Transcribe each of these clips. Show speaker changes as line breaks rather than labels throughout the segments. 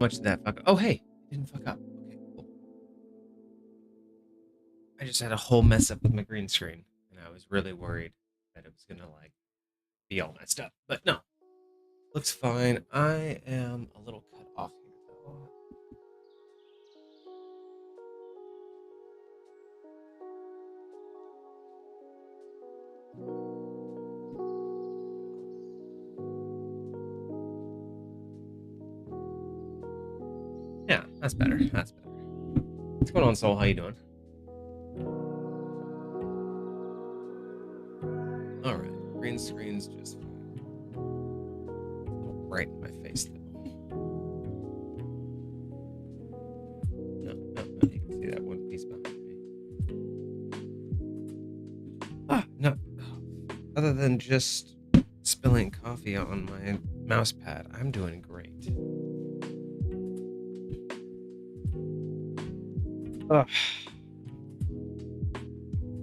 much did that fuck up? Oh, hey, it didn't fuck up. Okay, cool. I just had a whole mess up with my green screen, and I was really worried that it was gonna like be all messed up. But no, looks fine. I am a little cut off here though. Yeah, that's better. That's better. What's going on, Soul? How you doing? All right, green screen's just fine. A little bright in my face though. No, you can see that one piece behind me. Ah, no. Other than just spilling coffee on my mouse pad, I'm doing great. Ugh.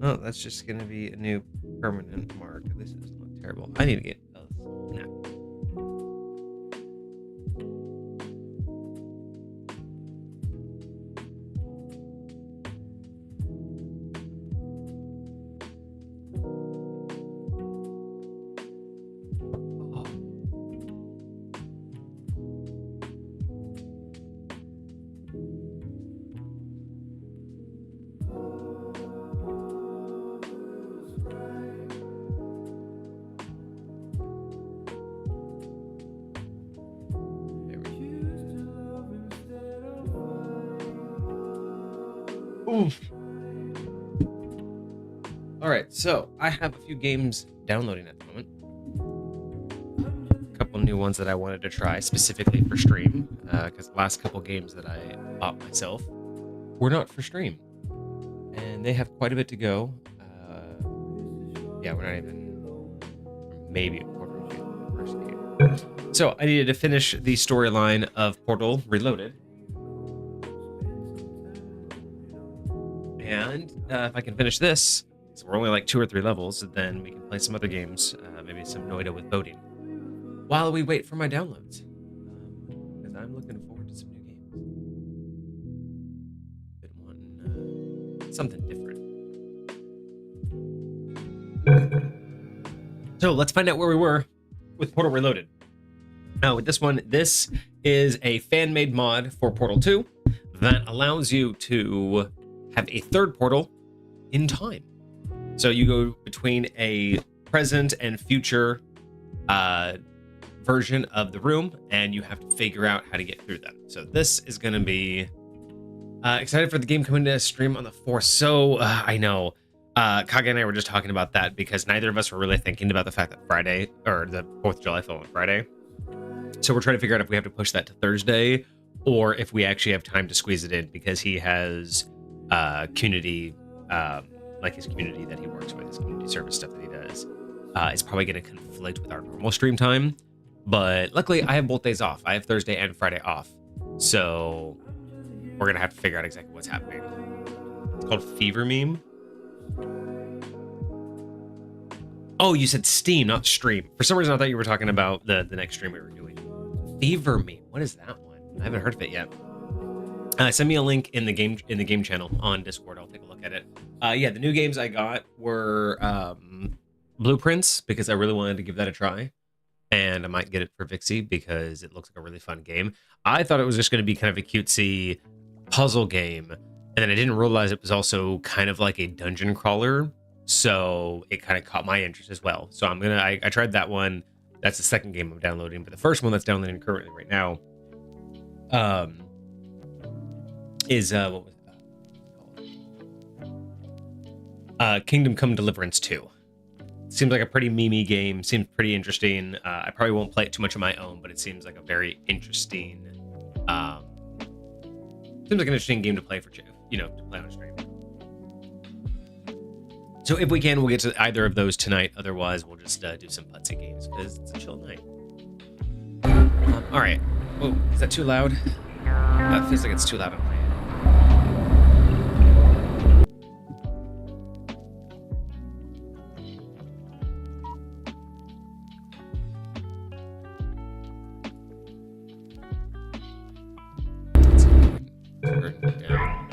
Oh, that's just gonna be a new permanent mark. This is not terrible. I need to get a nap. Oof. All right, so I have a few games downloading at the moment. A couple new ones that I wanted to try specifically for stream, because the last couple games that I bought myself were not for stream, and they have quite a bit to go. Yeah, we're not even maybe a quarter of the first game. So I needed to finish the storyline of Portal Reloaded. And if I can finish this, so we're only like 2 or 3 levels, then we can play some other games, maybe some Noida with boating, while we wait for my downloads. Because I'm looking forward to some new games. Been wanting something different. So let's find out where we were with Portal Reloaded. Now with this one, this is a fan-made mod for Portal 2 that allows you to have a third portal in time. So you go between a present and future version of the room, and you have to figure out how to get through them. So this is going to be excited for the game coming to stream on the 4th. So I know Kaga and I were just talking about that because neither of us were really thinking about the fact that Friday or the 4th of July fell on Friday. So we're trying to figure out if we have to push that to Thursday or if we actually have time to squeeze it in, because he has community, like his community that he works with, his community service stuff that he does, is probably going to conflict with our normal stream time. But luckily, I have both days off. I have Thursday and Friday off. So we're going to have to figure out exactly what's happening. It's called Fever Meme. Oh, you said Steam, not stream. For some reason, I thought you were talking about the next stream we were doing. Fever Meme. What is that one? I haven't heard of it yet. Send me a link in the game channel on Discord. I'll take a look at it. Yeah, the new games I got were Blueprints, because I really wanted to give that a try, and I might get it for Vixie because it looks like a really fun game. I thought it was just going to be kind of a cutesy puzzle game, and then I didn't realize it was also kind of like a dungeon crawler, so it kind of caught my interest as well. So I tried that one. That's the second game I'm downloading, but the first one that's downloading currently right now is what was it called? Kingdom Come Deliverance 2. Seems like a pretty memey game. Seems pretty interesting. I probably won't play it too much on my own, but it seems like a very interesting. Seems like an interesting game to play for, to play on stream. So if we can, we'll get to either of those tonight. Otherwise, we'll just do some putsy games because it's a chill night. All right. Oh, is that too loud? It feels like it's too loud on my end. Turn down.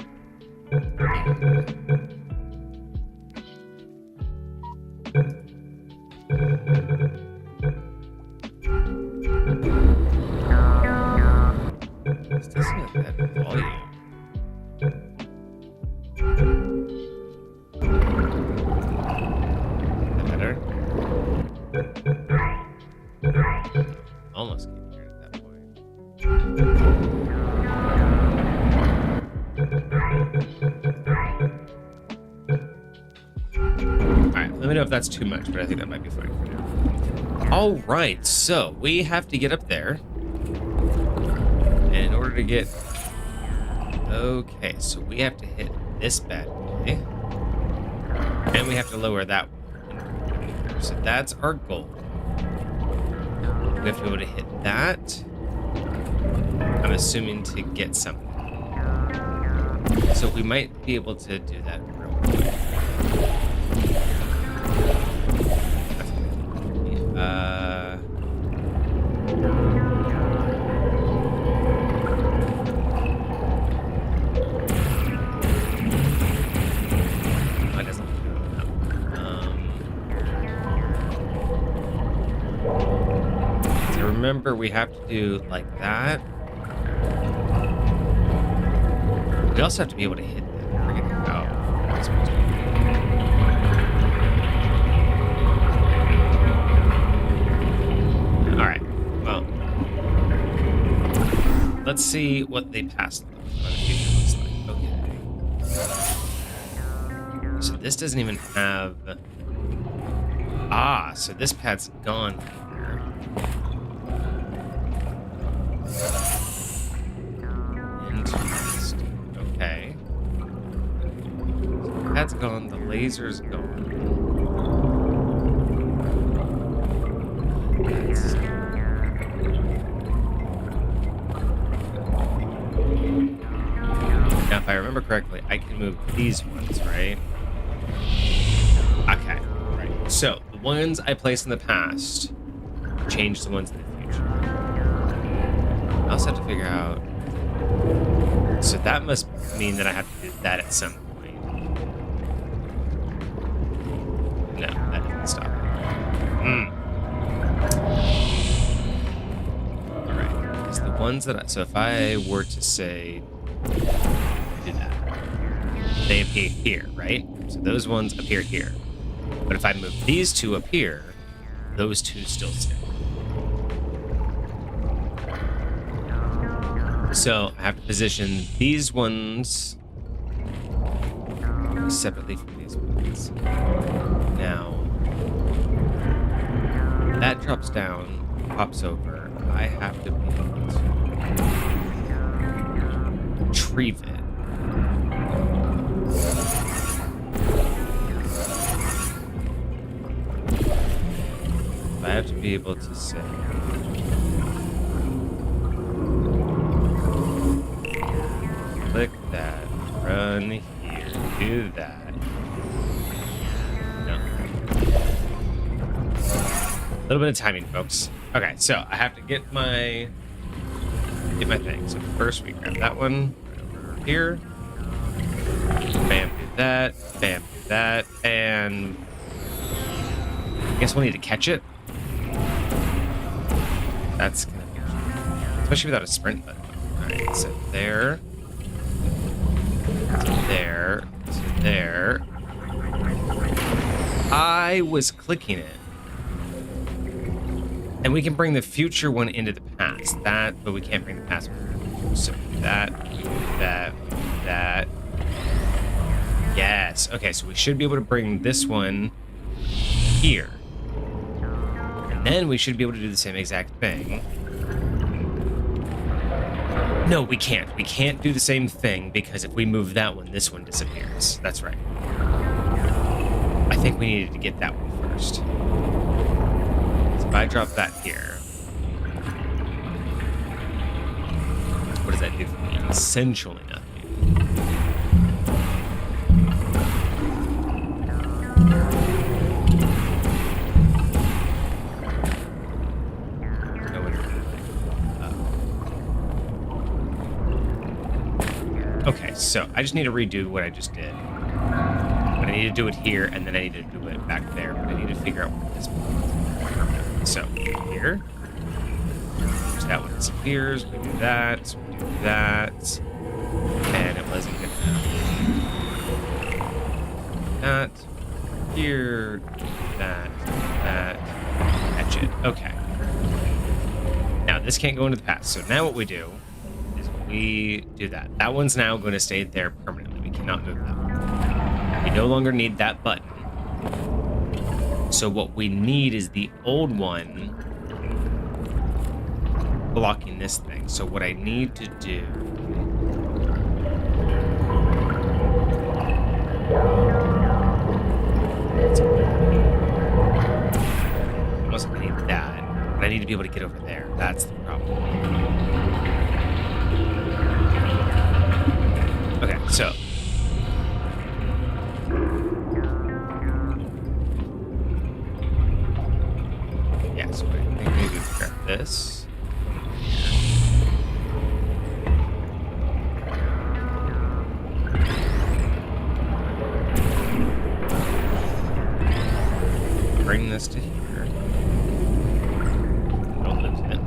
This doesn't have that volume. Better? Almost can't hear it at that point. Alright, let me know if that's too much, but I think that might be fine for now. Alright, so we have to get up there. And in order to get... Okay, so we have to hit this bad boy. And we have to lower that one. So that's our goal. We have to be able to hit that. I'm assuming to get something. So we might be able to do that real quick. Remember, we have to do like that. We also have to be able to hit that. Bring it out. All right. Well, let's see what they passed on the future looks like. Okay. So this doesn't even have. Ah, so this pad's gone here. Interesting. Okay. So that's gone. The laser's gone. Now, if I remember correctly, I can move these ones, right? Okay. Right. So the ones I placed in the past change the ones in the future. I also have to figure out. So that must mean that I have to do that at some point. No, that didn't stop it. Alright. It's the ones that I... So if I were to say... Do that. They appear here, right? So those ones appear here. But if I move these two up here, those two still stay. So I have to position these ones separately from these ones. Now, that drops down, pops over. I have to be able to retrieve it. I have to be able to say... Click that, run here, do that. No. A little bit of timing, folks. Okay, so I have to get my thing. So first we grab that one right over here. Bam, do that. Bam, do that. And I guess we'll need to catch it. That's gonna be, especially without a sprint button. Alright, so there. To there, to there. I was clicking it. And we can bring the future one into the past. That, but we can't bring the past one. So that. Yes. Okay, so we should be able to bring this one here. And then we should be able to do the same exact thing. No, we can't. We can't do the same thing because if we move that one, this one disappears. That's right. I think we needed to get that one first. So if I drop that here, what does that do for me? Essentially nothing. Okay, so I just need to redo what I just did. But I need to do it here, and then I need to do it back there. But I need to figure out what this is. So here. So that one disappears. We do that. We do that. And it wasn't good enough. That. Here. That. That. Catch it. Okay. Now, this can't go into the past. So now what we do is we do that. That one's now going to stay there permanently. We cannot move that one. We no longer need that button. So what we need is the old one blocking this thing. So what I need to do... Almost I need that. But I need to be able to get over there. That's the problem. Okay, so... Yeah, so I think maybe we grab this. Bring this to here. Don't lose it.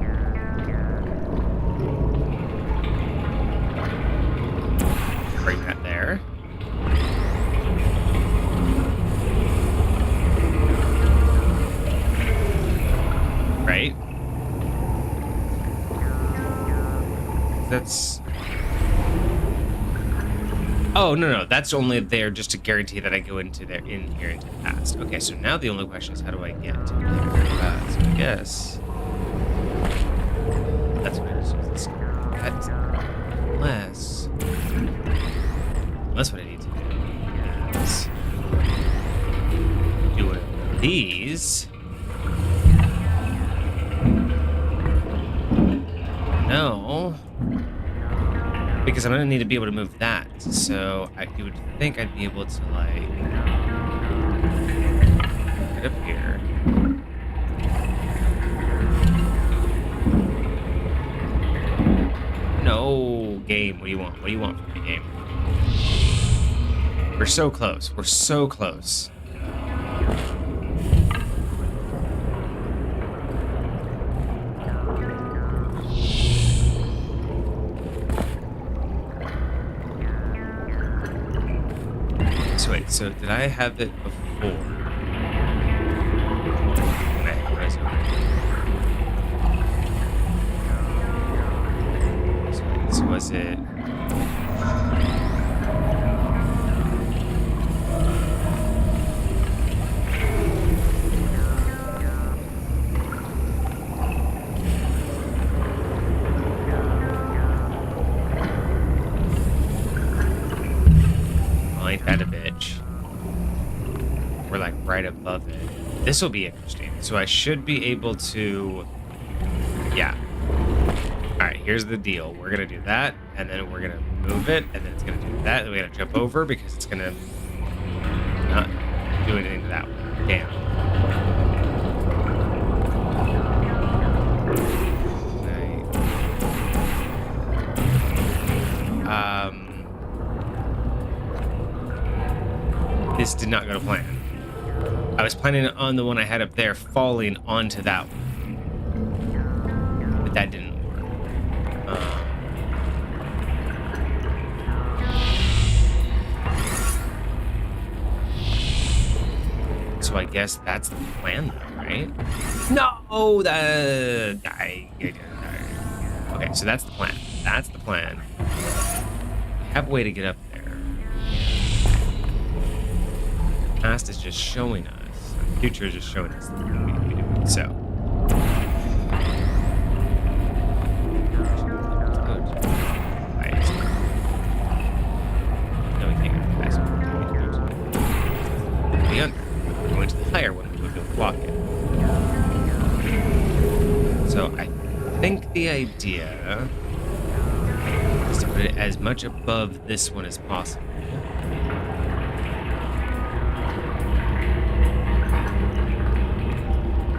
Bring that there. Right? That's... Oh, no. That's only there just to guarantee that I go into there, in here into the past. Okay, so now the only question is how do I get to there? So I guess... That's what I just use this. That's... Unless what I need to do is... do one of these... No, because I'm gonna need to be able to move that. So you would think I'd be able to like get up here. No, game. What do you want? What do you want from the game? We're so close. We're so close. So did I have it before? So was it? Well, ain't that a bitch? We're like right above it. This will be interesting. So I should be able to... Yeah. Alright, here's the deal. We're going to do that, and then we're going to move it, and then it's going to do that, and we got to jump over because it's going to not do anything to that one. Damn. This did not go to plan. I was planning on the one I had up there falling onto that one. But that didn't work. So I guess that's the plan, though, right? No! Okay, so that's the plan. That's the plan. We have a way to get up there. The past is just showing us. The future is just showing us that we need to do it. So. No, we can't go to the highest one. The under. Going to the higher one, we would go block it. So I think the idea is to put it as much above this one as possible.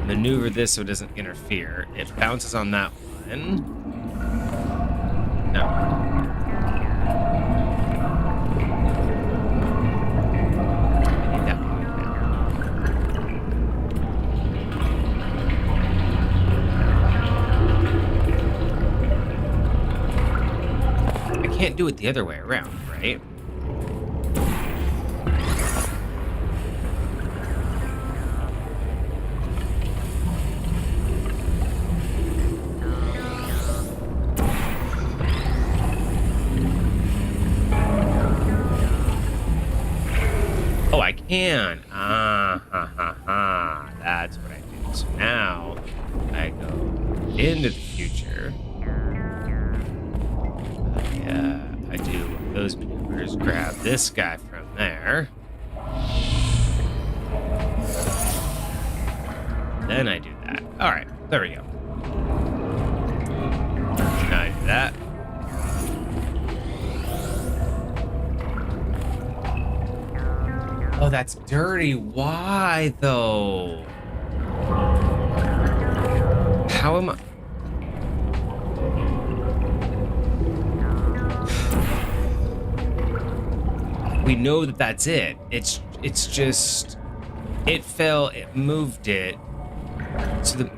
Maneuver this so it doesn't interfere. It bounces on that one. No. do it the other way around, right? Oh, I can. Ah, ha, ha, ha. That's what I do. So now I go into the future. I do those maneuvers, grab this guy from there. Then I do that. All right, there we go. Now I do that. Oh, that's dirty. Why, though? How am I? We know that that's it. It's just... It fell, it moved it. So the...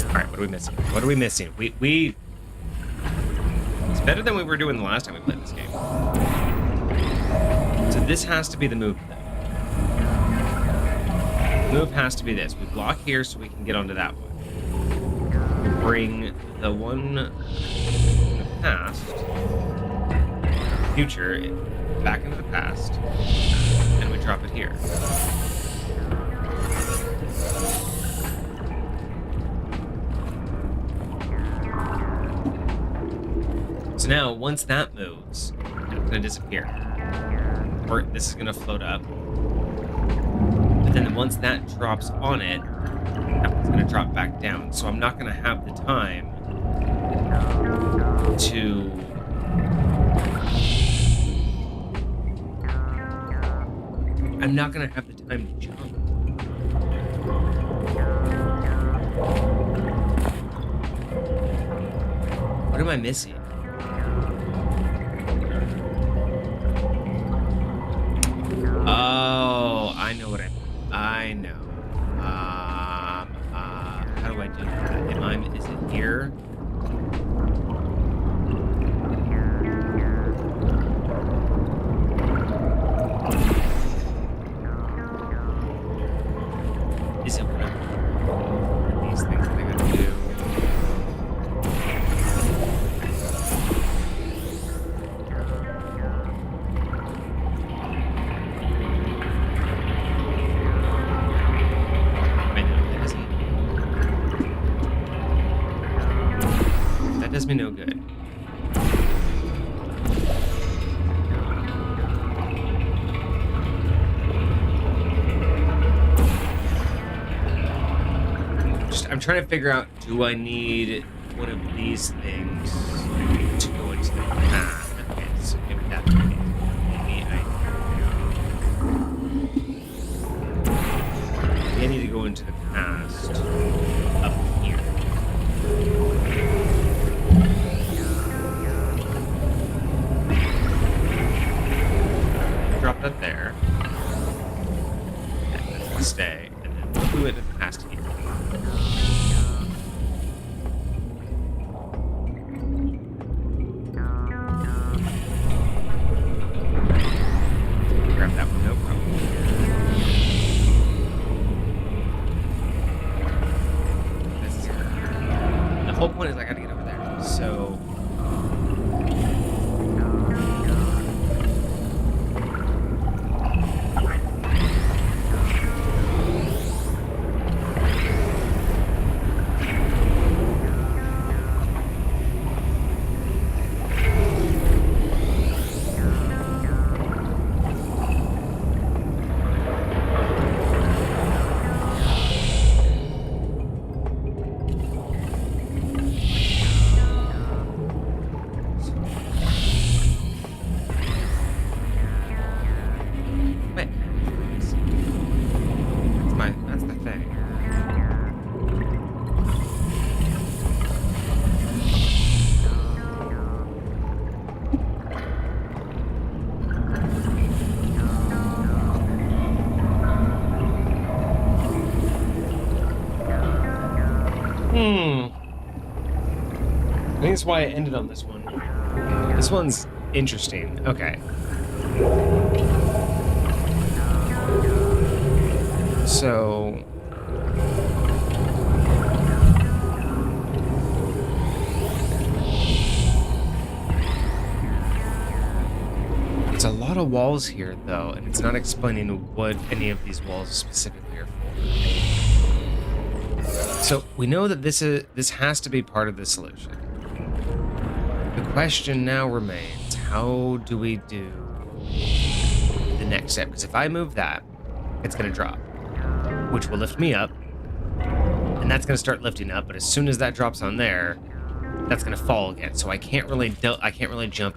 Alright, what are we missing? What are we missing? We... It's better than we were doing the last time we played this game. So this has to be the move then. The move has to be this. We block here so we can get onto that one. Bring the one in the past, future, back into the past, and we drop it here. So now, once that moves, it's going to disappear. Or this is going to float up. But then once that drops on it, that one's going to drop back down. So I'm not going to have the time to... I'm not going to have the time to jump. What am I missing? Oh, I know what I know. How do I do that? Is it here? Is it one of these things that I gotta do? That does me no good. I'm trying to figure out, do I need one of these things to go into the path? Okay, so maybe that's maybe I need to go into the past up here. Drop that there. And that's gonna stay. And then we'll do it in the past here. Grab that one, no problem. The whole point is I gotta get over there. So I think that's why I ended on this one. This one's interesting. Okay. So... it's a lot of walls here, though, and it's not explaining what any of these walls specifically are for. So we know that this has to be part of the solution. The question now remains, how do we do the next step? Because if I move that, it's going to drop, which will lift me up, and that's going to start lifting up. But as soon as that drops on there, that's going to fall again. So I can't really jump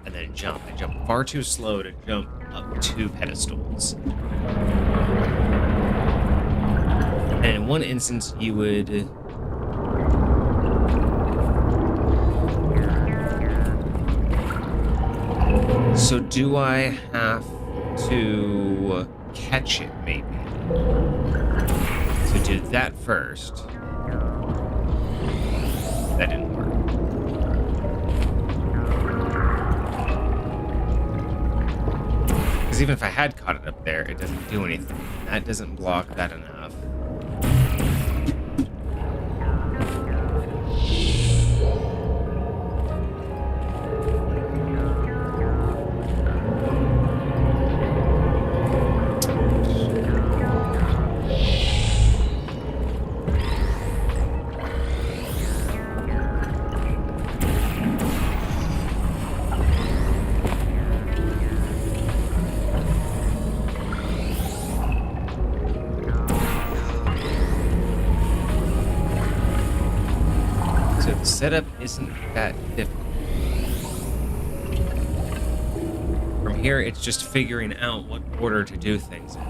and then jump. I jump far too slow to jump up two pedestals. And in one instance, you would... so do I have to catch it, maybe? So do that first. That didn't work. Because even if I had caught it up there, it doesn't do anything. That doesn't block that enough. Setup isn't that difficult. From here, it's just figuring out what order to do things in.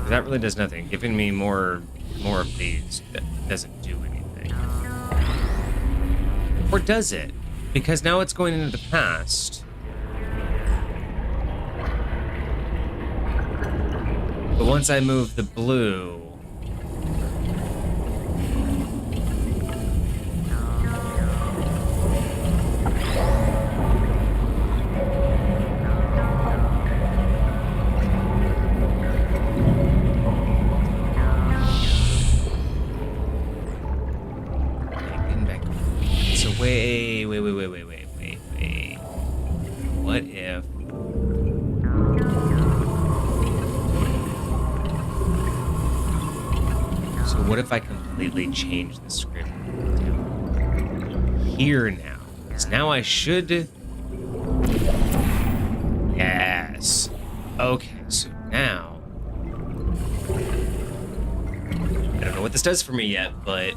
That really does nothing. Giving me more of these doesn't do anything. Or does it? Because now it's going into the past. But once I move the blue... So wait. What if... what if I completely change the script down here now? Because now I should... yes. Okay, so now... I don't know what this does for me yet, but...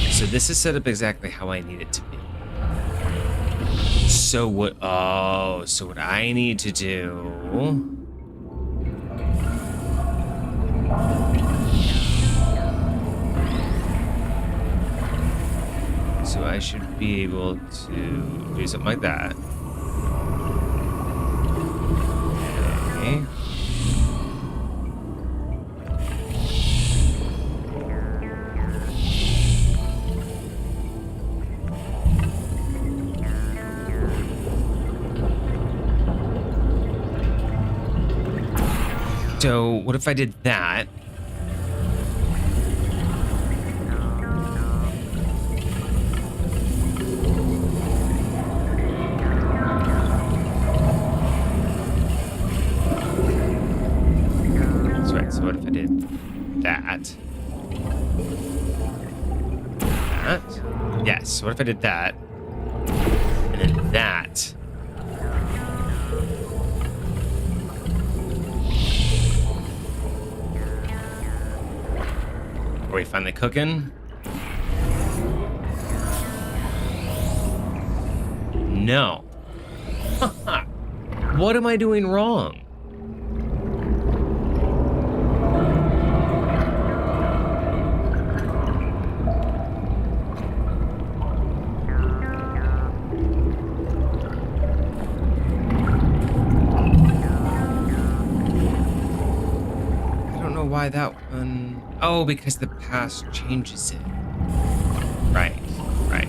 so this is set up exactly how I need it to be. So what... oh, so what I need to do... so I should be able to do something like that. Okay. So what if I did that? So what if I did that? That? Yes, what if I did that? And then that? Are we finally cooking? No. What am I doing wrong? why that one... Oh, because the past changes it. Right, right,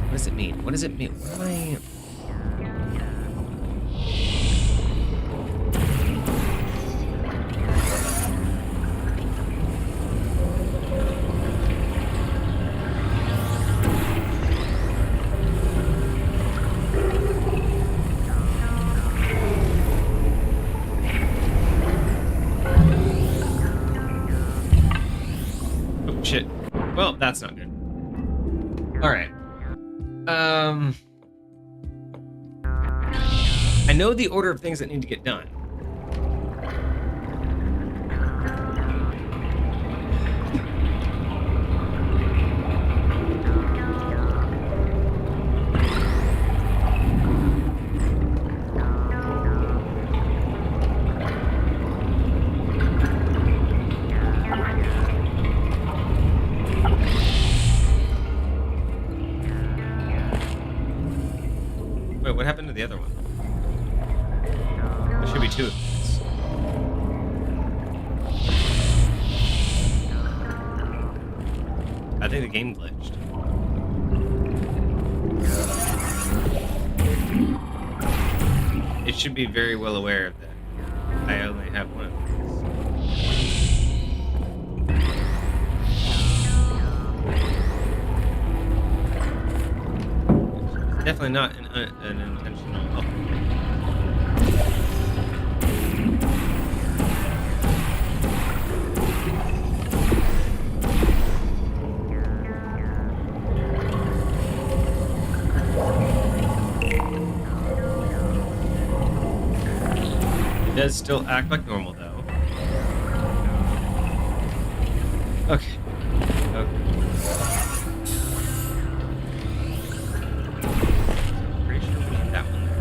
What does it mean? What does it mean? What am I... Oh, shit. Well, that's not good. All right. I know the order of things that need to get done. Wait, what happened to the other one? There should be two of these. I think the game glitched. It should be very well aware of that. I only have one of these. Definitely not an intentional help. It does still act like normal, though. Okay. Okay. Pretty sure we need that one there.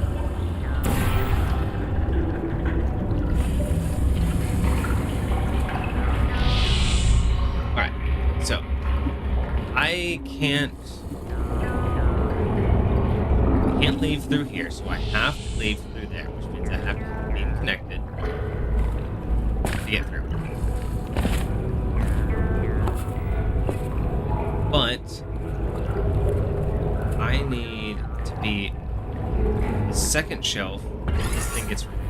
Alright, so I can't leave through here, so I have to leave through there, which means I have to have the game connected to get through. But I need to be the second shelf if this thing gets removed.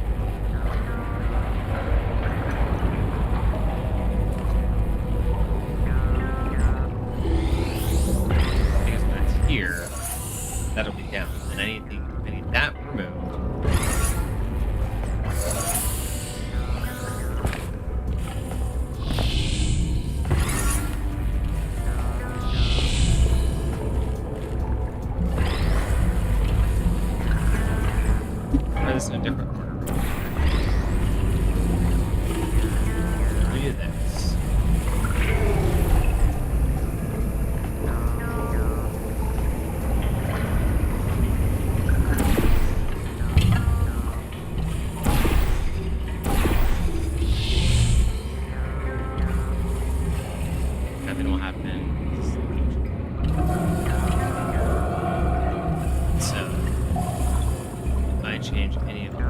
Because when it's here, that'll be down. And I need that removed. Try this in a different order. Do this. Nothing will happen. So, if I change any of those,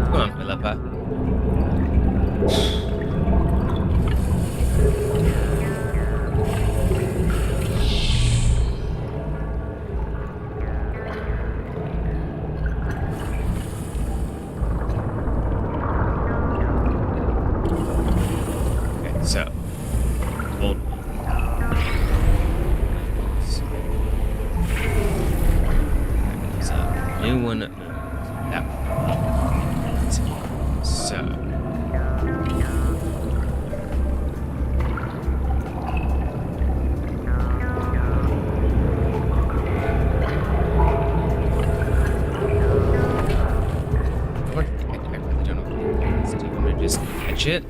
come on, Philippa. So, old one. So, new one. That one. So. I really don't know what it is. Do you want to just catch it?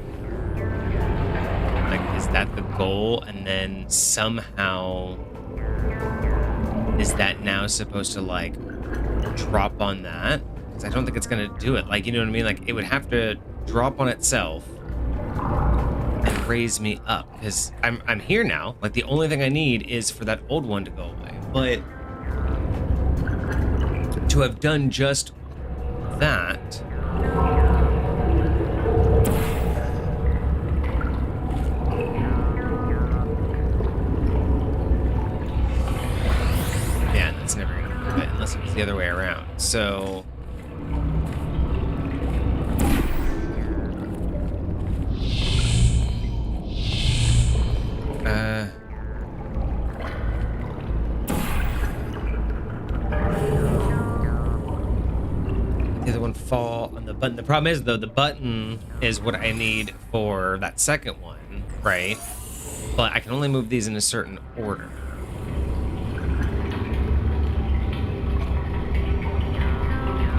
Is that the goal? And then somehow is that now supposed to like drop on that? Because I don't think it's gonna do it. Like, you know what I mean? Like, it would have to drop on itself and raise me up. Because I'm here now. Like, the only thing I need is for that old one to go away. But to have done just that. Yeah, that's never gonna move it unless it was the other way around. So the other one fall on the button. The problem is, though, the button is what I need for that second one, right? But I can only move these in a certain order.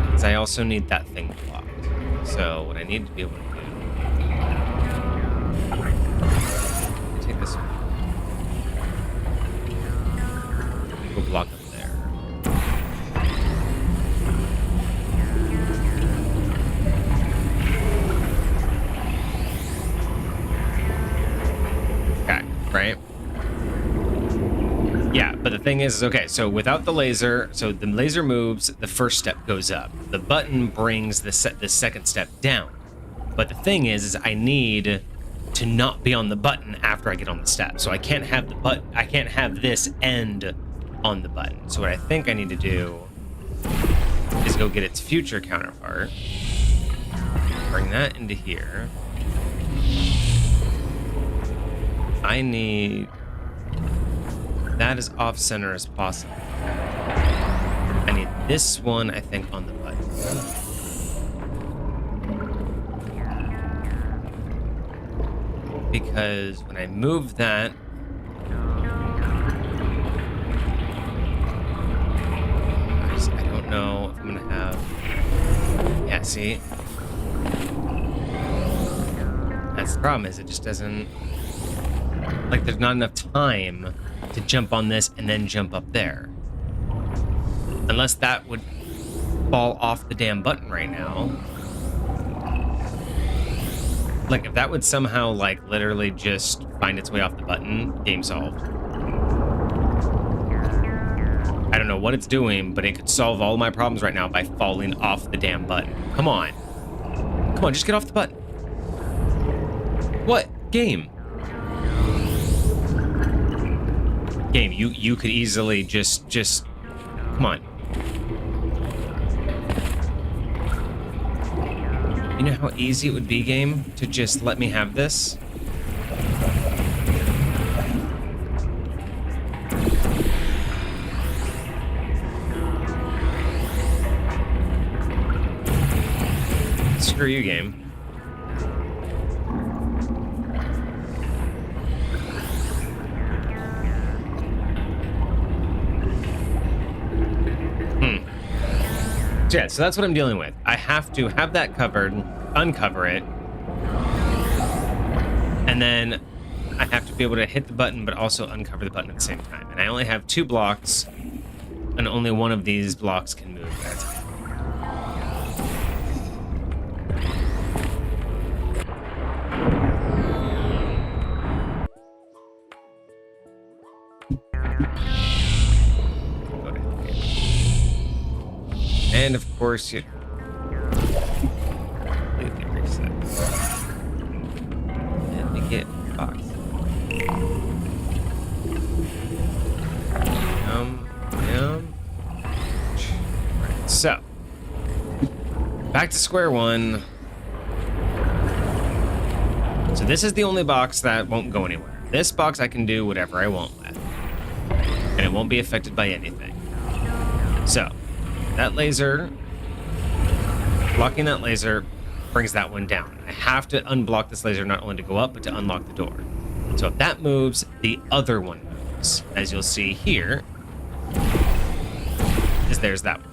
Because I also need that thing blocked. So what I need to be able to do... Take this one. Go block up there. Okay, right? Yeah, but the thing is, okay, so without the laser, so the laser moves, the first step goes up. The button brings the second step down. But the thing is I need to not be on the button after I get on the step. So I can't have the button, I can't have this end on the button. So what I think I need to do is go get its future counterpart. Bring that into here. I need that as off center as possible. I need this one, I think, on the button. Because when I move that, I don't know if I'm gonna have, yeah, see? That's the problem, is it just doesn't, like, there's not enough time to jump on this and then jump up there. Unless that would fall off the damn button right now. Like, if that would somehow, like, literally just find its way off the button, game solved. I don't know what it's doing, but it could solve all my problems right now by falling off the damn button. Come on. Come on, just get off the button. What? Game. Game, you could easily just come on. You know how easy it would be, game, to just let me have this? Screw you, game. So yeah, so that's what I'm dealing with. I have to have that covered, uncover it, and then I have to be able to hit the button, but also uncover the button at the same time. And I only have 2 blocks, and only one of these blocks can move at a time. And of course, you completely reset. Let me get box. Right, so back to square one. So this is the only box that won't go anywhere. This box I can do whatever I want with, and it won't be affected by anything. So that laser, blocking that laser brings that one down. I have to unblock this laser not only to go up, but to unlock the door. So if that moves, the other one moves. As you'll see here, there's that one.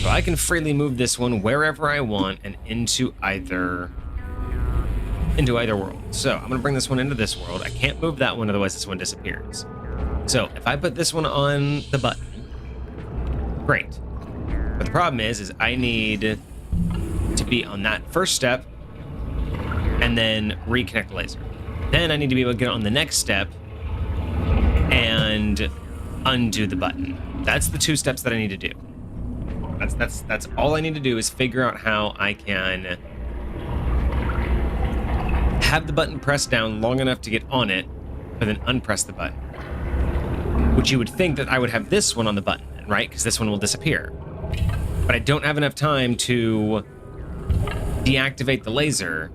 So I can freely move this one wherever I want and into either world. So I'm gonna bring this one into this world. I can't move that one, otherwise this one disappears. So if I put this one on the button, great. But the problem is I need to be on that first step and then reconnect the laser. Then I need to be able to get on the next step and undo the button. That's the 2 steps that I need to do. That's all I need to do is figure out how I can have the button pressed down long enough to get on it, but then unpress the button. Which you would think that I would have this one on the button, right? Because this one will disappear. But I don't have enough time to deactivate the laser.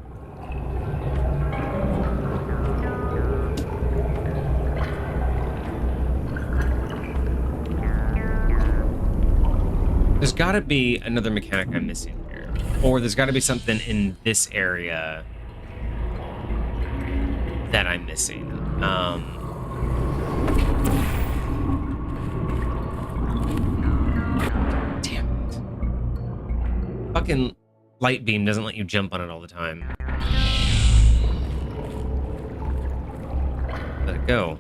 There's got to be another mechanic I'm missing here. Or there's got to be something in this area that I'm missing. Damn it. Fucking light beam doesn't let you jump on it all the time. Let it go.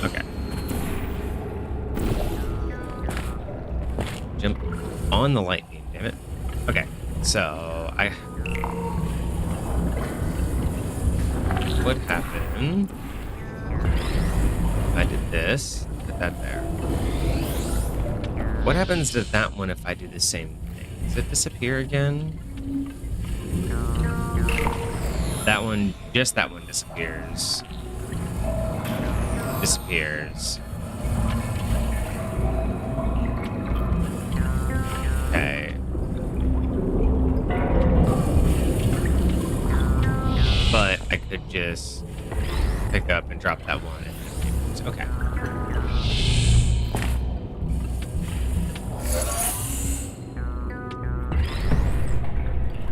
Okay. Jump on the light beam, damn it. Okay, so what happened if I did this, put that there? What happens to that one if I do the same thing? Does it disappear again? That one, just that one disappears. Disappears. Okay. But I could just pick up and drop that one. Okay.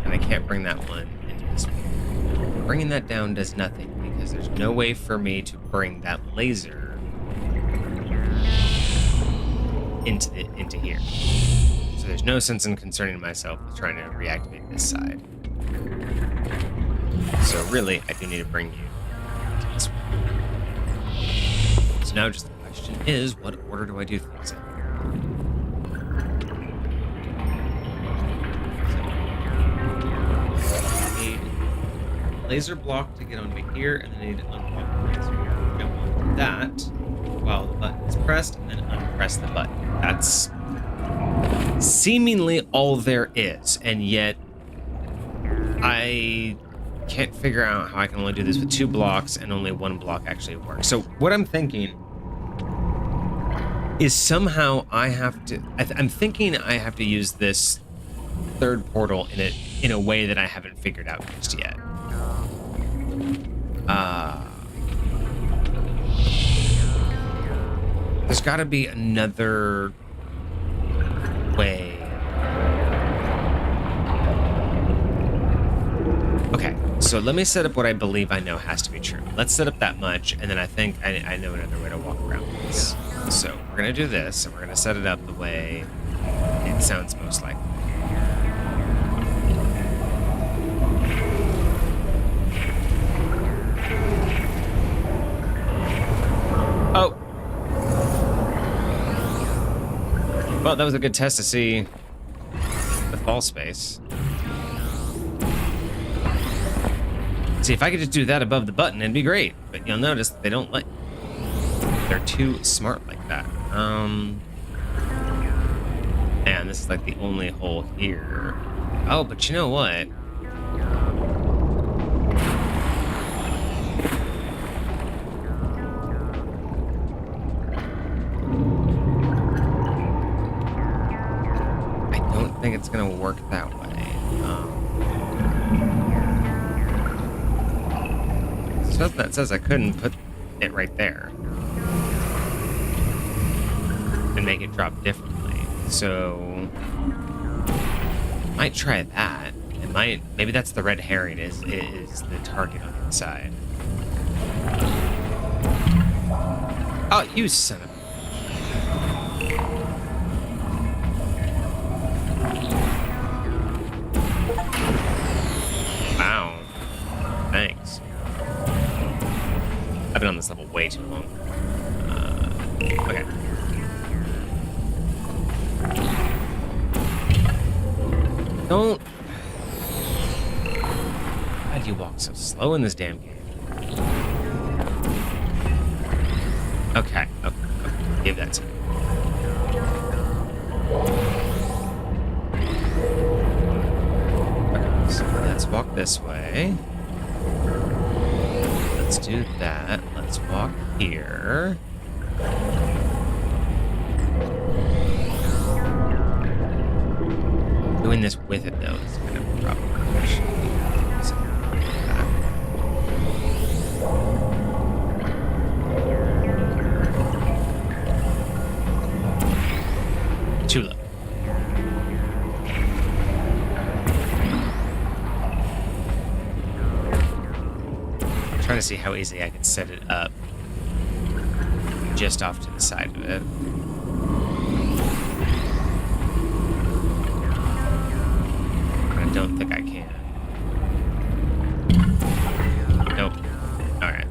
And I can't bring that one into this one. Bringing that down does nothing because there's no way for me to bring that laser into here. So there's no sense in concerning myself with trying to reactivate this side. So really, I do need to bring you to this one. So now just the question is, what order do I do things in? So I need a laser block to get onto here, and then I need to unblock the laser. Jump onto that while the button is pressed, and then unpress the button. That's seemingly all there is, and yet I can't figure out how I can only do this with 2 blocks and only 1 block actually works. So what I'm thinking is somehow I have to, I'm thinking I have to use this third portal in a way that I haven't figured out just yet. There's got to be another way. Okay, so let me set up what I believe I know has to be true. Let's set up that much, and then I think I know another way to walk around this. So we're gonna do this, and we're gonna set it up the way it sounds most likely. Oh. Well, that was a good test to see the fall space. See, if I could just do that above the button, it'd be great. But you'll notice they don't let... They're too smart like that. Man, this is like the only hole here. Oh, but you know what? I don't think it's gonna work that way. Stuff that says I couldn't put it right there and make it drop differently. So might try that. It might, maybe that's the red herring is the target on the inside. Oh, you son of a... Wow. Thanks. I've been on this level way too long. Okay. Don't... Why do you walk so slow in this damn game? Okay. Give that to me. let's walk this way. Let's do that. Let's walk here. Doing this with it, though, is kind of a problem. ChillHop. Trying to see how easy I can set it up just off to the side of it. I don't think I can. Nope. All right,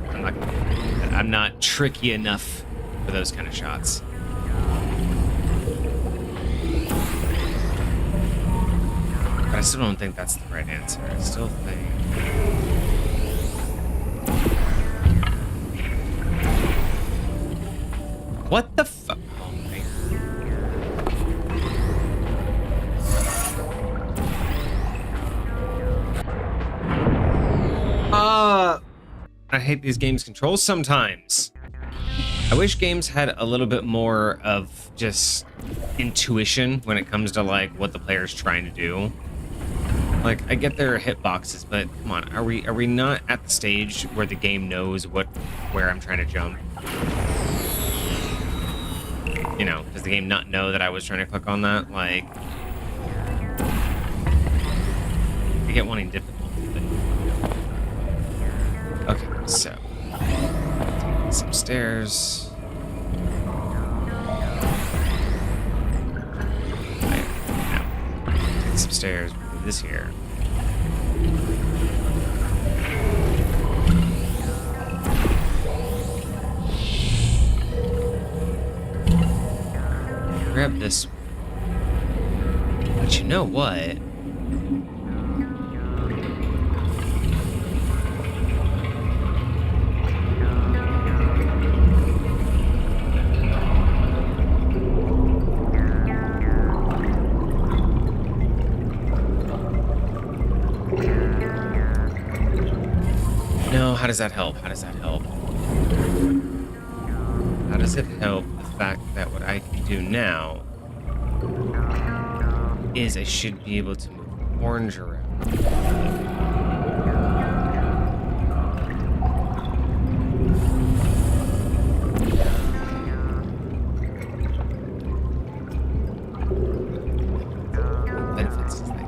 I'm not tricky enough for those kind of shots. But I still don't think that's the right answer. I still think... What the fuck? Oh my... I hate these games' controls sometimes. I wish games had a little bit more of just intuition when it comes to like what the player's trying to do. Like, I get there are hitboxes, but come on, are we not at the stage where the game knows where I'm trying to jump? You know, does the game not know that I was trying to click on that? Like, I get wanting difficulty. But... Okay, so some stairs. Take some stairs. Move this here. Grab this. But you know what? No, how does that help? How does that help? How does it help the fact that what I can do now is I should be able to move orange around? Benefits is like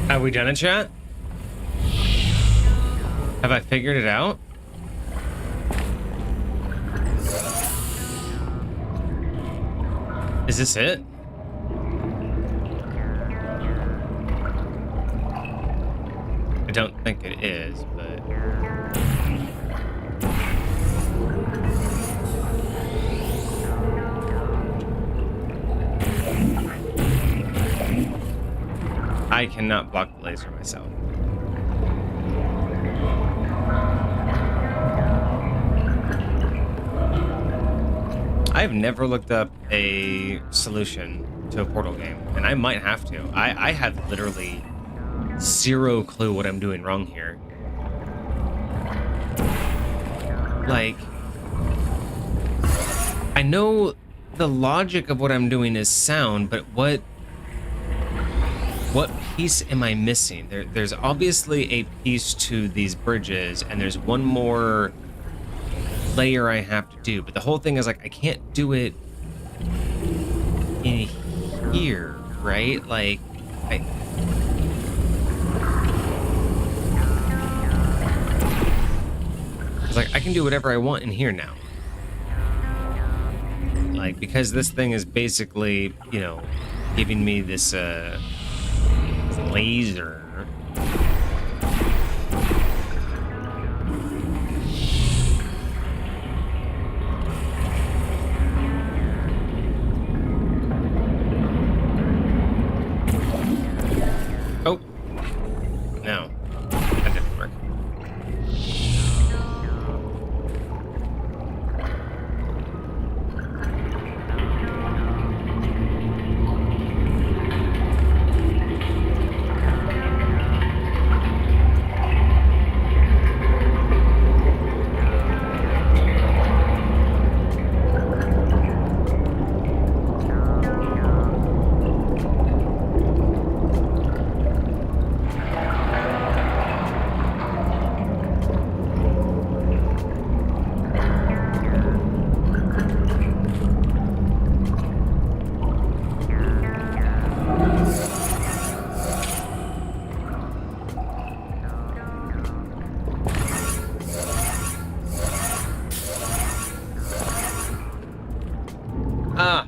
Have we done it, chat? Have I figured it out? Is this it? I don't think it is, but... I cannot block the laser myself. I've never looked up a solution to a Portal game, and I might have to. I have literally zero clue what I'm doing wrong here. Like, I know the logic of what I'm doing is sound, but what piece am I missing? There's obviously a piece to these bridges, and there's one more layer I have to do, but the whole thing is like I can't do it in here, right? Like it's like I can do whatever I want in here now. Like, because this thing is basically, you know, giving me this laser. Oh, no, that didn't work.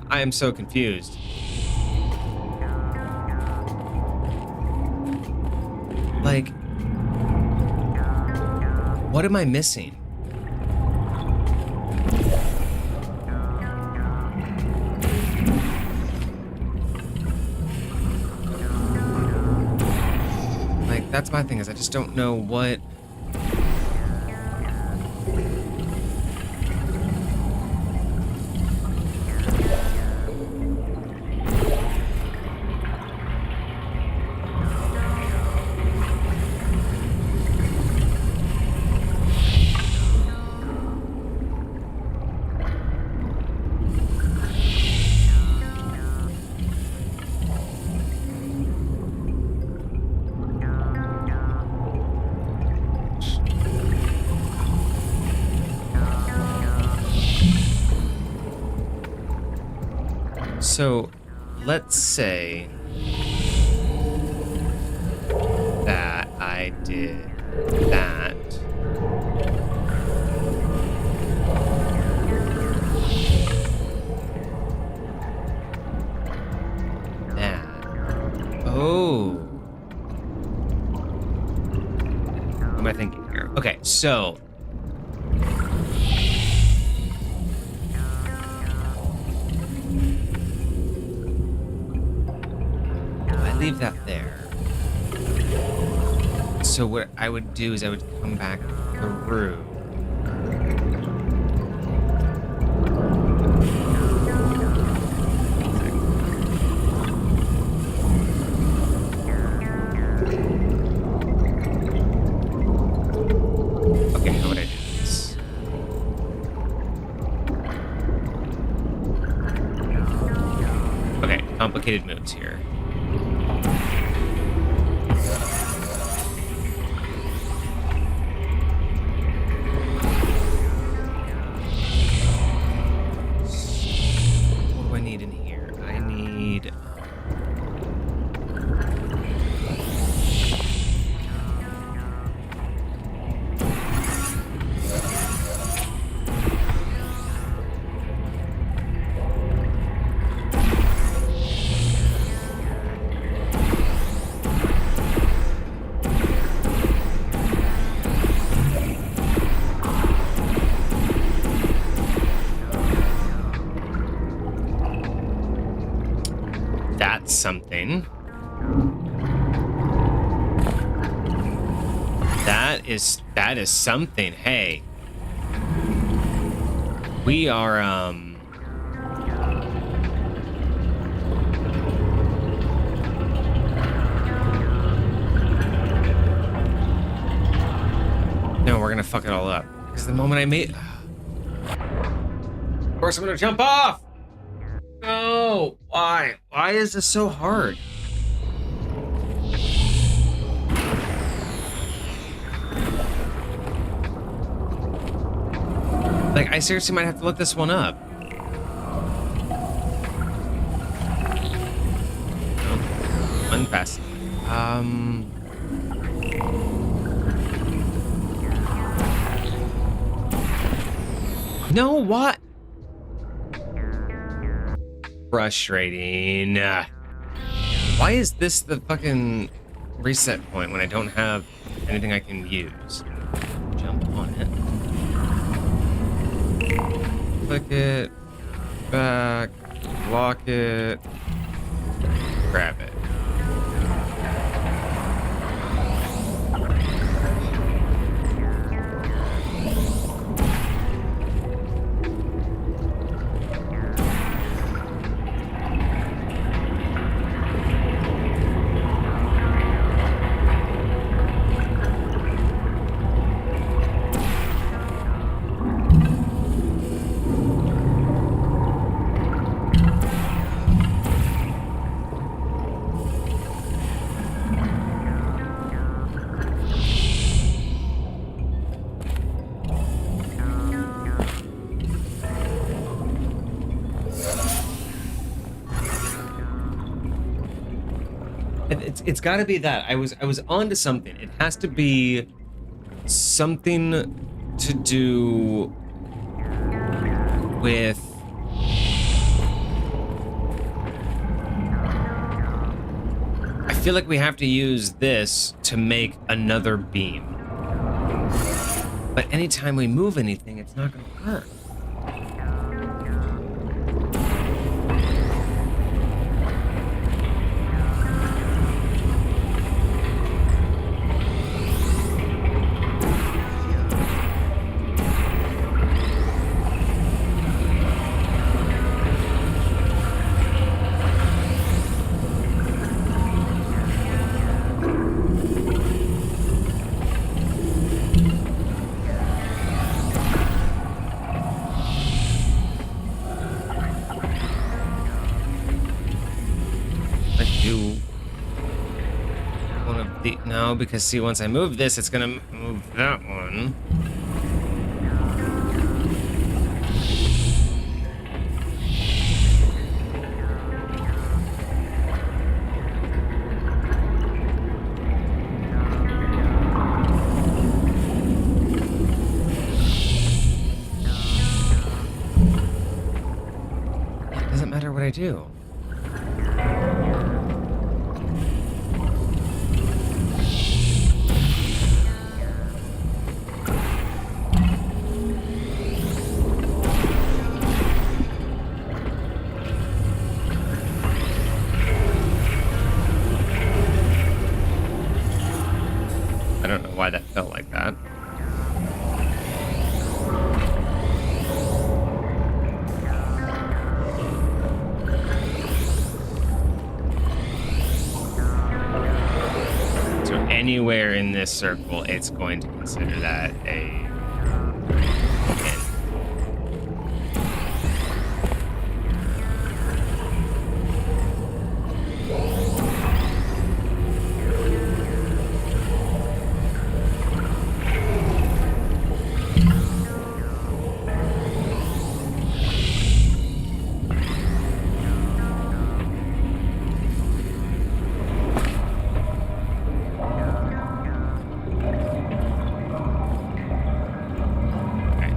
I am so confused. Like, what am I missing? Like, that's my thing, is I just don't know what... So, let's say that I did that. That. Oh. What am I thinking here? Okay, so... leave that there. So what I would do is I would come back through. Okay, how would I do this? Okay, complicated moves here. Something. That is something. Hey. We are no, we're gonna fuck it all up. Because the moment I made... Of course I'm gonna jump off! No! Why? Why is this so hard? Like, I seriously might have to look this one up. Oh, unfast. No, what? frustrating. Why is this the fucking reset point when I don't have anything I can use? Jump on it. Click it. Back. Lock it. Grab it. It's got to be that. I was onto something. It has to be something to do with I feel like we have to use this to make another beam. But anytime we move anything, it's not going to work. No, because see, once I move this, it's gonna move that one. It doesn't matter what I do. I don't know why that felt like that. So anywhere in this circle, it's going to consider that a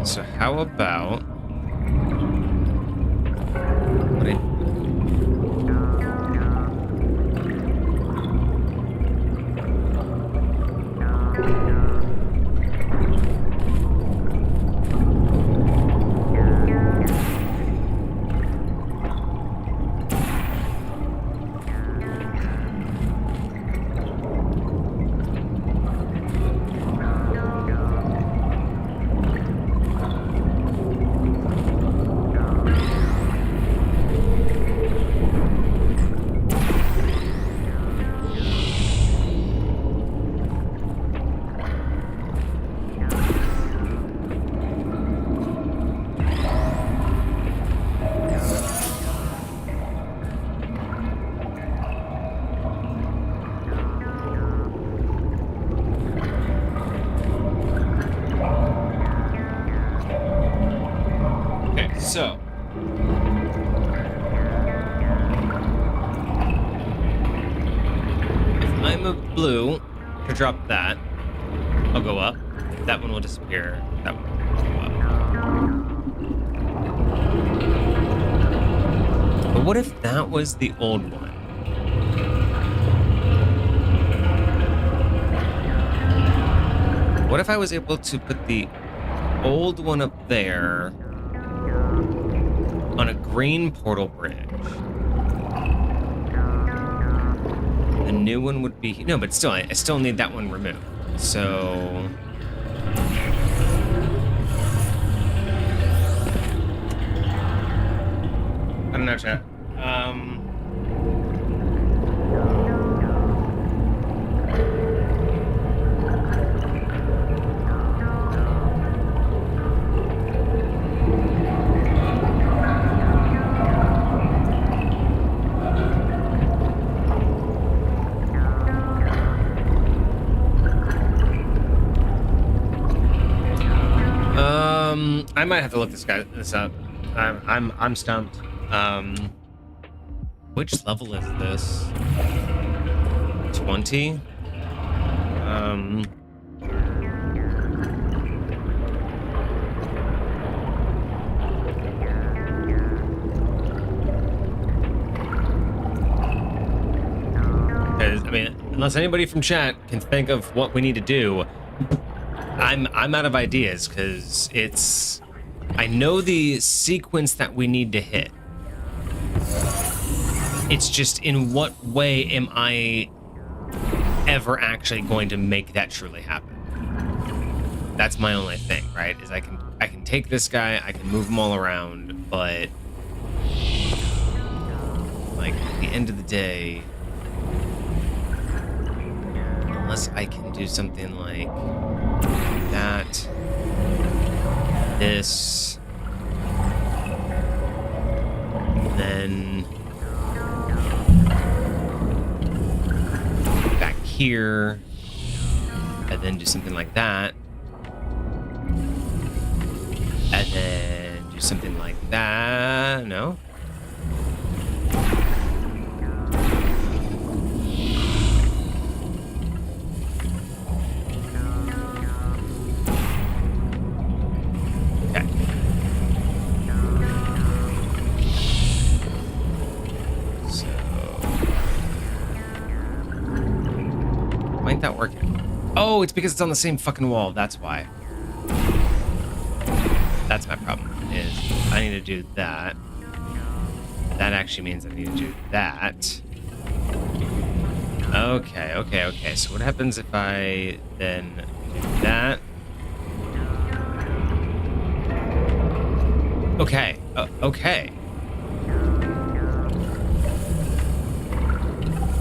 So how about what I So, if I move blue to drop that, I'll go up. That one will disappear. That one will go up. But what if that was the old one? What if I was able to put the old one up there on a green portal bridge? The new one would be... No, but still, I still need that one removed. So... I don't know, chat. I might have to look this up. I'm stumped. Which level is this? 20? Because, I mean, unless anybody from chat can think of what we need to do, I'm out of ideas, because it's... I know the sequence that we need to hit. It's just, in what way am I ever actually going to make that truly happen? That's my only thing, right? Is I can take this guy, I can move him all around, but like at the end of the day, unless I can do something like that, this, then back here, and then do something like that, and then do something like that. No? Why ain't that working? Oh, it's because it's on the same fucking wall. That's why. That's my problem. Is I need to do that. That actually means I need to do that. Okay. So what happens if I then do that? Okay. Okay.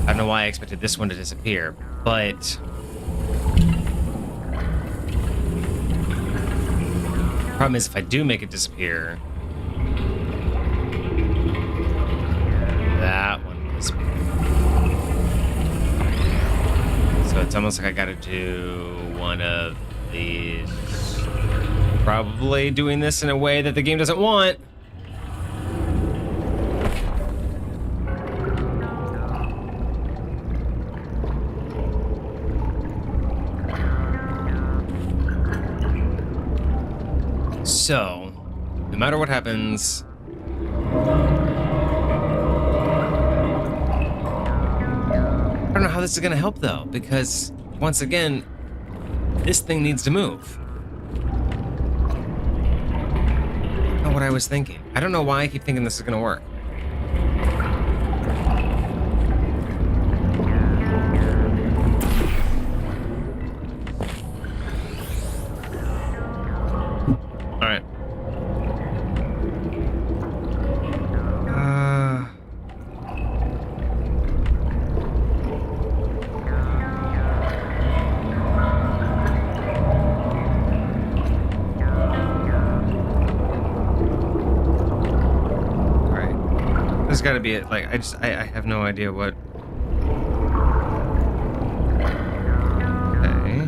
I don't know why I expected this one to disappear, but problem is if I do make it disappear, that one will disappear. So it's almost like I gotta do one of these. Probably doing this in a way that the game doesn't want. So, no matter what happens, I don't know how this is going to help, though, because, once again, this thing needs to move. Not what I was thinking. I don't know why I keep thinking this is going to work. Gotta be it. Like, I have no idea what. Okay.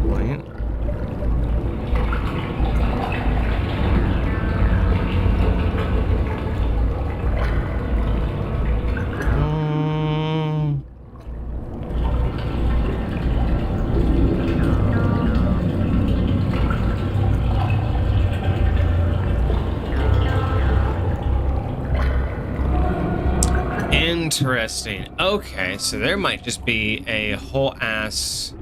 Point. Interesting. Okay, so there might just be a whole ass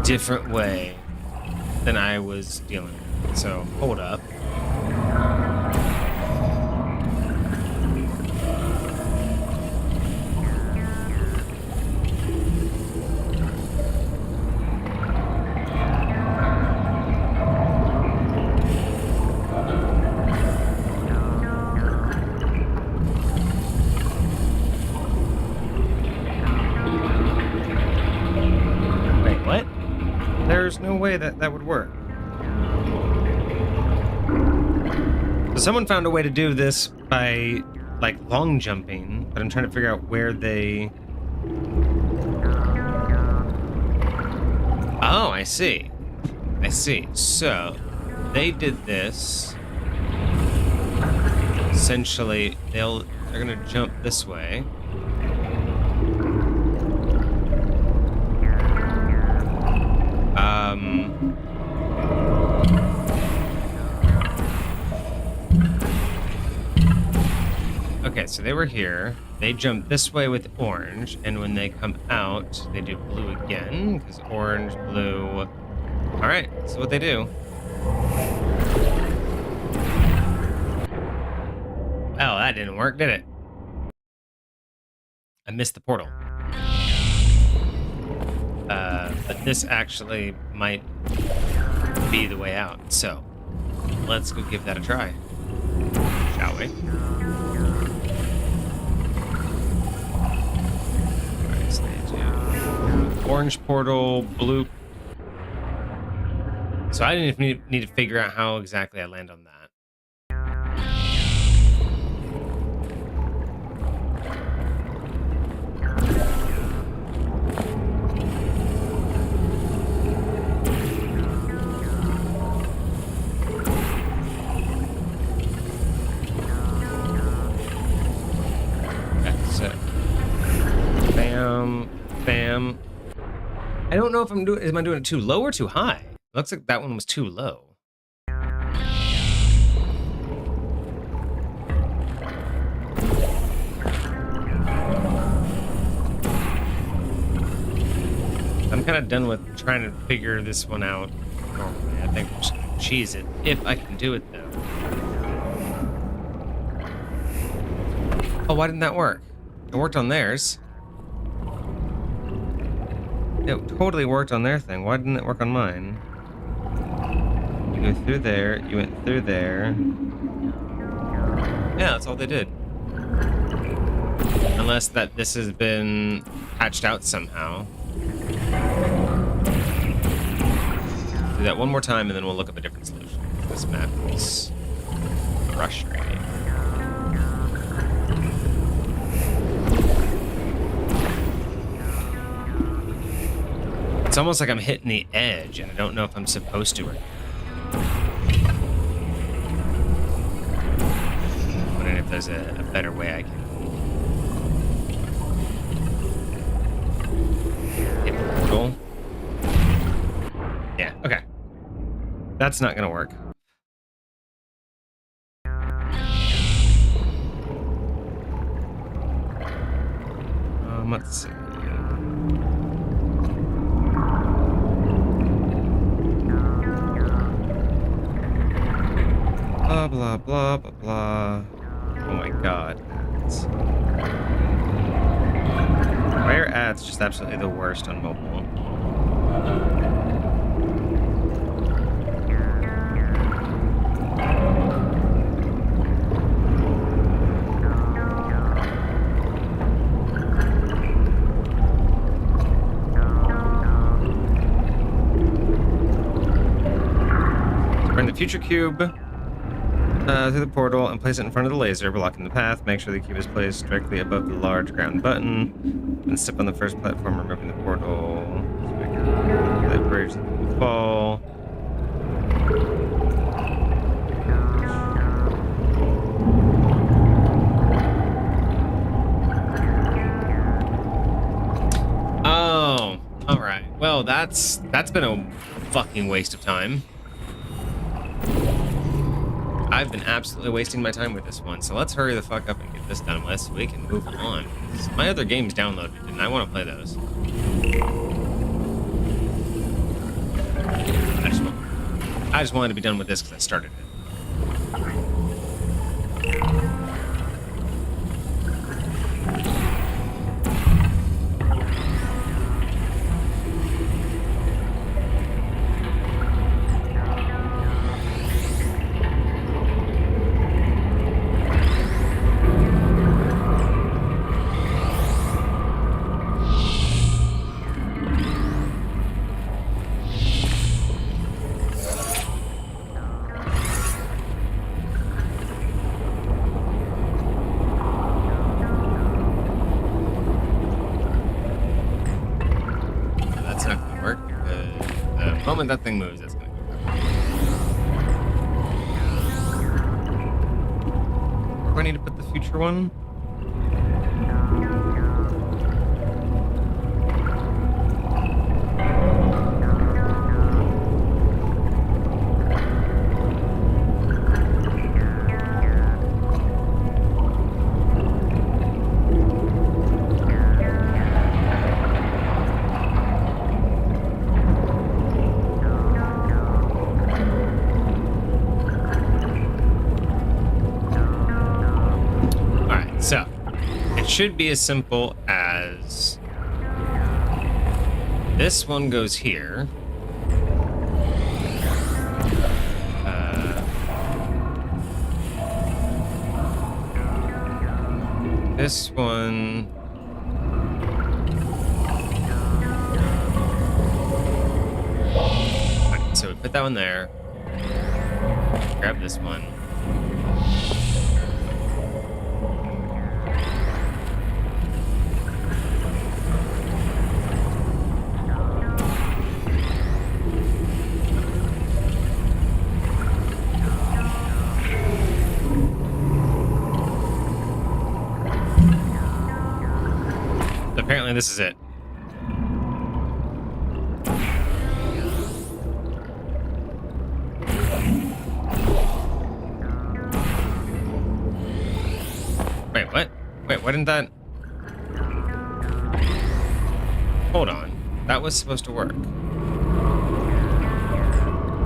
different way than I was dealing with. So, hold up. There's no way that would work. So someone found a way to do this by, like, long jumping, but I'm trying to figure out where they... Oh, I see. I see. So, they did this. Essentially, they're gonna jump this way. Okay, so they were here. They jump this way with orange, and when they come out, they do blue again, because orange, blue. All right, that's what they do. Well, that didn't work, did it? I missed the portal. But this actually might be the way out. So let's go give that a try, shall we? Alright, so they do orange portal, blue. So I didn't even need to figure out how exactly I land on that. Bam. I don't know if am I doing it too low or too high? Looks like that one was too low. I'm kind of done with trying to figure this one out normally. I think I'm just gonna cheese it, if I can do it though. Oh, why didn't that work? It worked on theirs. It totally worked on their thing. Why didn't it work on mine? You go through there. You went through there. Yeah, that's all they did. Unless that this has been patched out somehow. Do that one more time, and then we'll look up a different solution. This map is frustrating. It's almost like I'm hitting the edge, and I don't know if I'm supposed to or not. I'm wondering if there's a better way I can hit the portal. Yeah, okay. That's not gonna work. Let's see. Blah, blah, blah, blah, blah. Oh my god. Why are ads just absolutely the worst on mobile? Bring the future cube through the portal and place it in front of the laser, blocking the path. Make sure the cube is placed directly above the large ground button. And step on the first platform, removing the portal. That bridge will fall. Oh, all right. Well, that's been a fucking waste of time. I've been absolutely wasting my time with this one, so let's hurry the fuck up and get this done with so we can move on. My other game's downloaded, and I want to play those. I just wanted to be done with this because I started it. When that thing moves, it's gonna go back. Where do I need to put the future one? So, it should be as simple as this one goes here. This one. Okay, so we put that one there. Grab this one. Apparently this is it. Wait, what? Wait, why didn't that... Hold on. That was supposed to work.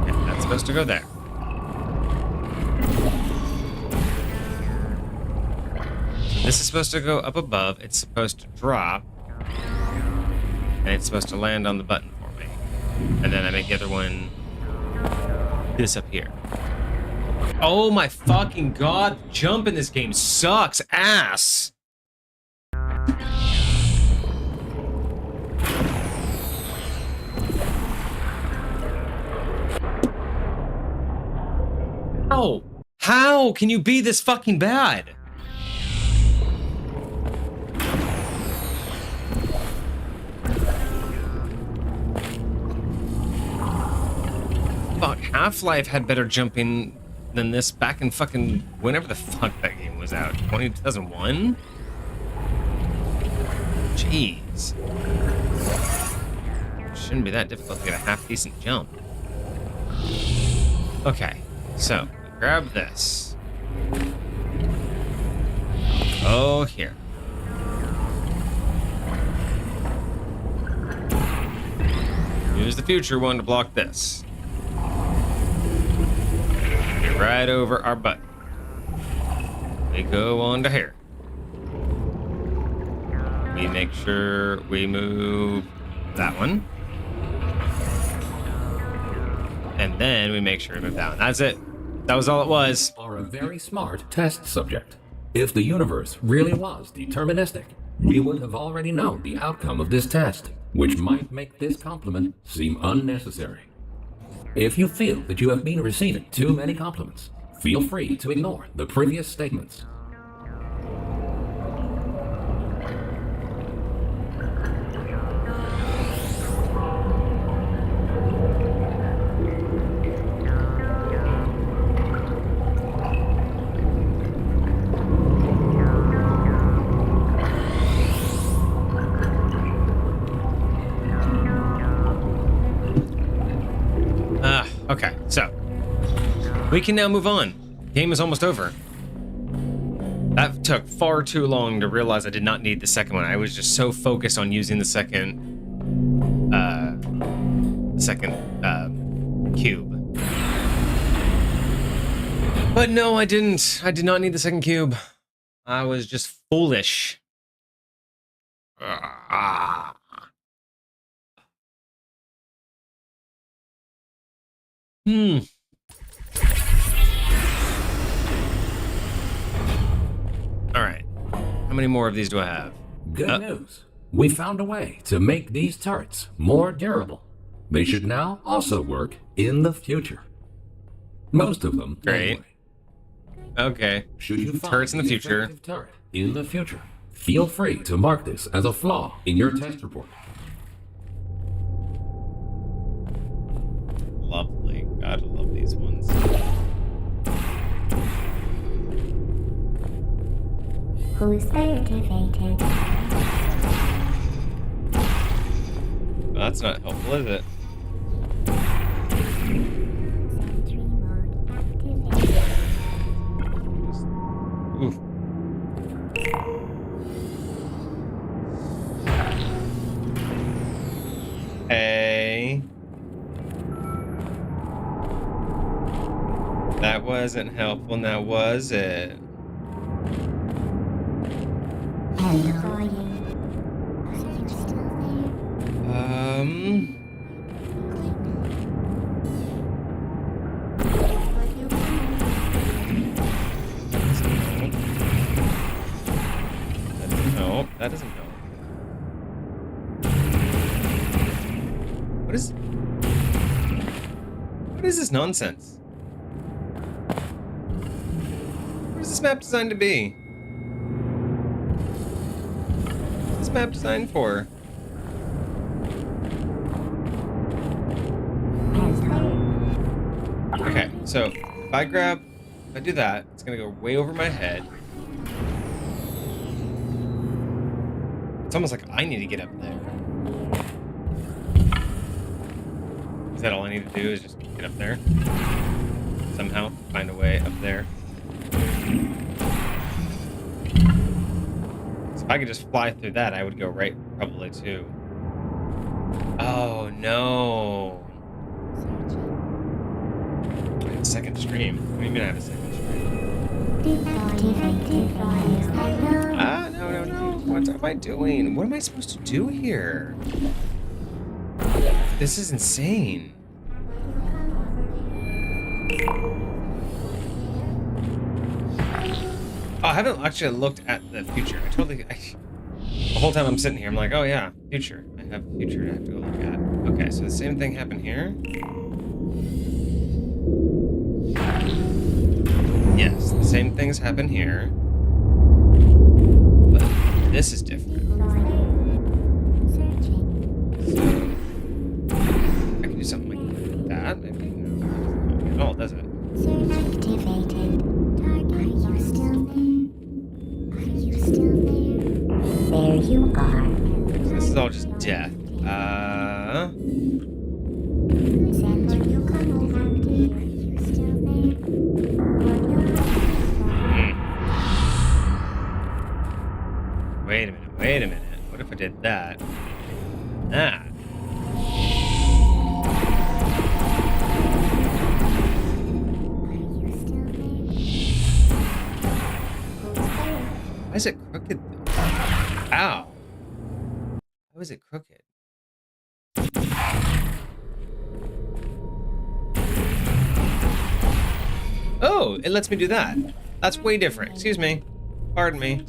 Yeah, that's supposed to go there. This is supposed to go up above. It's supposed to drop. And it's supposed to land on the button for me. And then I make the other one this up here. Oh my fucking god, the jump in this game sucks ass. How? How can you be this fucking bad? Fuck, Half-Life had better jumping than this back in fucking whenever the fuck that game was out. 2001? Jeez. Shouldn't be that difficult to get a half-decent jump. Okay, so grab this. Oh, here. Use the future one to block this. Get right over our butt. We go on to here. We make sure we move that one. And then we make sure to move that one. That's it. That was all it was.
Are a very smart test subject. If the universe really was deterministic, we would have already known the outcome of this test, which might make this compliment seem unnecessary. If you feel that you have been receiving too many compliments, feel free to ignore the previous statements.
Okay, so we can now move on. Game is almost over. That took far too long to realize I did not need the second one. I was just so focused on using the second cube. But no, I didn't. I did not need the second cube. I was just foolish. Hmm. All right. How many more of these do I have?
Good news. We found a way to make these turrets more durable. They should now also work in the future. Most of them.
Great.
Anyway.
Okay.
Should you find
Turrets in the future.
effective turret in the future, feel free to mark this as a flaw in your test report.
Lovely. Gotta love these ones.
Who's activated?
Well, that's not helpful, is it?
Sentry mode activated.
Oof. Hey. That wasn't helpful, now was it?
Hello. Are you still
That doesn't help. That doesn't help. What is this nonsense? What is this map designed to be? What's this map designed for? Okay, so if I do that, it's gonna go way over my head. It's almost like I need to get up there. Is that all I need to do is just get up there? Somehow find a way up there. So if I could just fly through that, I would go right probably too. Oh no. I have a second stream. What do you mean I have a second stream? Ah, no. What am I doing? What am I supposed to do here? This is insane. Oh, I haven't actually looked at the future. The whole time I'm sitting here, I'm like, oh yeah, future. I have a future I have to go look at. Okay, so the same thing happened here. Yes, the same things happen here. But this is different. So, I can do something like that, maybe? No, it doesn't help me at all, does it?
Activated. Are you still there? Are you still there? There you are.
So this is all just death.
Sentry mode active. Are you still there?
Wait a minute. What if I did that? Ah. Why is it crooked though? Ow. Why was it crooked? Oh, it lets me do that. That's way different. Excuse me. Pardon me.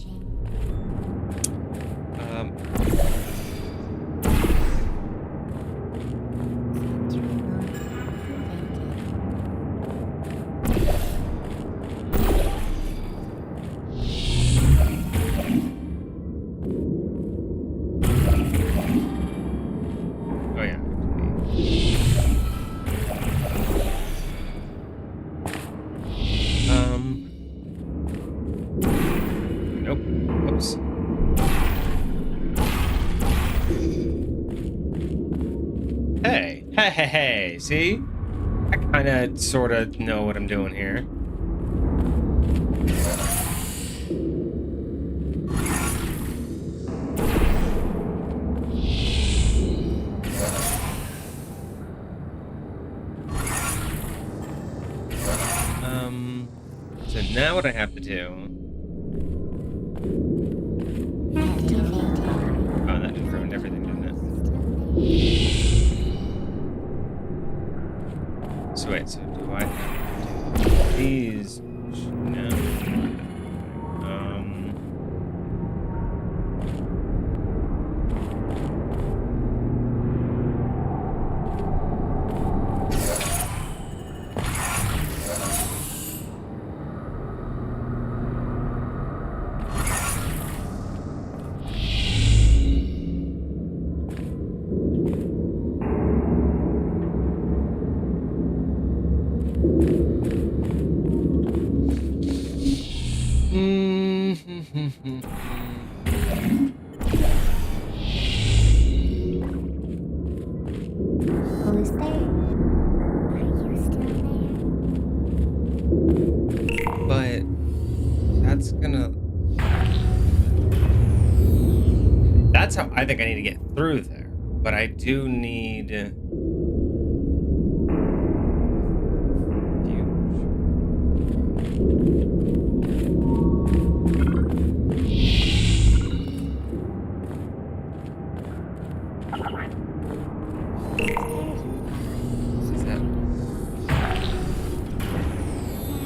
Oh yeah. Nope. Whoops. Hey. See? I kind of, sort of know what I'm doing here. So now what I have to do... Oh, that just ruined everything, didn't it? So wait, so do I have to do these? No.
Who's there? Are you still there?
But that's gonna... That's how I think I need to get through there. But I do need...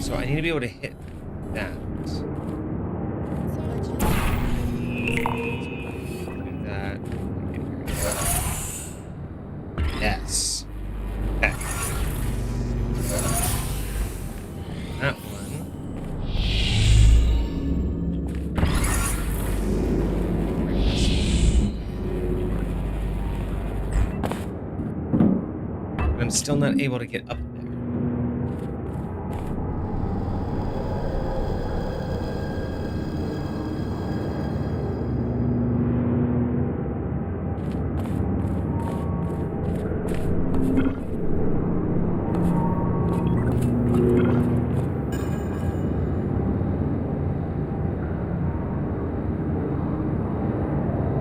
So I need to be able to hit that. Do that. Yes. Okay. That one. But I'm still not able to get up there.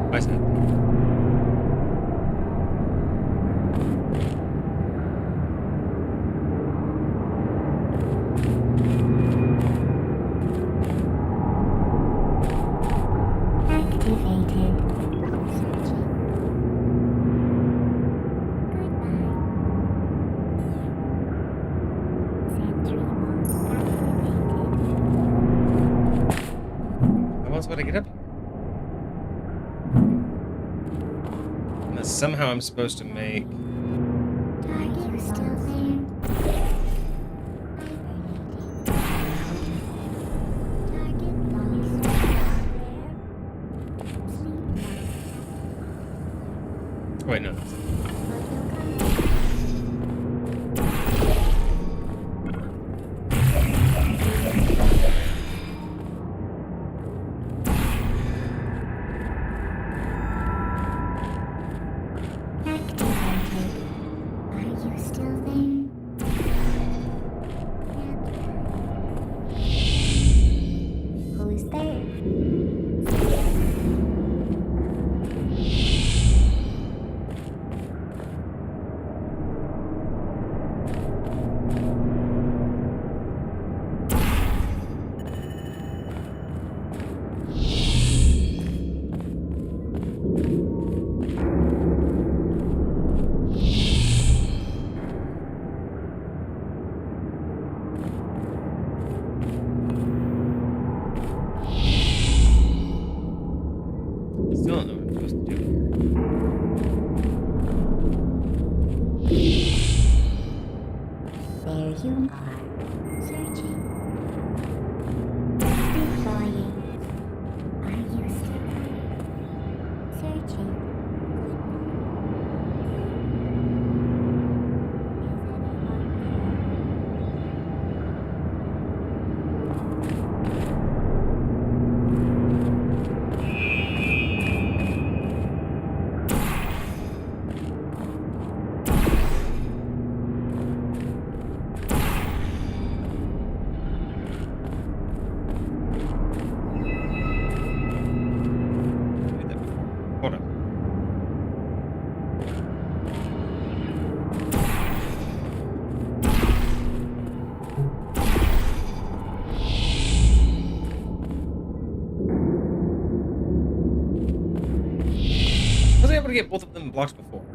Why is that?
Activated.
How else would I get up here? Unless somehow I'm supposed to make...
Are you still there?
Wait, no. That's... Still don't know what I'm supposed to do here.
There you are. Searching. Deploying. Are you still there? Searching.
able to get both of them blocked before.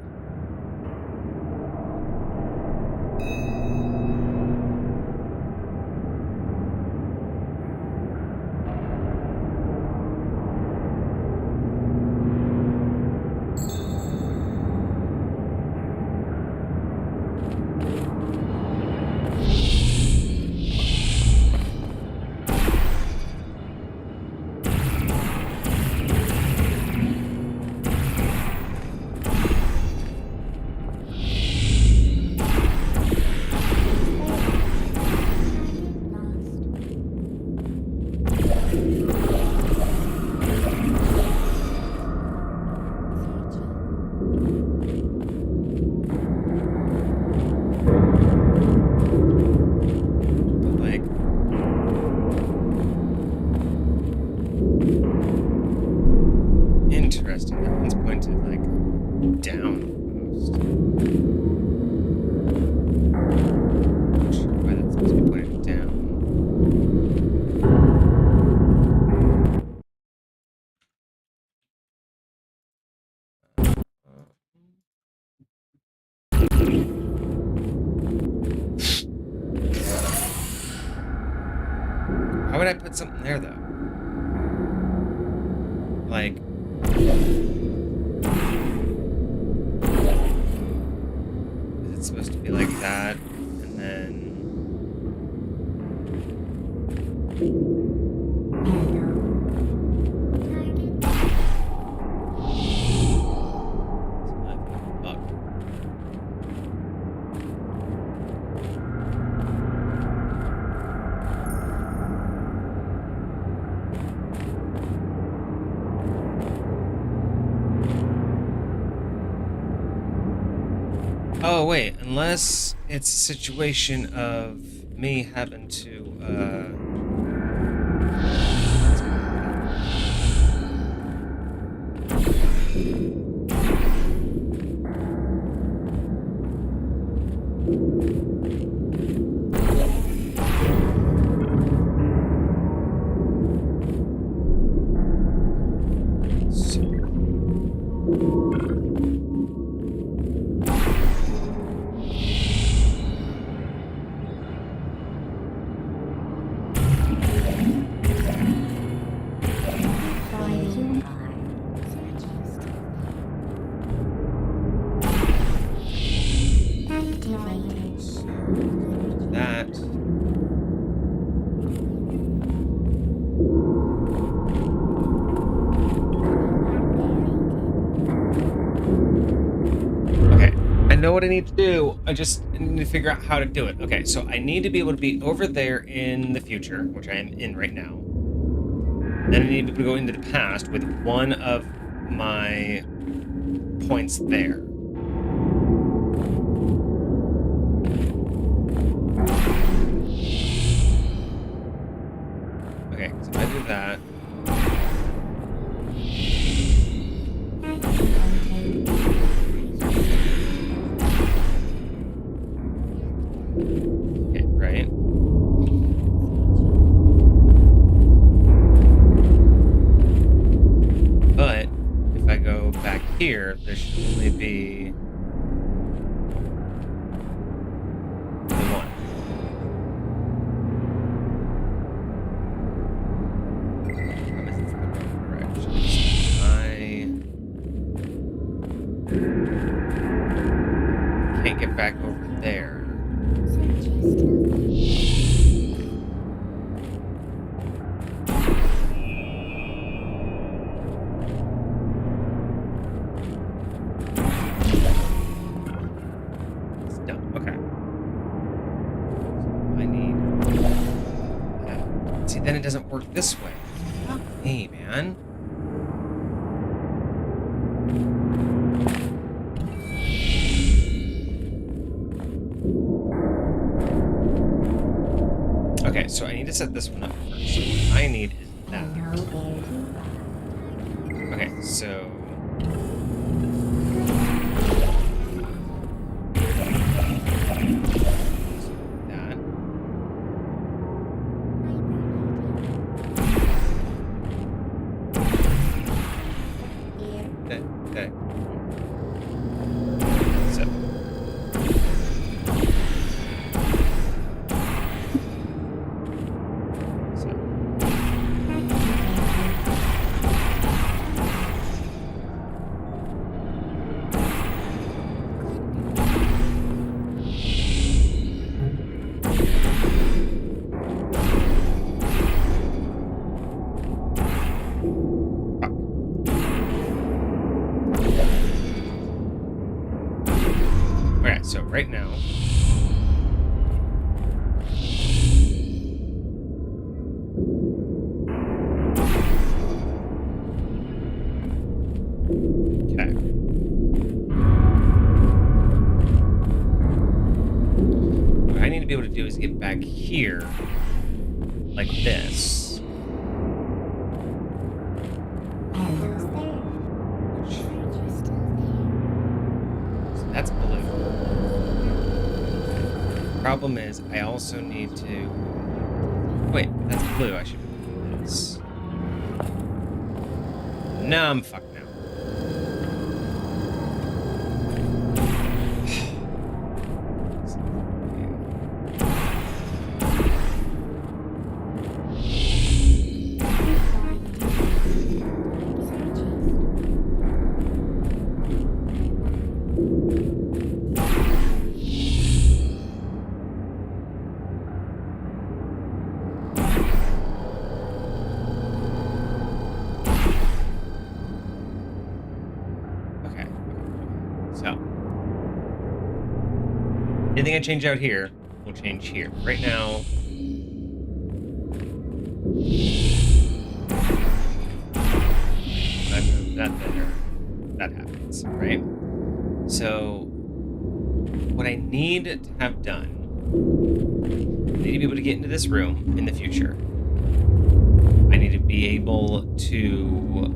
Interesting. That one's pointed like down almost. Not sure why that's supposed to be pointed down. How would I put something there though? Like, is it supposed to be like that? And then fuck. Oh wait, unless it's a situation of me having to that. Okay, I know what I need to do. I just need to figure out how to do it. Okay, so I need to be able to be over there in the future, which I am in right now. Then I need to go into the past with one of my points there. Okay, so if I do that. Okay, right. But if I go back here, there should only be the one. Promise it's the wrong direction. I can't get back over there. It's done. Okay. I need that. See, then it doesn't work this way. Fuck me, man. Okay, so I need to set this one up first. So what I need is that. Okay, so that. That. right now, okay. What I need to be able to do is get back here like this.
Hello there. Are you still there?
So that's blue. Problem is, I also need to... Wait, that's blue. I should do this. Now I'm fucked now. Okay. So, anything I change out here will change here. Right now, I move that there. That happens, right? So, what I need to have done, I need to be able to get into this room in the future. I need to be able to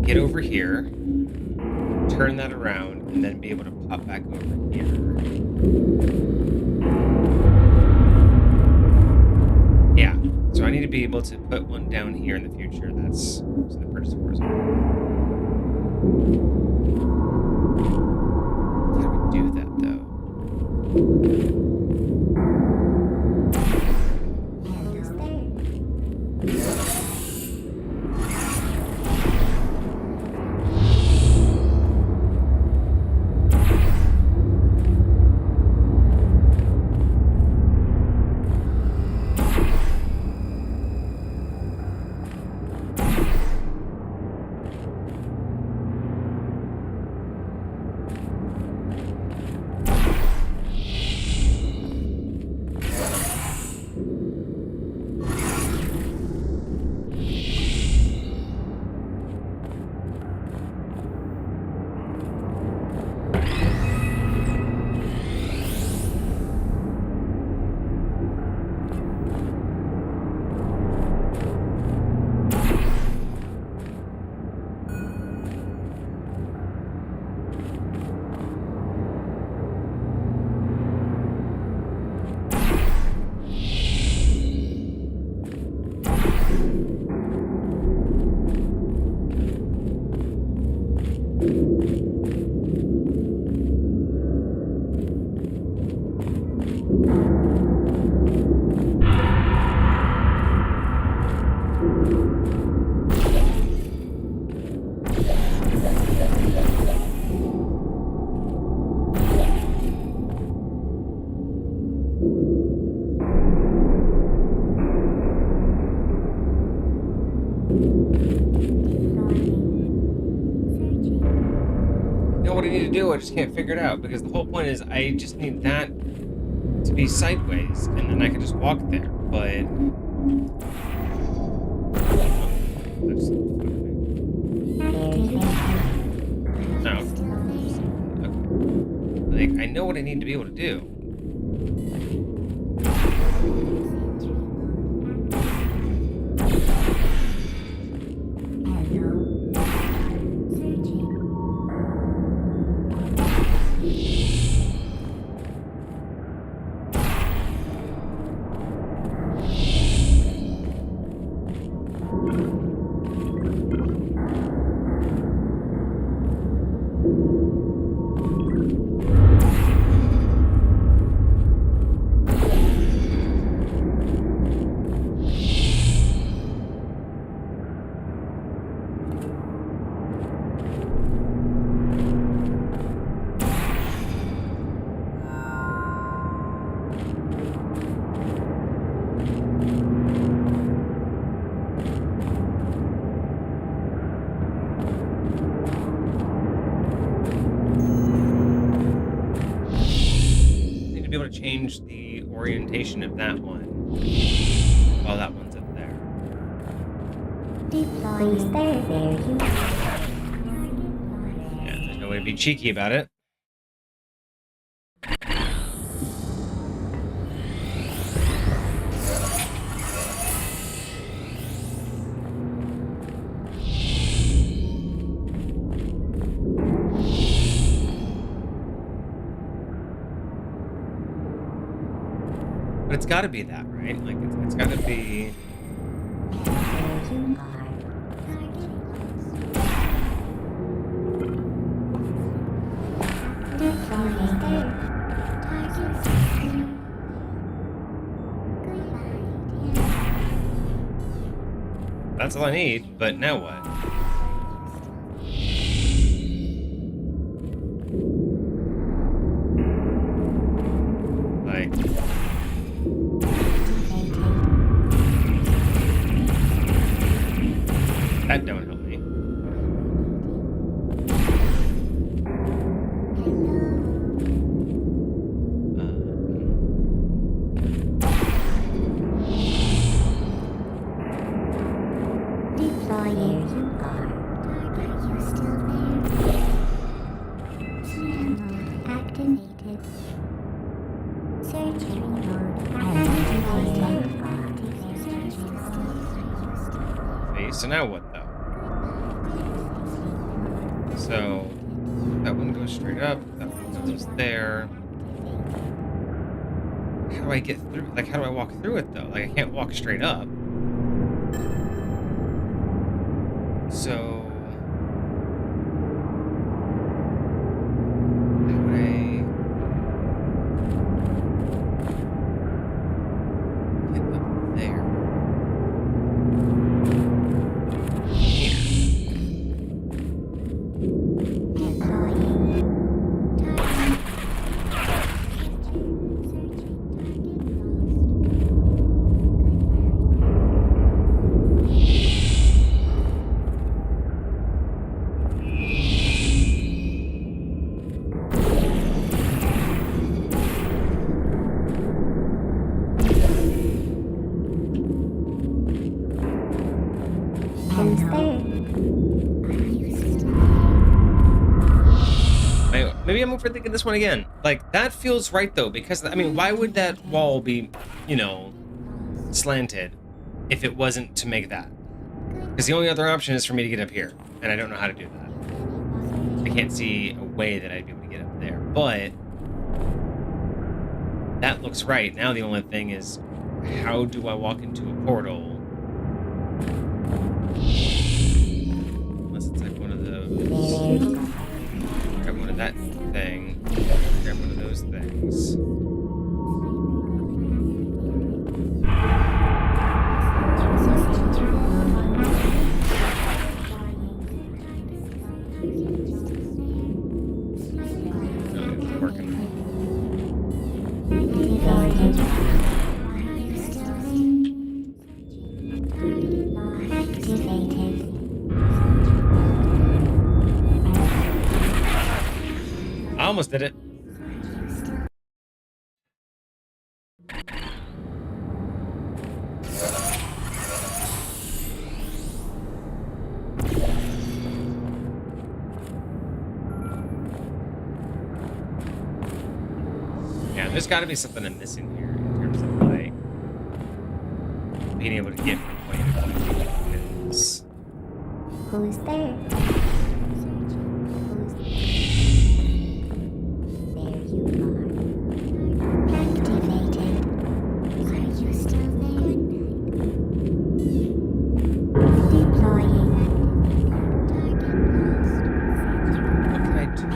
get over here, turn that around, and then be able to pop back over here. Yeah, so I need to be able to put one down here in the future. That's so the purchase horizontal. How do we do that though? What I need to do, I just can't figure it out because the whole point is I just need that to be sideways and then I can just walk there, but that's... No. Okay. Like, I know what I need to be able to do. be able to change the orientation of that one while that one's up there.
Who's there? There you are.
Yeah, there's no way to be cheeky about it. But it's got to be that, right? Like, it's got to be...
There you are. Who's there?
That's all I need, but now what? Like... That don't help me.
Deploy. There you are. Are you still there? Mode activated. Searching mode activated.
Okay, so now what though? So that one goes straight up, that one goes there. How do I get through? Like, how do I walk through it though? Like, I can't walk straight up. So how would I get up there?
Who's there?
Maybe I'm overthinking this one again. Like, that feels right though, because I mean, why would that wall be, you know, slanted if it wasn't to make that? Because the only other option is for me to get up here, and I don't know how to do that. I can't see a way that I'd be able to get up there, but that looks right. Now the only thing is, how do I walk into a portal? Unless it's like one of those. Grab one of that thing. Grab one of those things. No, it's working. I almost did it. Yeah, there's got to be something I'm missing here in terms of like being able to get from point to point. Because
Who's there? There you are. Activated. Are you still there? Deploying.
what can I do?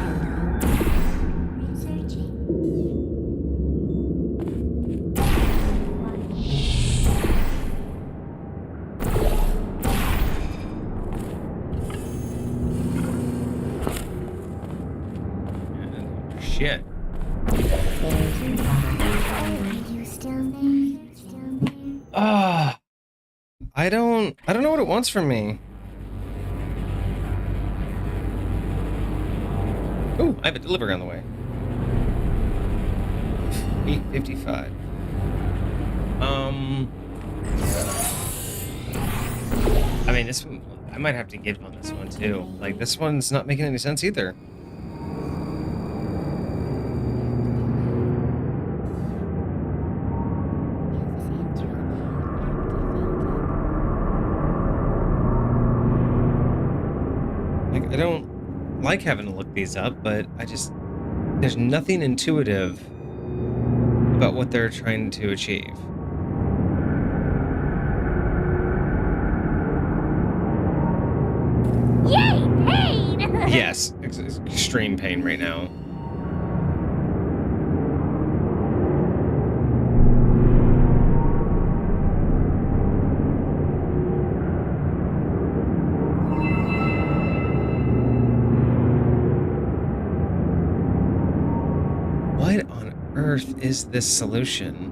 Searching.
Shit.
There you are. Are you still there?
Ah, I don't know what it wants from me. Ooh, I have a delivery on the way. 8:55. I mean, this one, I might have to give on this one too. Like, this one's not making any sense either. Like, I don't like having to look these up, but there's nothing intuitive about what they're trying to achieve.
Yay, pain!
Yes, extreme pain right now. What on earth is this solution?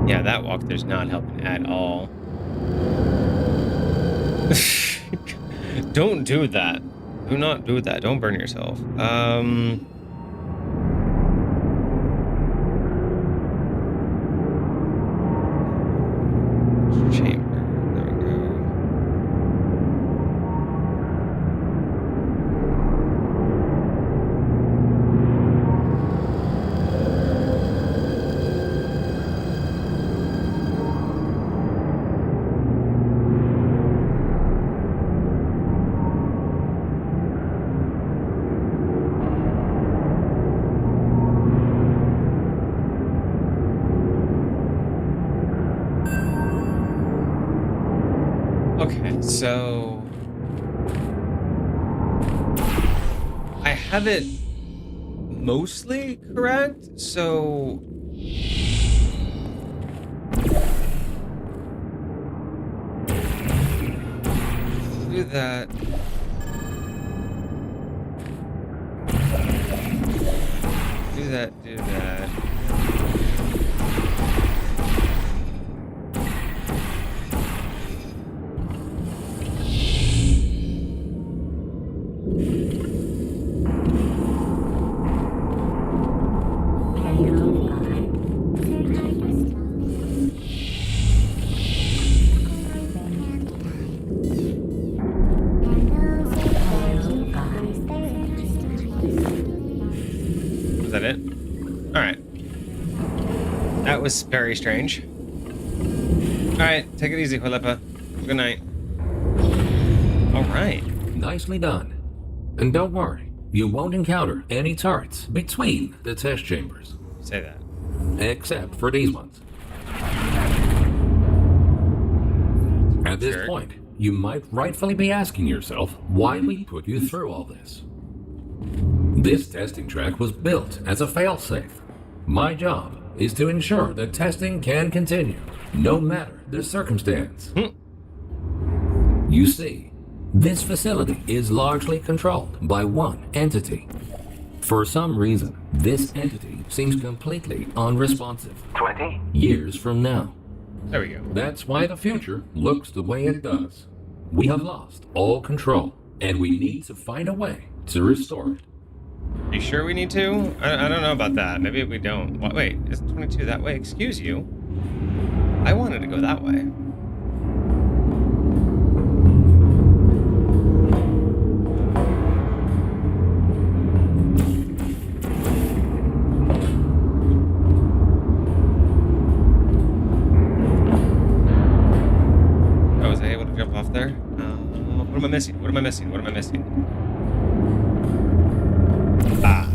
Yeah, that walkthrough's not helping at all. Don't do that. Do not do that. Don't burn yourself. Chamber. There we go. Okay, so I have it mostly correct, so do that. Do that, do that. Was that it? Alright. That was very strange. Alright, take it easy, Philippa. Good night. Alright.
Nicely done. And don't worry, you won't encounter any turrets between the test chambers.
Say that.
Except for these ones. At this
Sure.
point, you might rightfully be asking yourself why we put you through all this. This testing track was built as a failsafe. My job is to ensure that testing can continue, no matter the circumstance. You see, this facility is largely controlled by one entity. For some reason, this entity seems completely unresponsive. 20 years from now.
There we go.
That's why the future looks the way it does. We have lost all control, and we need to find a way to restore it.
Are you sure we need to? I don't know about that. Maybe we don't. Wait, is 22 that way? Excuse you. I wanted to go that way. Oh, was I able to jump off there? What am I missing? What am I missing? What am I missing? Ah.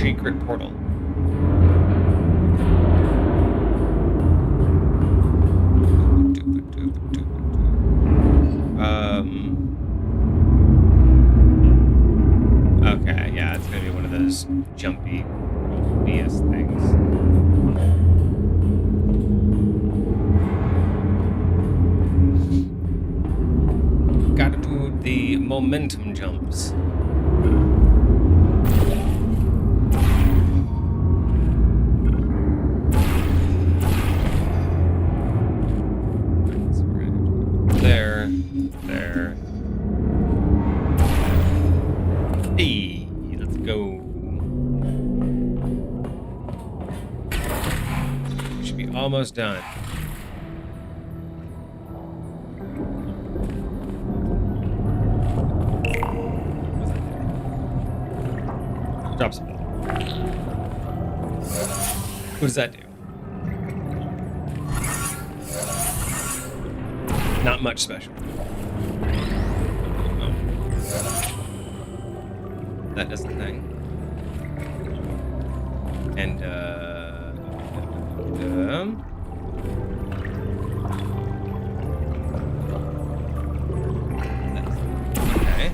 Secret portal. Okay, yeah, it's gonna be one of those jumpy BS things. Gotta do the momentum jumps. almost done. Drop some. What does that do? Not much special. Oh. That does the thing. And, okay.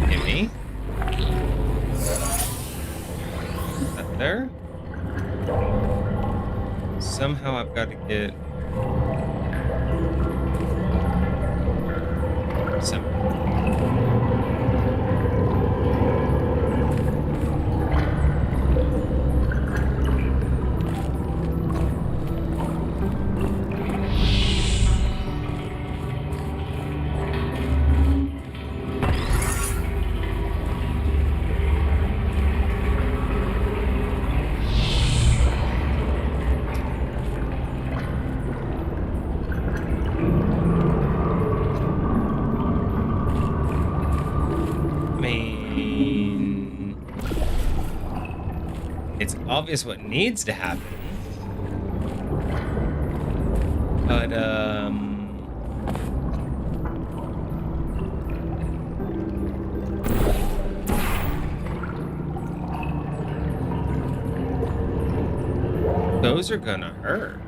Gimme. That there. Somehow I've got to get some. It's obvious what needs to happen. But, those are gonna hurt.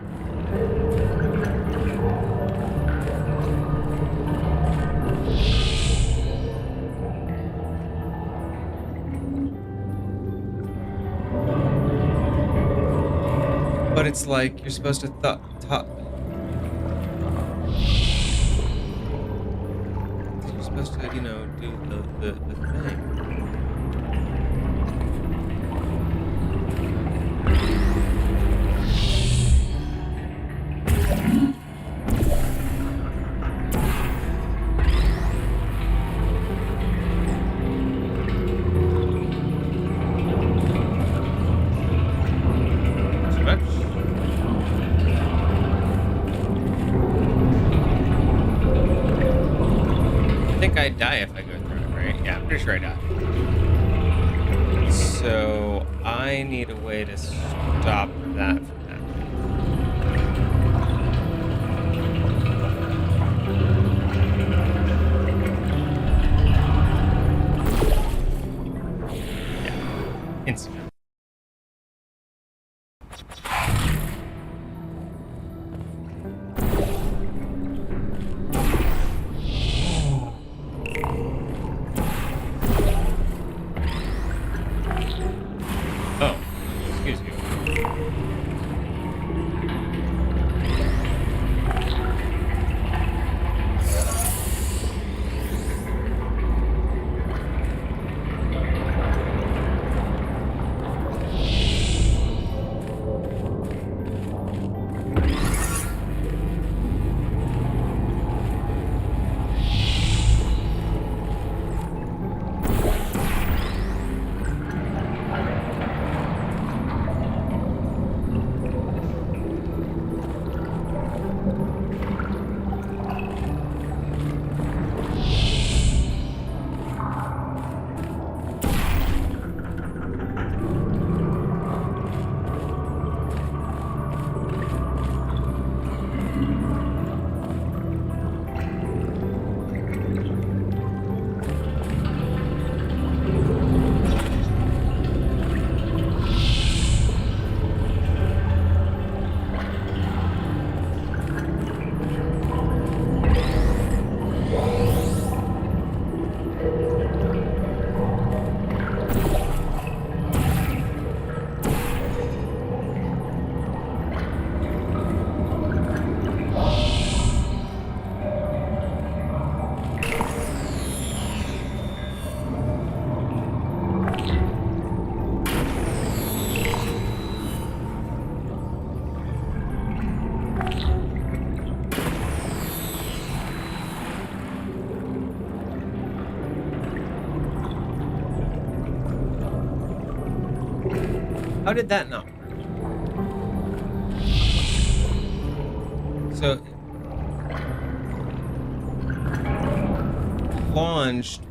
But it's like you're supposed to you're supposed to, you know, do the thing. Too much? I think I'd die if I go through it, right? Yeah, I'm pretty sure I die. So I need a way to stop that from happening. Yeah, instant. Oh, excuse you. How did that not work? So it launched,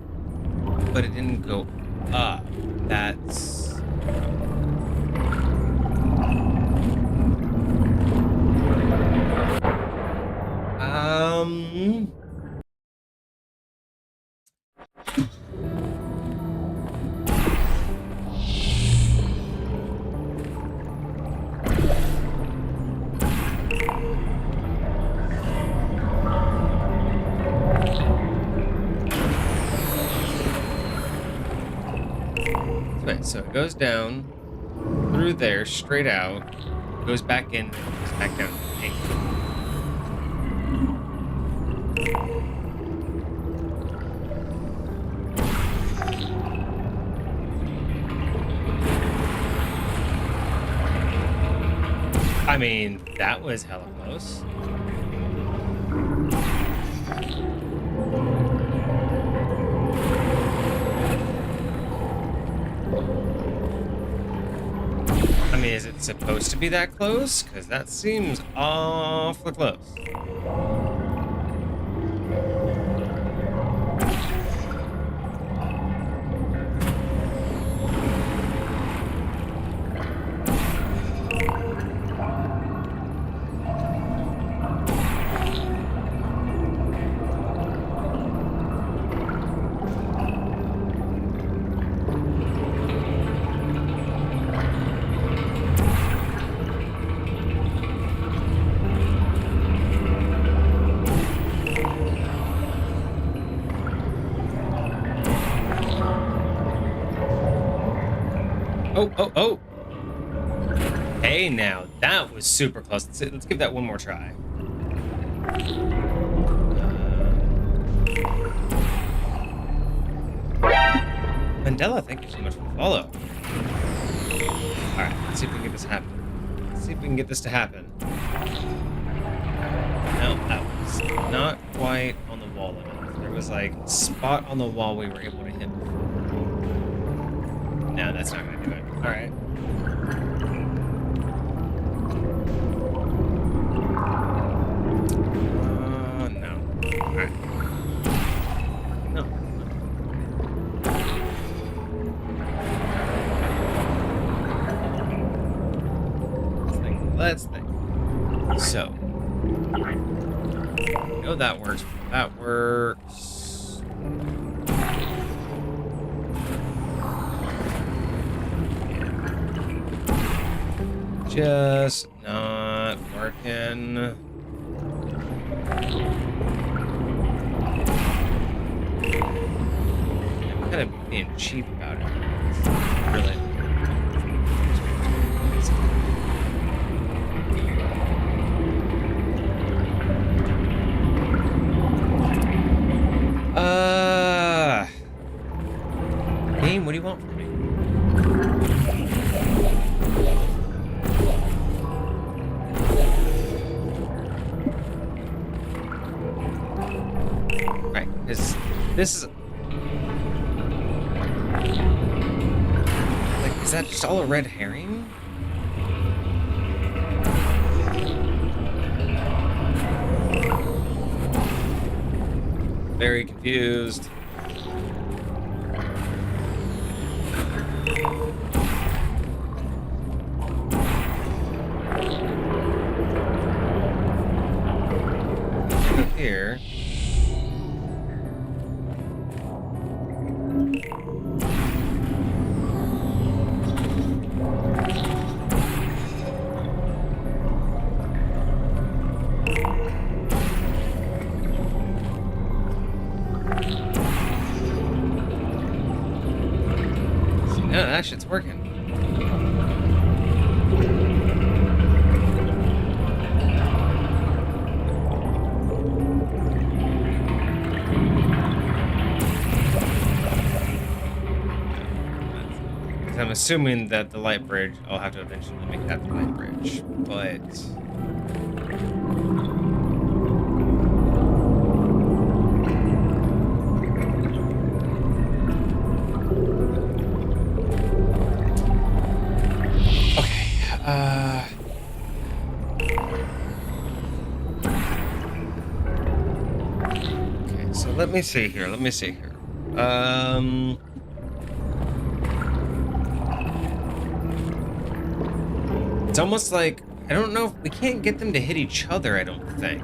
but it didn't go up. That's right. So it goes down through there, straight out, goes back in, goes back down. Hey. I mean, that was hella close. I mean, is it supposed to be that close? Because that seems awfully close. Oh, oh, oh. Hey, now, that was super close. Let's give that one more try. Mandela, thank you so much for the follow. Alright, let's see if we can get this to happen. Let's see if we can get this to happen. No, that was not quite on the wall enough. There was like a spot on the wall we were able to hit before. No, that's not gonna do it. Alright. No. Alright. No. Let's think. So. I know that works. That works. Just not working. I'm kind of being cheap about it. Really. Game, what do you want from me? Right, because this is like, is that just all a red herring? Very confused. Here. No, that shit's working. I'm assuming that the light bridge, I'll have to eventually make that the light bridge, but... Okay, so let me see here. It's almost like I don't know if we can't get them to hit each other, I don't think.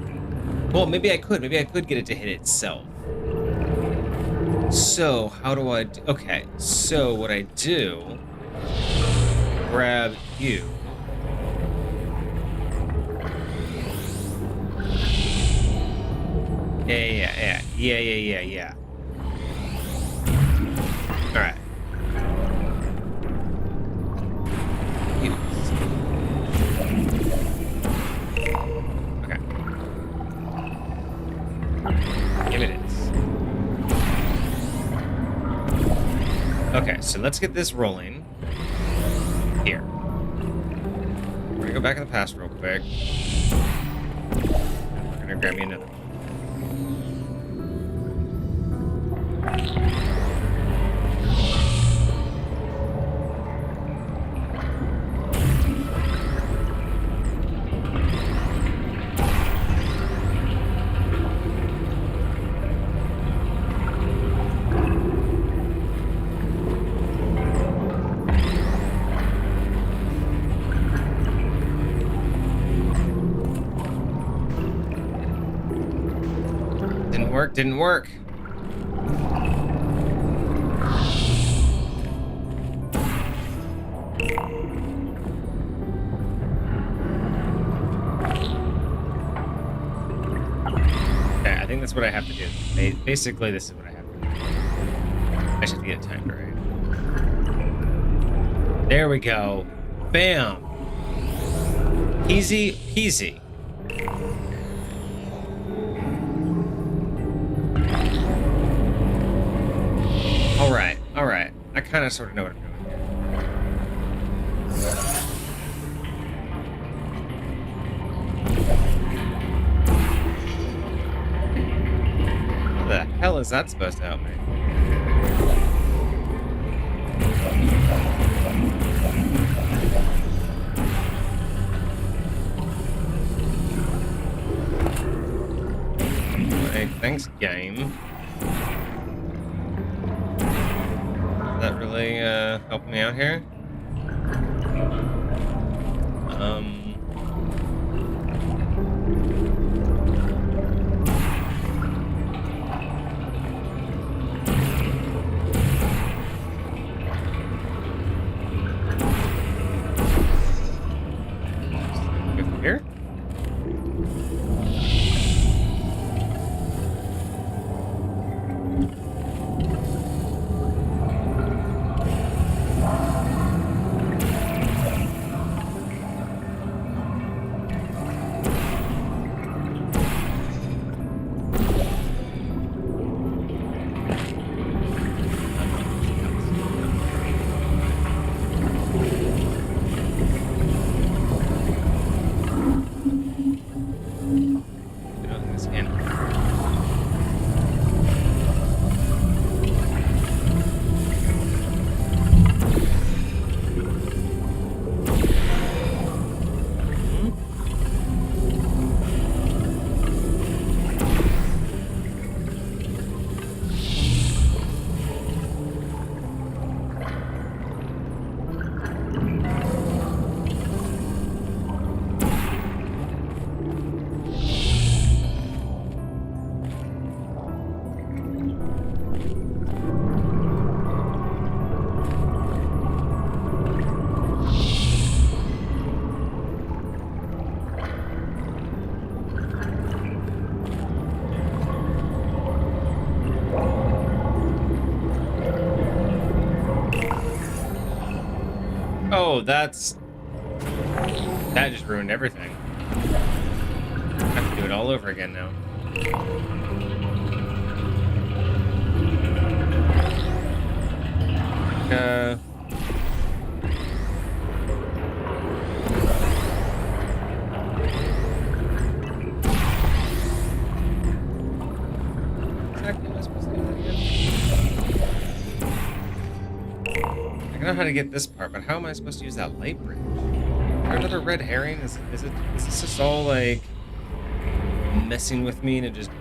Well, maybe I could. Maybe I could get it to hit itself. So, how do I do? Okay, so what I do, grab you. Yeah. All right. You. Okay. Give me this. Okay, so let's get this rolling. Here. We're gonna go back in the past real quick. We're gonna grab me another one. Didn't work. Okay, I think that's what I have to do. Basically, this is what I have to do. I just have to get it timed right. There we go. Bam. Easy peasy. All right. I kind of sort of know what I'm doing here. How the hell is that supposed to help me? Hey, thanks, game. That really helped me out here. Go from here. Oh, that just ruined everything. I have to do it all over again now. Exactly am I supposed to do that again? I know how to get this part, but how am I supposed to use that light bridge? there another red herring? Is this just all like messing with me and it just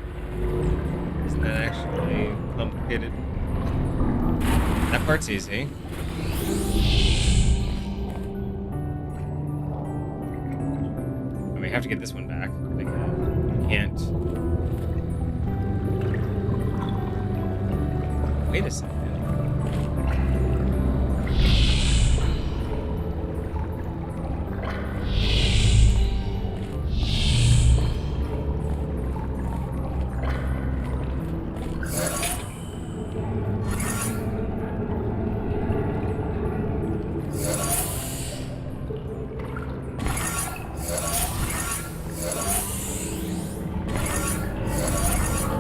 isn't that actually complicated? That part's easy. We have to get this one back. Like, we can't. Wait a second.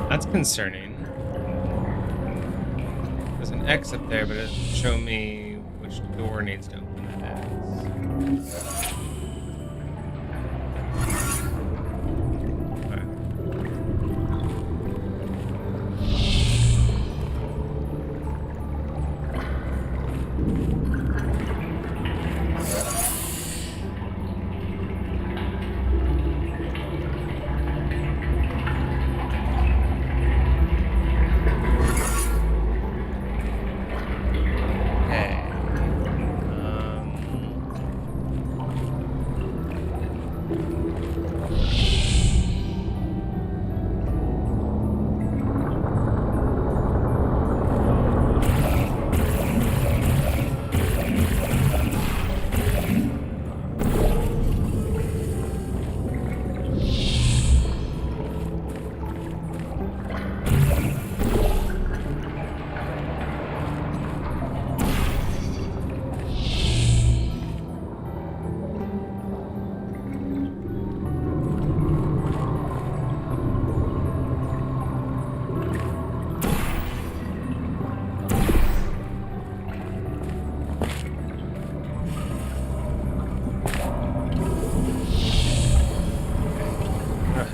That's concerning. There's an X up there, but it doesn't show me which door needs to open that is. Okay.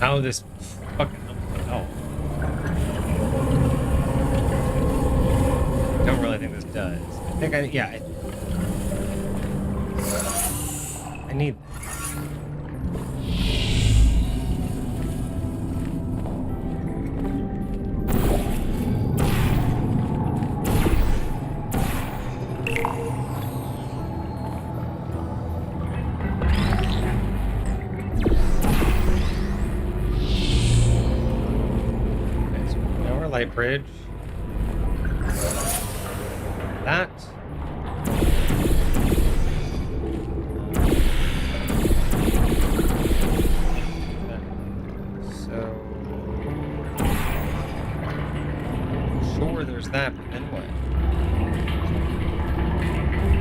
How this fucking don't really think this does. I think I need that. Light bridge. That. So. Sure, there's that, but then what?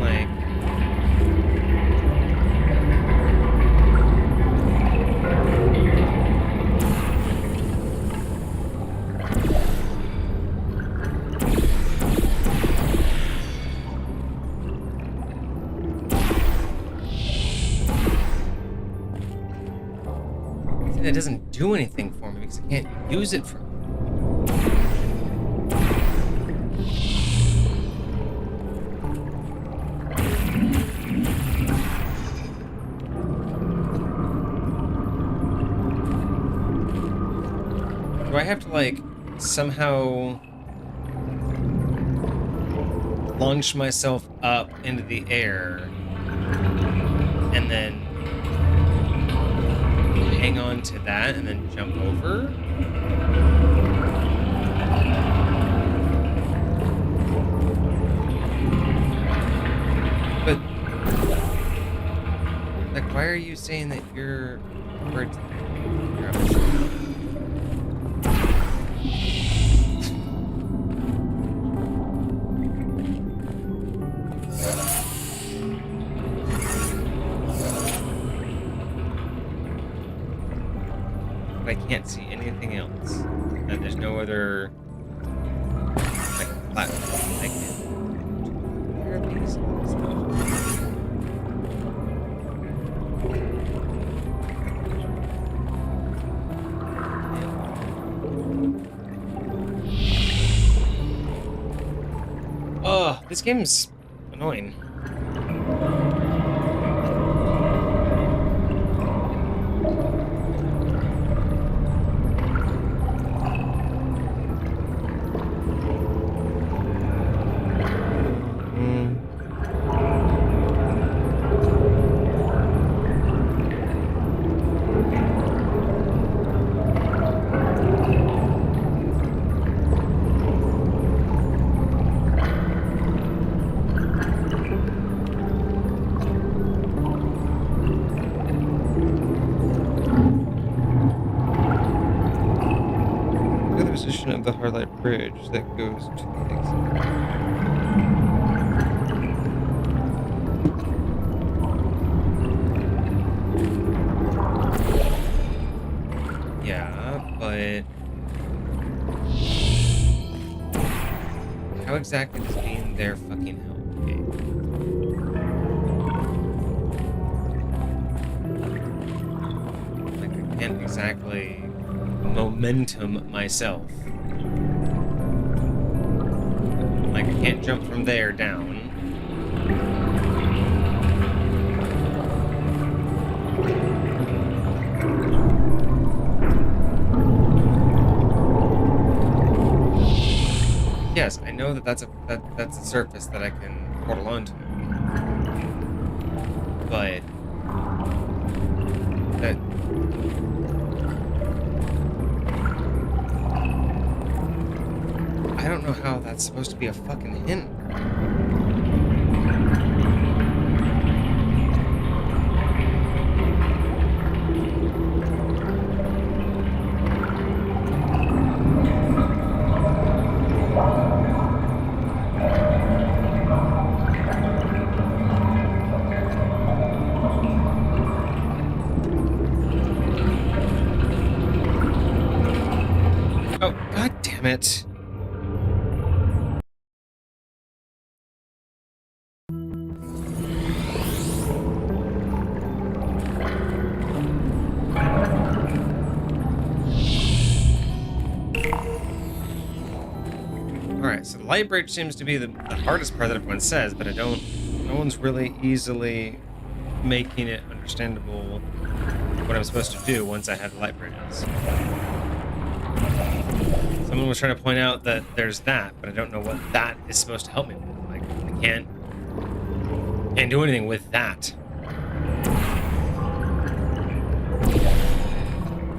Like. That doesn't do anything for me because I can't use it for me. Do I have to like somehow launch myself up into the air and then hang on to that and then jump over? But like, why are you saying that you're I can't see anything else. And there's no other like platform I can. Where are these? Oh, this game's annoying.
portion of the Hardlight Bridge that goes to the exit.
Yeah, but how exactly does being there fucking help? Like, I can't exactly momentum myself. Like, I can't jump from there down. Yes, I know that that's a surface that I can portal onto, but that I don't know how that's supposed to be a fucking hint. Oh, god damn it. Alright, so the light bridge seems to be the hardest part that everyone says, but no one's really easily making it understandable what I'm supposed to do once I have the light bridges. Someone was trying to point out that there's that, but I don't know what that is supposed to help me with. Like, I can't do anything with that.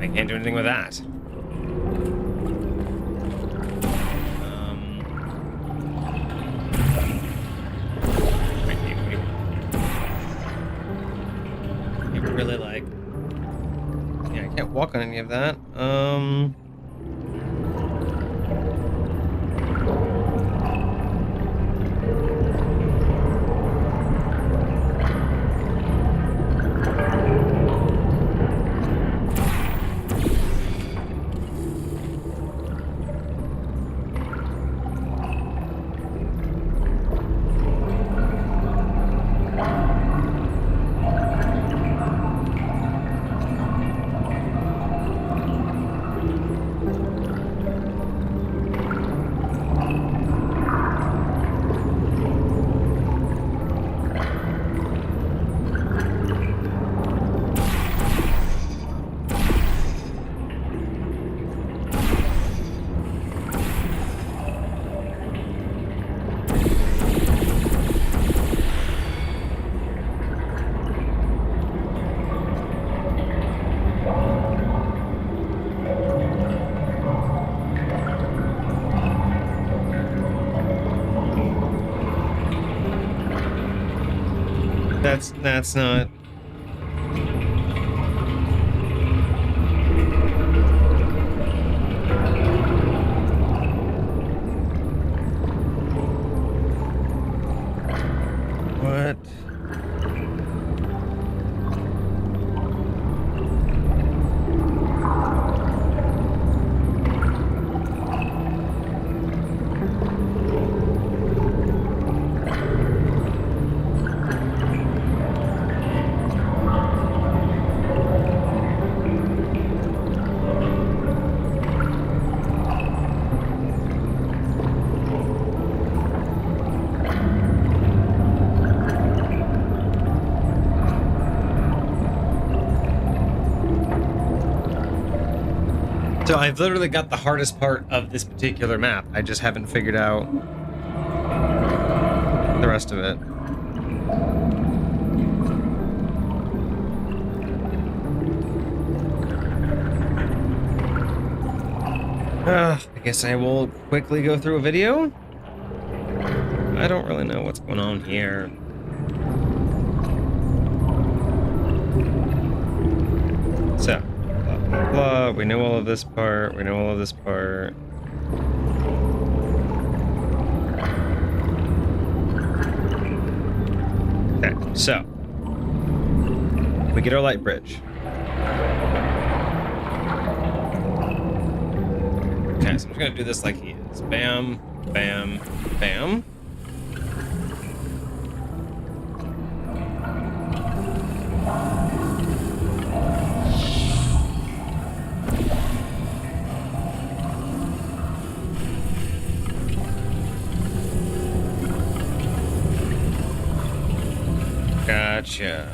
I can't do anything with that. Really like, yeah, I can't walk on any of that. That's not. What? So I've literally got the hardest part of this particular map. I just haven't figured out the rest of it. I guess I will quickly go through a video. I don't really know what's going on here. So, blah, blah, blah. We know all of this part. We know all of this part. So we get our light bridge. Okay, so I'm just gonna do this like he is. Bam, bam, bam. Gotcha.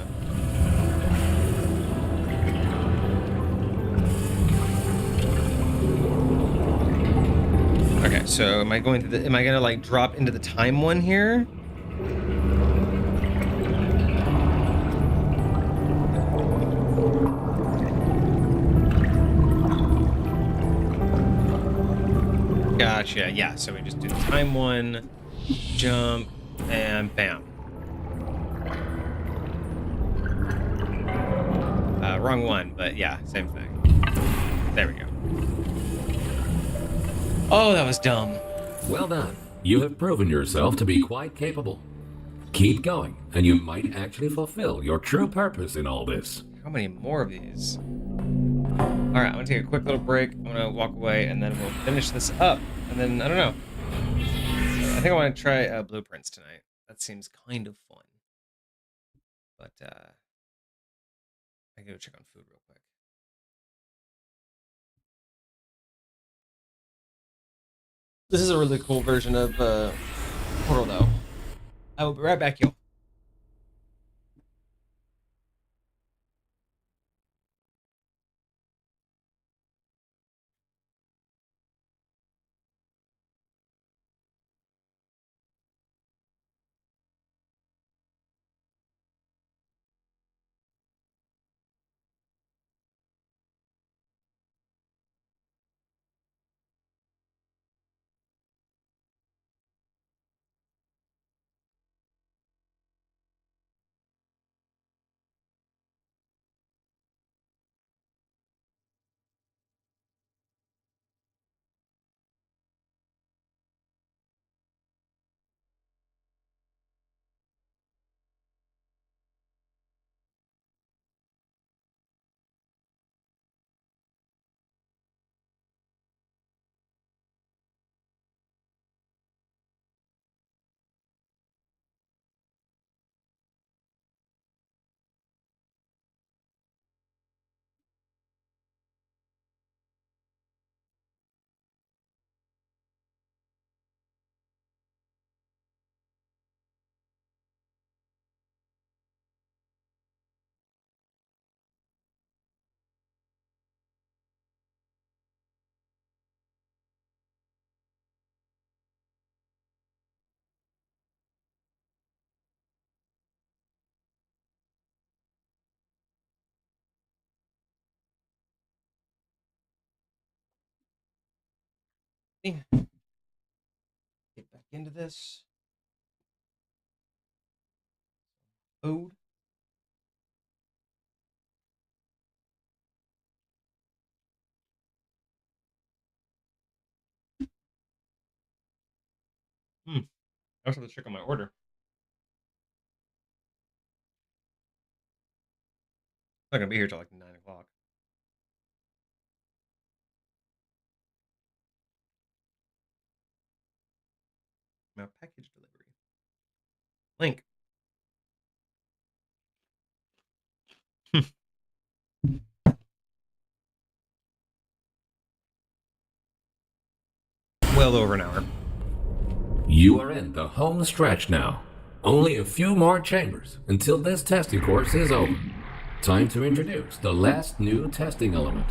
Okay, so am I gonna like drop into the time one here? Gotcha. Yeah, so we just do the time one, jump, and bam. Wrong one, but yeah, same thing. There we go. Oh, that was dumb.
Well done. You have proven yourself to be quite capable. Keep going, and you might actually fulfill your true purpose in all this.
How many more of these? All right, I'm gonna take a quick little break. I'm gonna walk away, and then we'll finish this up. And then I don't know. I think I want to try blueprints tonight. That seems kind of fun. But I can go check on food real quick. This is a really cool version of Portal, though. I will be right back, y'all. Get back into this. Food. I also have to check on my order. I'm not gonna be here till like 9 o'clock. My package delivery. Link. Well over an hour.
You are in the home stretch now. Only a few more chambers until this testing course is over. Time to introduce the last new testing element.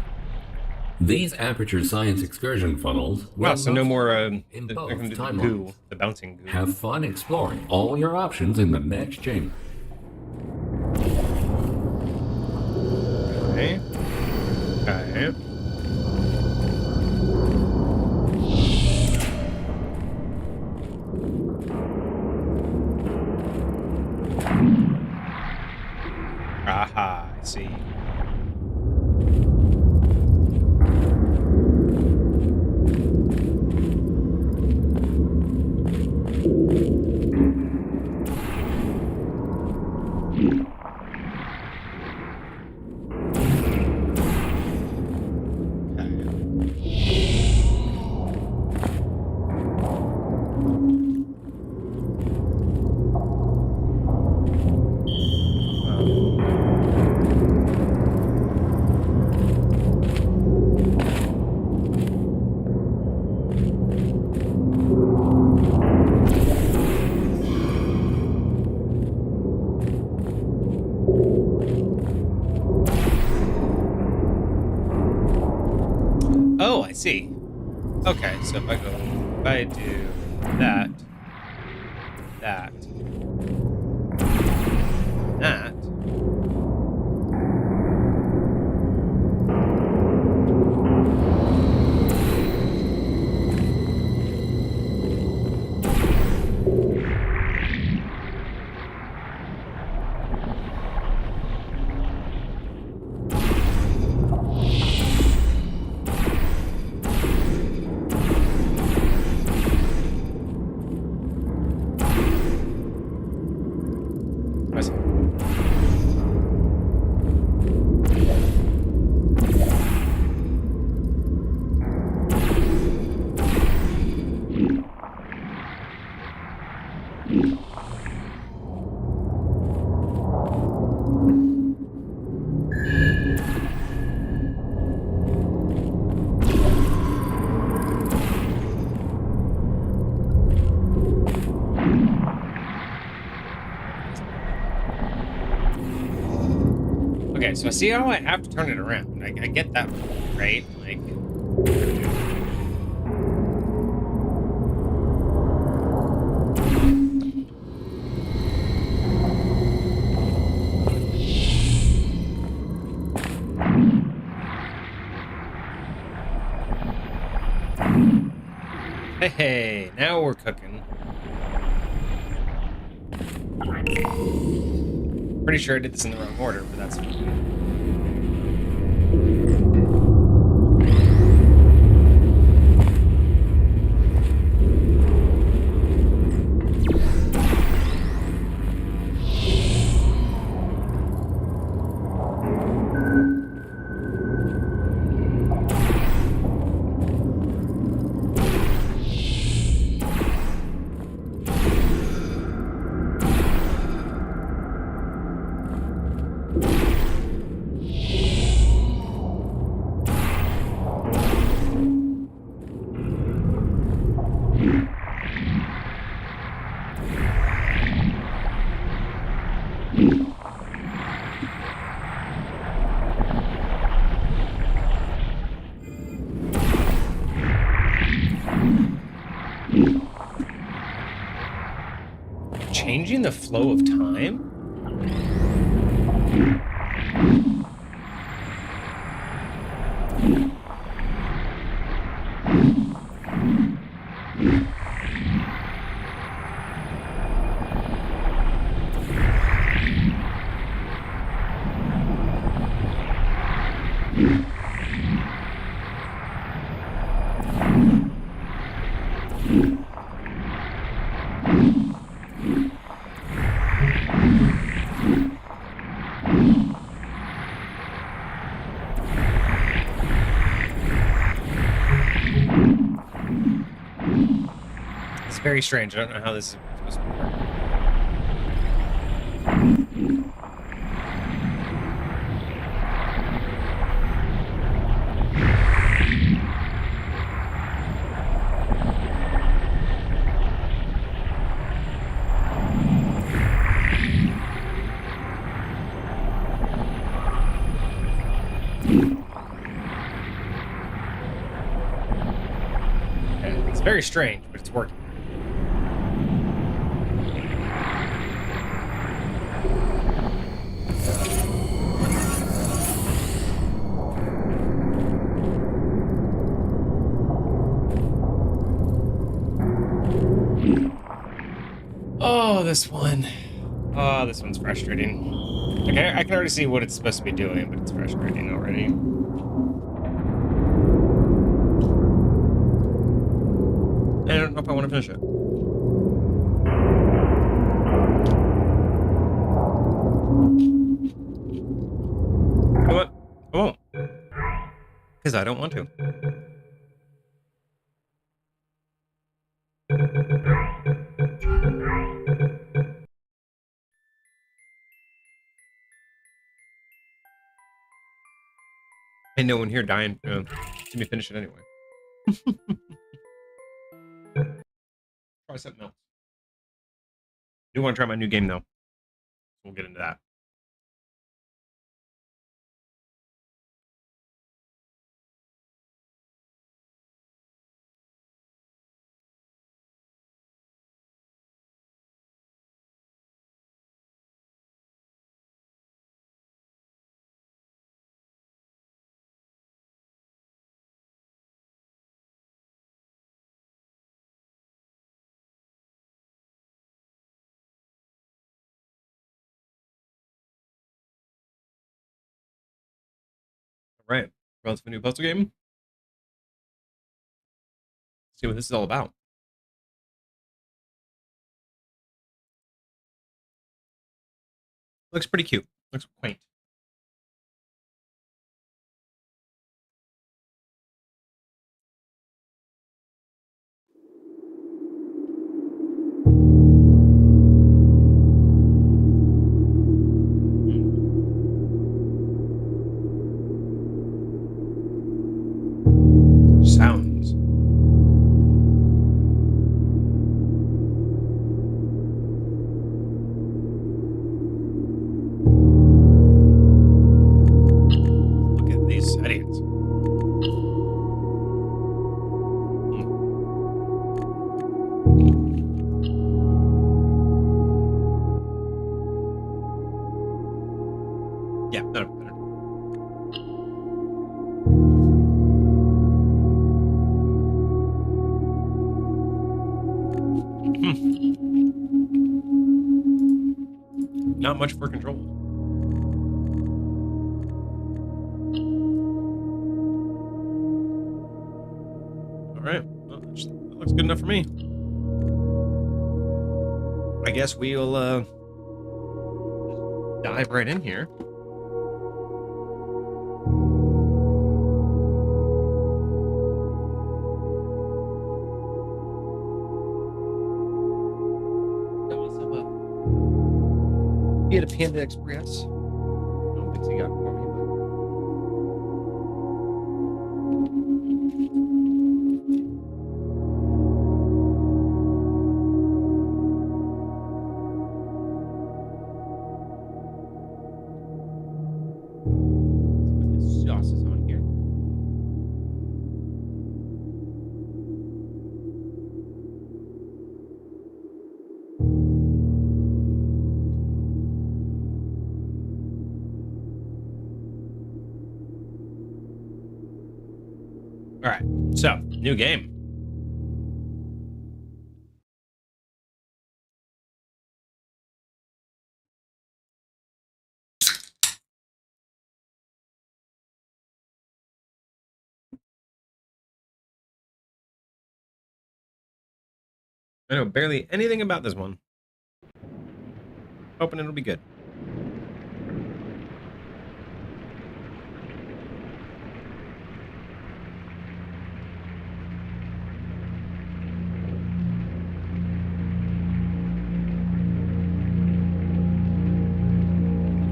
These Aperture Science excursion funnels will
Wow, so no more
in
the
both
goo,
timelines.
the bouncing goo.
Have fun exploring all your options in the next chamber.
Okay. Okay. Aha, I see. I see. Okay, so if I do that, that, that. I see. Okay, so I see how I have to turn it around. I get that, right? Like, hey, now we're cooking. Pretty sure I did this in the wrong order, but that's fine. Changing the flow of time? It's very strange. I don't know how this is supposed to work. It's very strange, but it's working. Oh, this one. Oh, this one's frustrating. Okay, I can already see what it's supposed to be doing, but it's frustrating already. I don't know if I want to finish it. You know what? I won't. Because I don't want to. And no one here dying to see me finish it anyway. Try something else. I do want to try my new game, though. We'll get into that. All right. Runs for a new puzzle game. Let's see what this is all about. Looks pretty cute. Looks quaint. Sounds. Look at these settings. Yeah, better. Not much for controls. All right, well, that looks good enough for me. I guess we'll dive right in here. Get a Panda Express. I don't think he got it for me, but let's put the sauces on here. All right, so new game. I know barely anything about this one. Hoping it'll be good.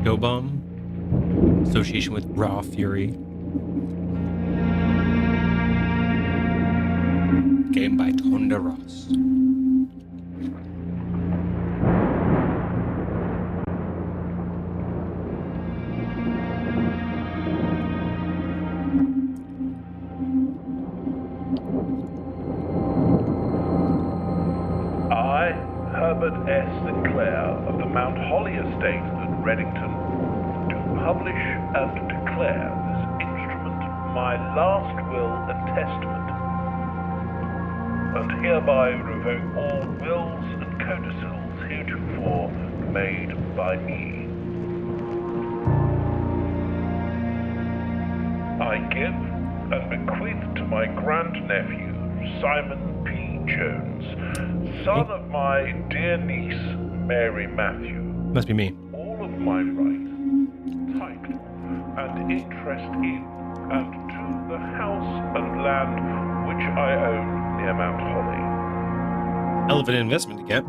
Go Bomb. Association with Raw Fury. Game by Tonda Ross.
I, Herbert S. Sinclair of the Mount Holly Estate at Reddington, do publish and declare this instrument my last will and testament, and hereby revoke all wills and codicils heretofore made by me. I give and bequeath to my grandnephew, Simon P. Jones, son of my dear niece, Mary Matthew,
Must be me.
all of my rights, title, and interest in and to the house and land which I own near Mount Holly.
Hell of an investment to get.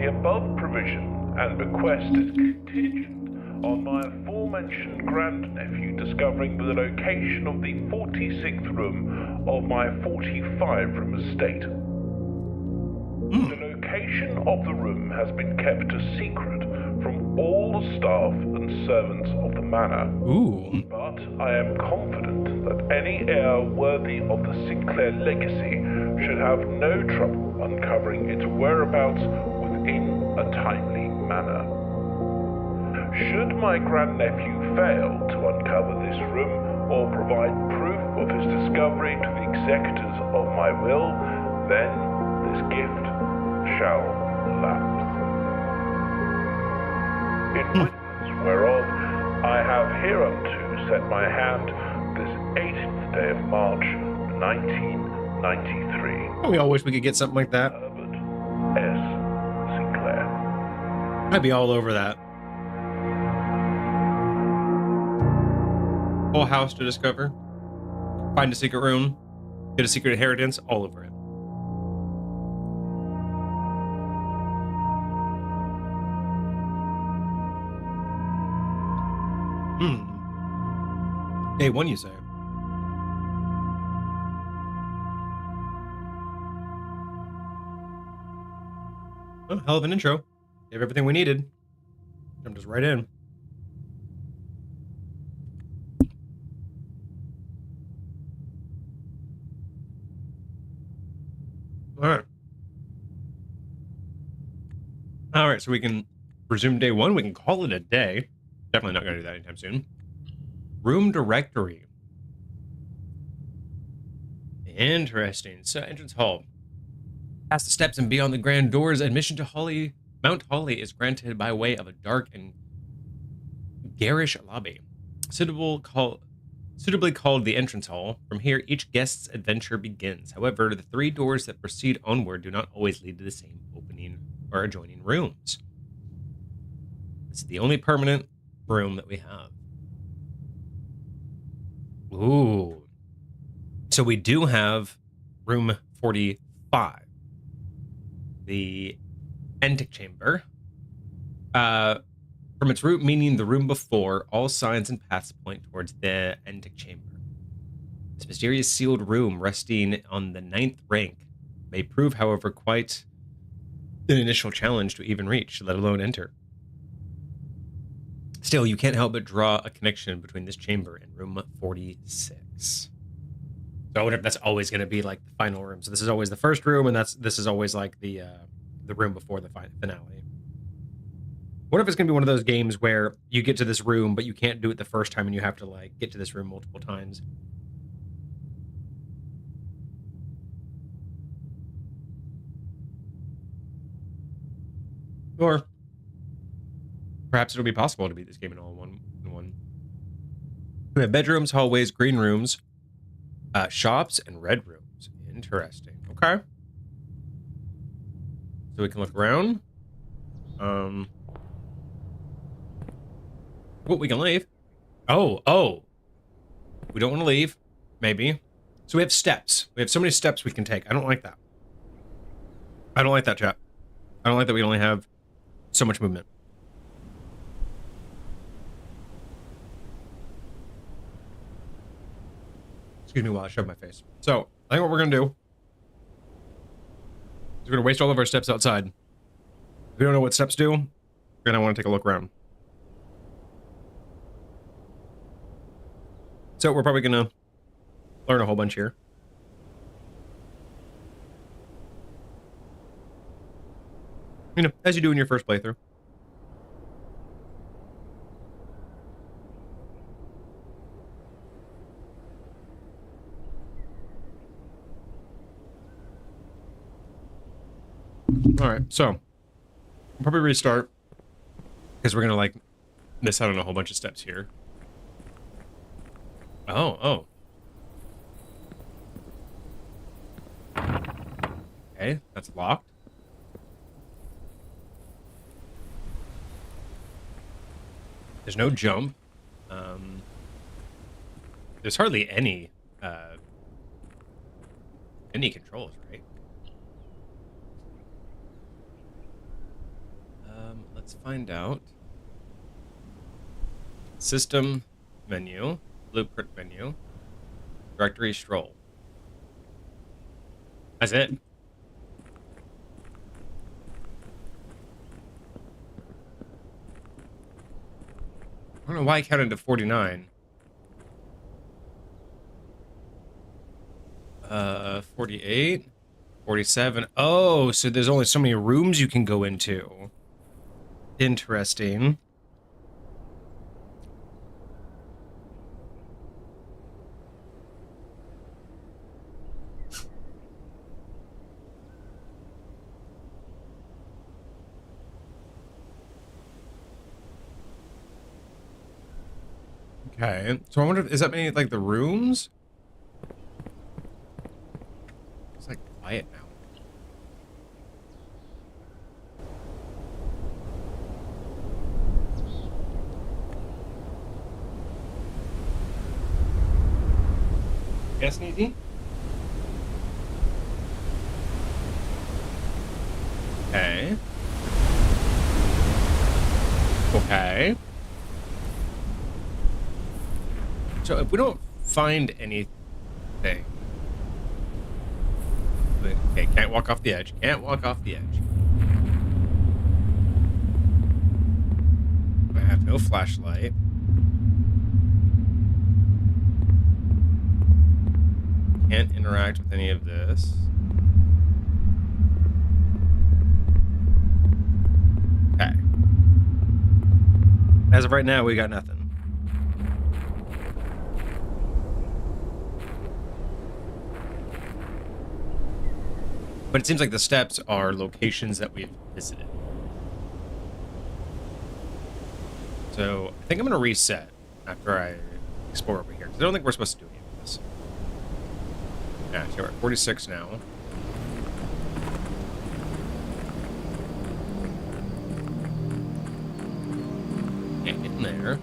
The above provision and bequest is contingent on my aforementioned grandnephew discovering the location of the 46th room of my 45-room estate. The location of the room has been kept a secret from all the staff and servants of the manor.
Ooh.
But I am confident that any heir worthy of the Sinclair legacy should have no trouble uncovering its whereabouts within a timely manner. Should my grandnephew fail to uncover this room or provide proof of his discovery to the executors of my will, then this gift shall lapse. In witness whereof I have hereunto set my hand this 18th day of March, 1993.
We all wish we could get something like that.
Herbert S. Sinclair.
I'd be all over that. Whole house to discover. Find a secret room. Get a secret inheritance. All over it. Day one, you say? Oh, hell of an intro. You have everything we needed. Jumped us right in. All right, so we can resume day one. We can call it a day. Definitely not going to do that anytime soon. Room directory. Interesting. So, entrance hall. Past the steps and beyond the grand doors, admission to Mount Holly is granted by way of a dark and garish lobby, suitably called the entrance hall. From here, each guest's adventure begins. However, the three doors that proceed onward do not always lead to the same opening or adjoining rooms. This is the only permanent room that we have. Ooh. So we do have room 45. The Antic Chamber. From its root meaning the room before, all signs and paths point towards the Antic Chamber. This mysterious sealed room resting on the 9th rank may prove, however, quite an initial challenge to even reach, let alone enter. Still, you can't help but draw a connection between this chamber and room 46. So I wonder if that's always going to be like the final room. So this is always the first room, and this is always like the room before the finale. What if it's going to be one of those games where you get to this room, but you can't do it the first time, and you have to like get to this room multiple times? Or perhaps it'll be possible to beat this game in all in one. We have bedrooms, hallways, green rooms, shops, and red rooms. Interesting. Okay. So we can look around. What, we can leave? Oh. We don't want to leave. Maybe. So we have steps. We have so many steps we can take. I don't like that. I don't like that, chat. I don't like that we only have so much movement. Excuse me while I shove my face. So, I think what we're going to do is we're going to waste all of our steps outside. If we don't know what steps do, we're going to want to take a look around. So, we're probably going to learn a whole bunch here. You know, as you do in your first playthrough. All right, so we'll probably restart because we're gonna like miss out on a whole bunch of steps here. Oh. Okay, that's locked. There's no jump. There's hardly any controls, right? Let's find out. System menu, blueprint menu, directory stroll. That's it. I don't know why I counted to 49. 48, 47. Oh, so there's only so many rooms you can go into. Interesting. Okay. So I wonder, is that many like the rooms? It's like quiet now. Yes, Sneezy? Okay. Okay. So if we don't find anything, okay, can't walk off the edge. Can't walk off the edge. I have no flashlight. Can't interact with any of this. Okay. As of right now, we got nothing. But it seems like the steps are locations that we've visited. So I think I'm going to reset after I explore over here. 'Cause I don't think we're supposed to do any of this. Yeah, so we're at 46 now. Can't get in there.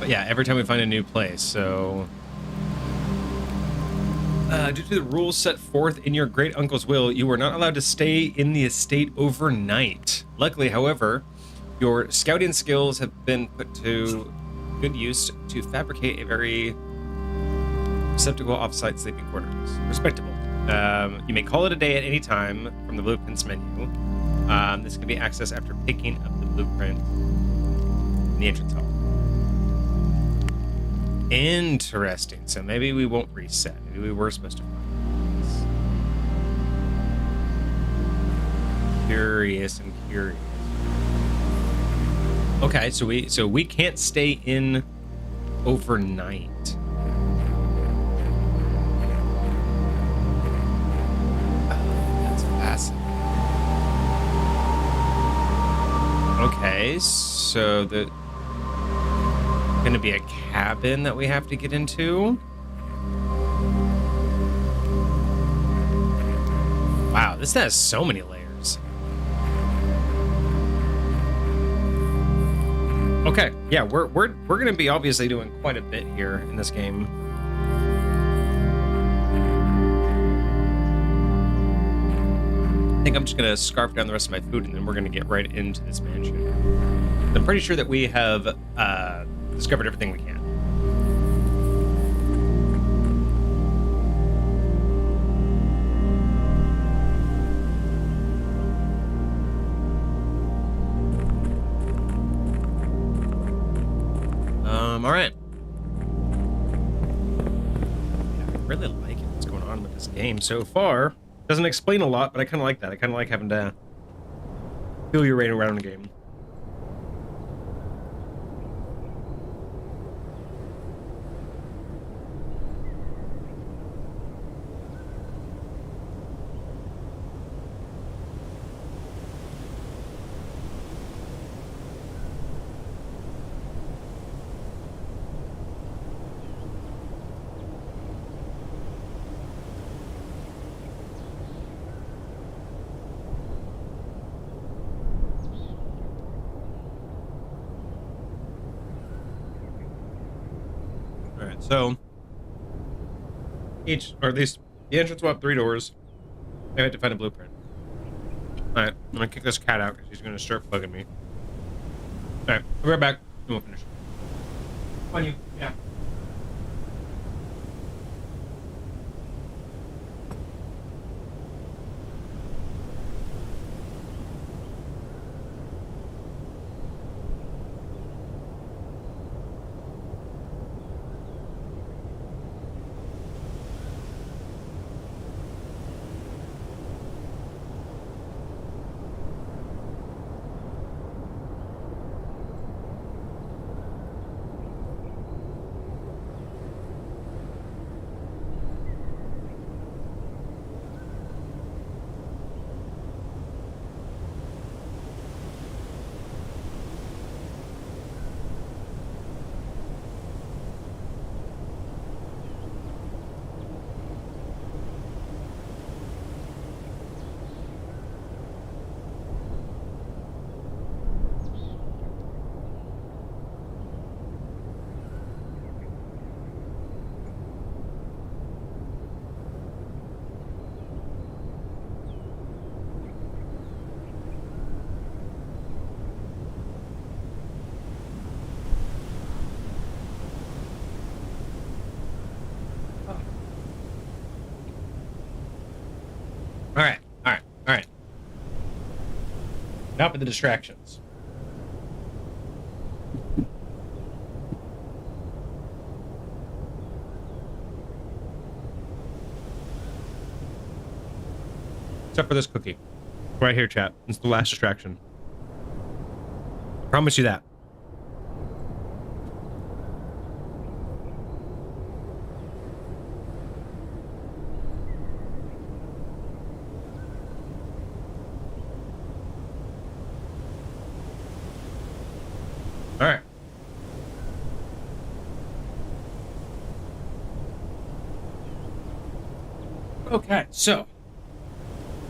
Yeah, every time we find a new place, so... due to the rules set forth in your great uncle's will, you were not allowed to stay in the estate overnight. Luckily, however, your scouting skills have been put to good use to fabricate a very receptacle off-site sleeping quarters. Respectable. You may call it a day at any time from the blueprints menu. This can be accessed after picking up the blueprint in the entrance hall. Interesting. So maybe we won't reset. Maybe we were supposed to find this. Curious and curious. Okay, so we can't stay in overnight. That's fascinating. Okay, so the going to be a cabin that we have to get into. Wow, this has so many layers. Okay, yeah, we're going to be obviously doing quite a bit here in this game. I think I'm just going to scarf down the rest of my food and then we're going to get right into this mansion. I'm pretty sure that we have discovered everything we can. All right. Yeah, I really like what's going on with this game so far. Doesn't explain a lot, but I kind of like that. I kind of like having to feel your way around the game. So, each, or at least the entrance will have 3 doors. I had to find a blueprint. Alright, I'm gonna kick this cat out because he's gonna start bugging me. Alright, I'll be right back and we'll finish. Come on, you. Yeah. Not with the distractions. Except for this cookie. Right here, chat. It's the last distraction. Promise you that. All right. Okay, so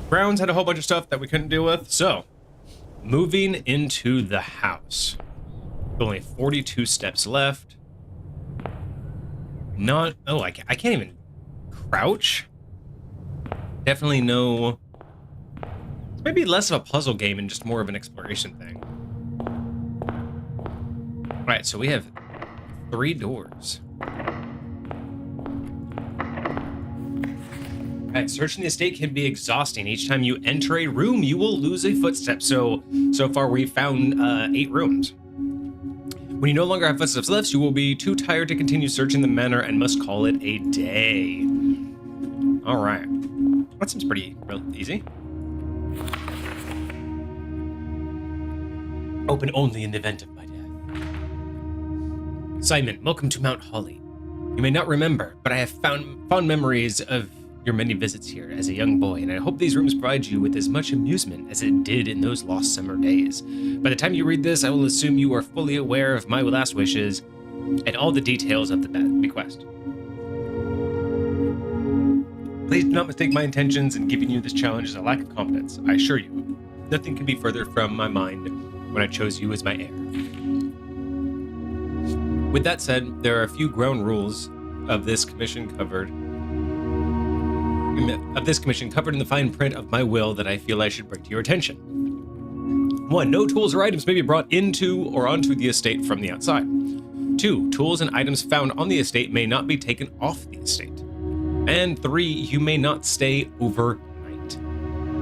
Browns had a whole bunch of stuff that we couldn't deal with. So, moving into the house. Only 42 steps left. Not... Oh, I can't even crouch. Definitely no... It's maybe less of a puzzle game and just more of an exploration thing. All right, so we have 3 doors. All right, searching the estate can be exhausting. Each time you enter a room, you will lose a footstep. So far we've found 8 rooms. When you no longer have footsteps left, you will be too tired to continue searching the manor and must call it a day. All right, that seems pretty easy. Open only in the event of my death. Simon, welcome to Mount Holly. You may not remember, but I have fond memories of your many visits here as a young boy, and I hope these rooms provide you with as much amusement as it did in those lost summer days. By the time you read this, I will assume you are fully aware of my last wishes and all the details of the bequest. Please do not mistake my intentions in giving you this challenge as a lack of confidence. I assure you, nothing could be further from my mind when I chose you as my heir. With that said, there are a few ground rules of this commission covered in the fine print of my will that I feel I should bring to your attention. 1. No tools or items may be brought into or onto the estate from the outside. 2. Tools and items found on the estate may not be taken off the estate. And 3. You may not stay overnight.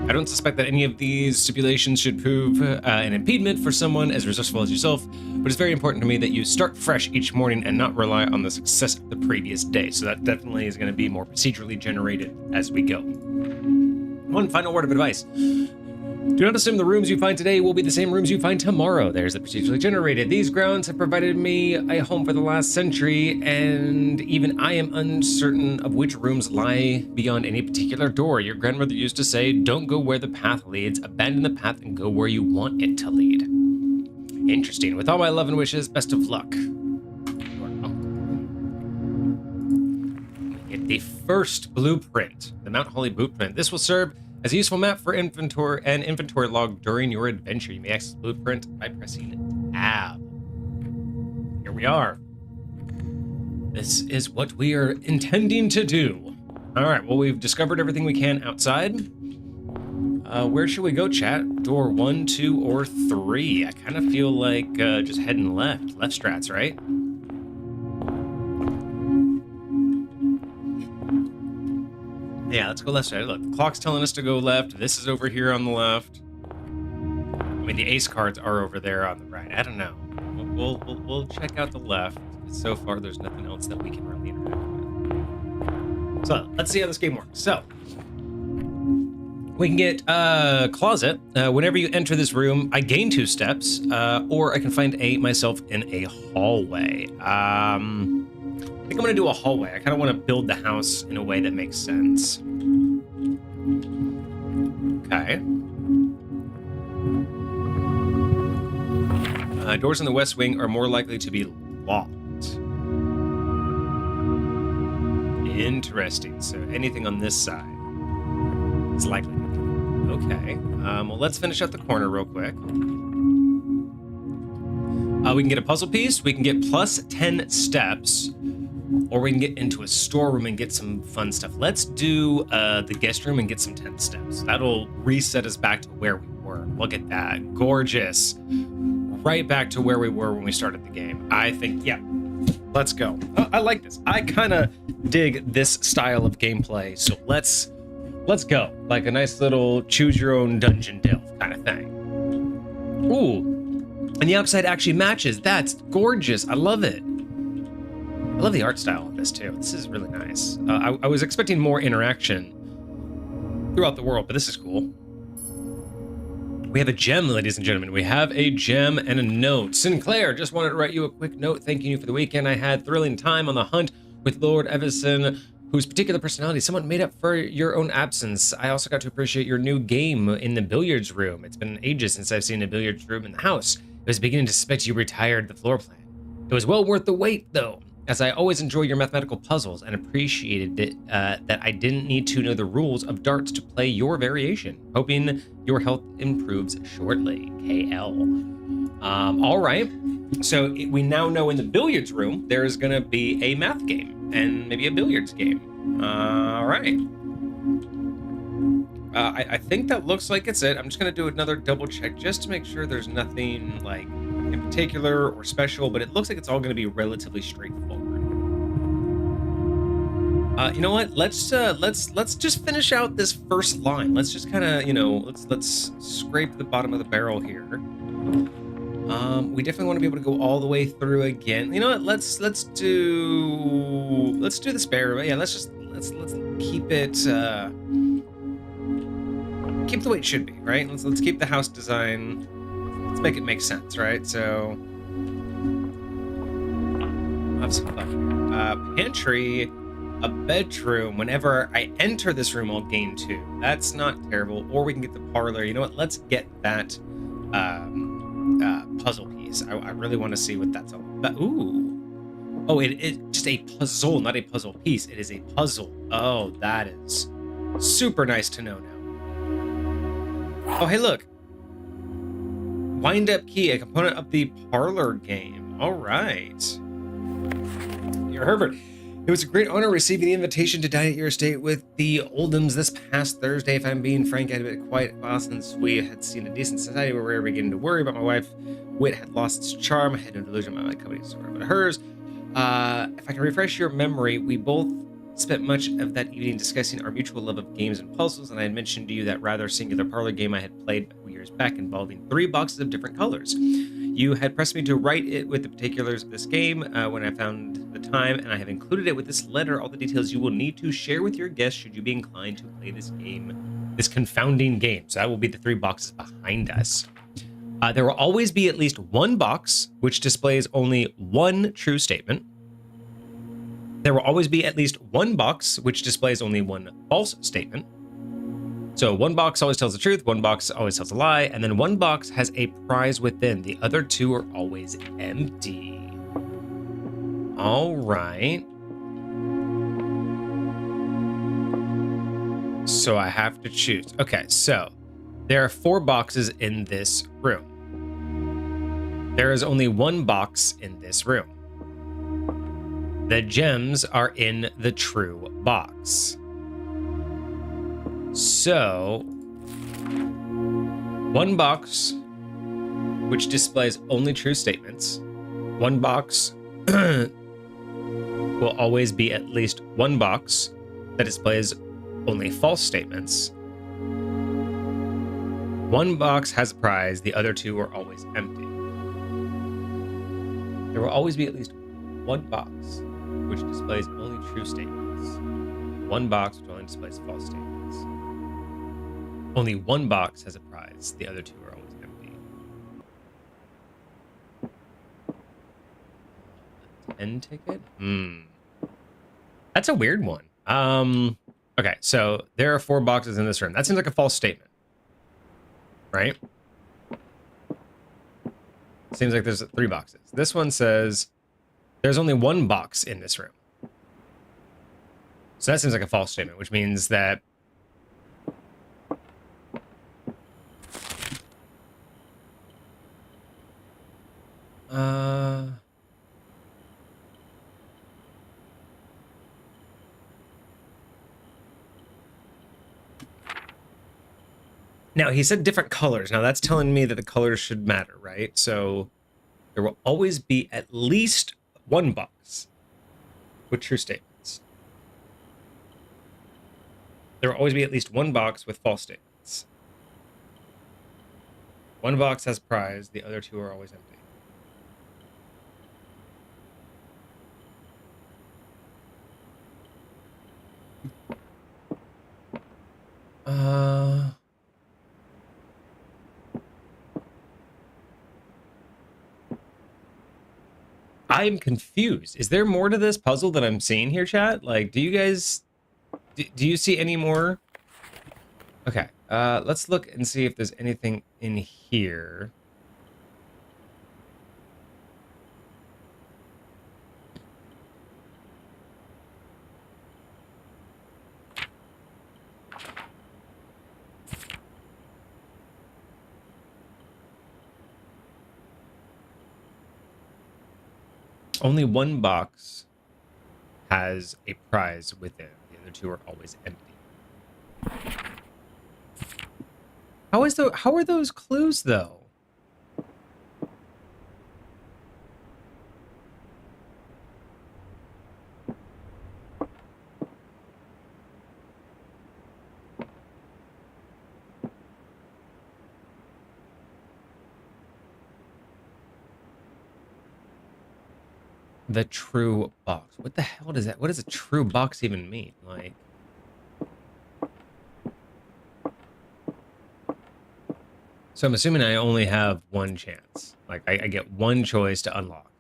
I don't suspect that any of these stipulations should prove an impediment for someone as resourceful as yourself, but it's very important to me that you start fresh each morning and not rely on the success of the previous day. So that definitely is going to be more procedurally generated as we go. One final word of advice. Do not assume the rooms you find today will be the same rooms you find tomorrow. There's the procedurally generated. These grounds have provided me a home for the last century, and even I am uncertain of which rooms lie beyond any particular door. Your grandmother used to say, don't go where the path leads, abandon the path and go where you want it to lead. Interesting. With all my love and wishes, best of luck. Get the first blueprint, the Mount Holly blueprint. This will serve as a useful map for inventory and inventory log during your adventure. You may access the blueprint by pressing Tab. Here we are. This is what we are intending to do. All right, well, we've discovered everything we can outside. Where should we go, chat? Door 1, 2, or 3? I kind of feel like just heading left. Left strats, right? Yeah, let's go left side. Look, the clock's telling us to go left. This is over here on the left. I mean, the ace cards are over there on the right. I don't know. We'll check out the left. So far, there's nothing else that we can really interact with. So let's see how this game works. So we can get a closet. Whenever you enter this room, I gain 2 steps, or I can find myself in a hallway. I think I'm gonna do a hallway. I kind of want to build the house in a way that makes sense. Okay. Doors in the west wing are more likely to be locked. Interesting. So anything on this side is likely. Okay. Well, let's finish up the corner real quick. We can get a puzzle piece. We can get plus 10 steps. Or we can get into a storeroom and get some fun stuff. Let's do the guest room and get some 10 steps. That'll reset us back to where we were. Look at that. Gorgeous. Right back to where we were when we started the game. I think, yeah, let's go. I like this. I kind of dig this style of gameplay. So let's go. Like a nice little choose your own dungeon delve kind of thing. Ooh, and the outside actually matches. That's gorgeous. I love it. I love the art style of this too. This is really nice. I was expecting more interaction throughout the world, but this is cool. We have a gem, ladies and gentlemen. We have a gem and a note. Sinclair, just wanted to write you a quick note thanking you for the weekend. I had thrilling time on the hunt with Lord Evison, whose particular personality somewhat made up for your own absence. I also got to appreciate your new game in the billiards room. It's been ages since I've seen a billiards room in the house. I was beginning to suspect you retired the floor plan. It was well worth the wait, though, as I always enjoy your mathematical puzzles and appreciated it, that I didn't need to know the rules of darts to play your variation. Hoping your health improves shortly, KL. All right, so we now know in the billiards room there's gonna be a math game and maybe a billiards game. All right. I think that looks like it's it. I'm just gonna do another double check just to make sure there's nothing like in particular or special, but it looks like it's all going to be relatively straightforward. You know what? Let's just finish out this first line. Let's just kind of, let's scrape the bottom of the barrel here. We definitely want to be able to go all the way through again. You know what? Let's do the spare. Yeah, let's keep it keep the way it should be, right? Let's keep the house design. Let's make it make sense, right? So, have some fun. Pantry, a bedroom. Whenever I enter this room, I'll gain 2. That's not terrible. Or we can get the parlor. You know what? Let's get that puzzle piece. I really want to see what that's all about. Ooh. Oh, it is just a puzzle, not a puzzle piece. It is a puzzle. Oh, that is super nice to know now. Oh, hey, look. Wind-up key, a component of the parlor game. All right. Dear Herbert, it was a great honor receiving the invitation to dine at your estate with the Oldhams this past Thursday. If I'm being frank, I had been quite a while since we had seen a decent society where we were beginning to worry about my wife. Wit had lost its charm. I had no delusion about my company's story, but hers. If I can refresh your memory, we both spent much of that evening discussing our mutual love of games and puzzles, and I had mentioned to you that rather singular parlor game I had played years back involving 3 boxes of different colors. You had pressed me to write it with the particulars of this game when I found the time, and I have included it with this letter, all the details you will need to share with your guests should you be inclined to play this game, this confounding game. So that will be the 3 boxes behind us. There will always be at least 1 box which displays only 1 true statement. There will always be at least 1 box which displays only 1 false statement. So 1 box always tells the truth, 1 box always tells a lie, and then 1 box has a prize within. The other 2 are always empty. All right. So I have to choose. Okay, so there are 4 boxes in this room. There is only 1 box in this room. The gems are in the true box. So, 1 box which displays only true statements. 1 box will always be at least 1 box that displays only false statements. 1 box has a prize, the other 2 are always empty. There will always be at least 1 box which displays only true statements. 1 box which only displays false statements. Only 1 box has a prize, the other 2 are always empty. 10 ticket? That's a weird one. Okay, so there are 4 boxes in this room. That seems like a false statement. Right? Seems like there's 3 boxes. This one says there's only 1 box in this room. So that seems like a false statement, which means that now he said different colors. Now that's telling me that the colors should matter, right? So there will always be at least 1 box with true statements. There will always be at least 1 box with false statements. One box has prize, the other two are always empty. I'm confused. Is there more to this puzzle that I'm seeing here, chat? Like, do you guys... Do you see any more? Okay, let's look and see if there's anything in here. Only one box has a prize within. The other two are always empty. How are those clues though? The true box. What the hell does that? What does a true box even mean? Like, so I'm assuming I only have one chance. Like, I get one choice to unlock.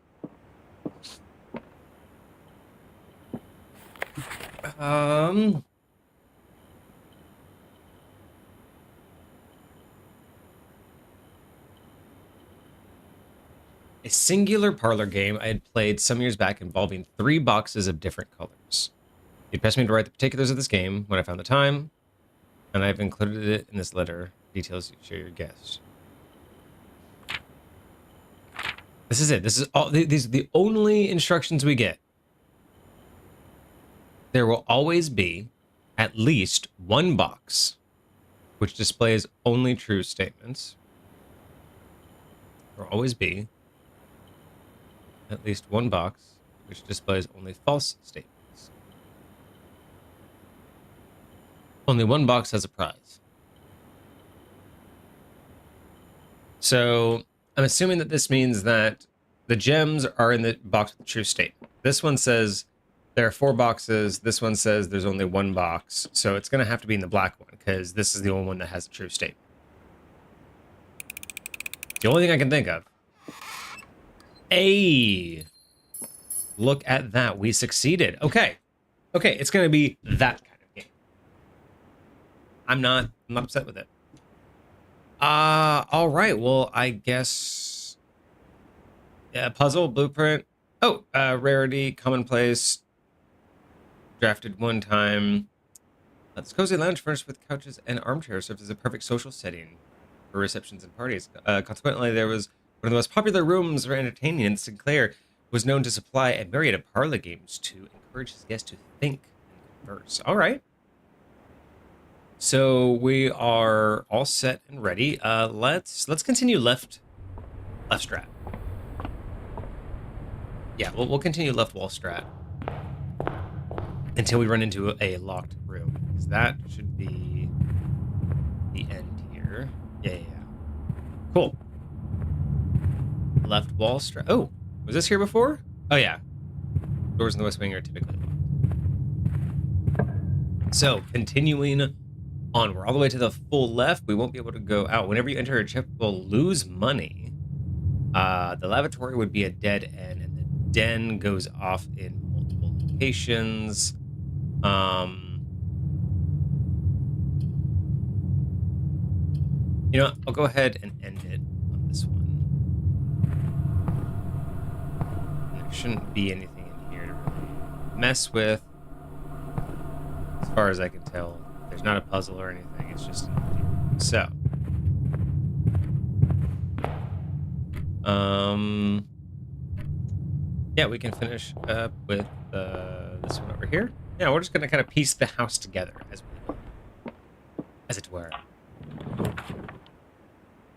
A singular parlor game I had played some years back involving 3 boxes of different colors. He pressed me to write the particulars of this game when I found the time, and I've included it in this letter. Details you share your guest. This is it. This is all. These are the only instructions we get. There will always be at least one box which displays only true statements. There will always be at least one box which displays only false statements. Only one box has a prize. So I'm assuming that this means that the gems are in the box with the true statement. This one says there are 4 boxes. This one says there's only one box. So it's going to have to be in the black one because this is the only one that has a true statement. The only thing I can think of. Hey, look at that. We succeeded. Okay. Okay, it's going to be that kind of game. I'm not upset with it. All right. Well, I guess puzzle, blueprint. Oh, rarity, commonplace. Drafted one time. This cozy lounge furnished with couches and armchairs serves as a perfect social setting for receptions and parties. Consequently, there was one of the most popular rooms for entertaining, and Sinclair was known to supply a myriad of parlor games to encourage his guests to think and converse. All right. So we are all set and ready. Let's continue left strat. Yeah, we'll continue left wall strat until we run into a locked room. Because that should be the end here. Yeah. Cool. Left wall strat. Oh, was this here before? Oh yeah. Doors in the West Wing are typically locked. So continuing on, we're all the way to the full left. We won't be able to go out. Whenever you enter a chip, we'll lose money. The lavatory would be a dead end, and the den goes off in multiple locations. You know what? I'll go ahead and end it on this one. There shouldn't be anything in here to really mess with. As far as I can tell, there's not a puzzle or anything. It's just an empty room. So, yeah, we can finish up with this one over here. Yeah, we're just gonna kind of piece the house together as it were.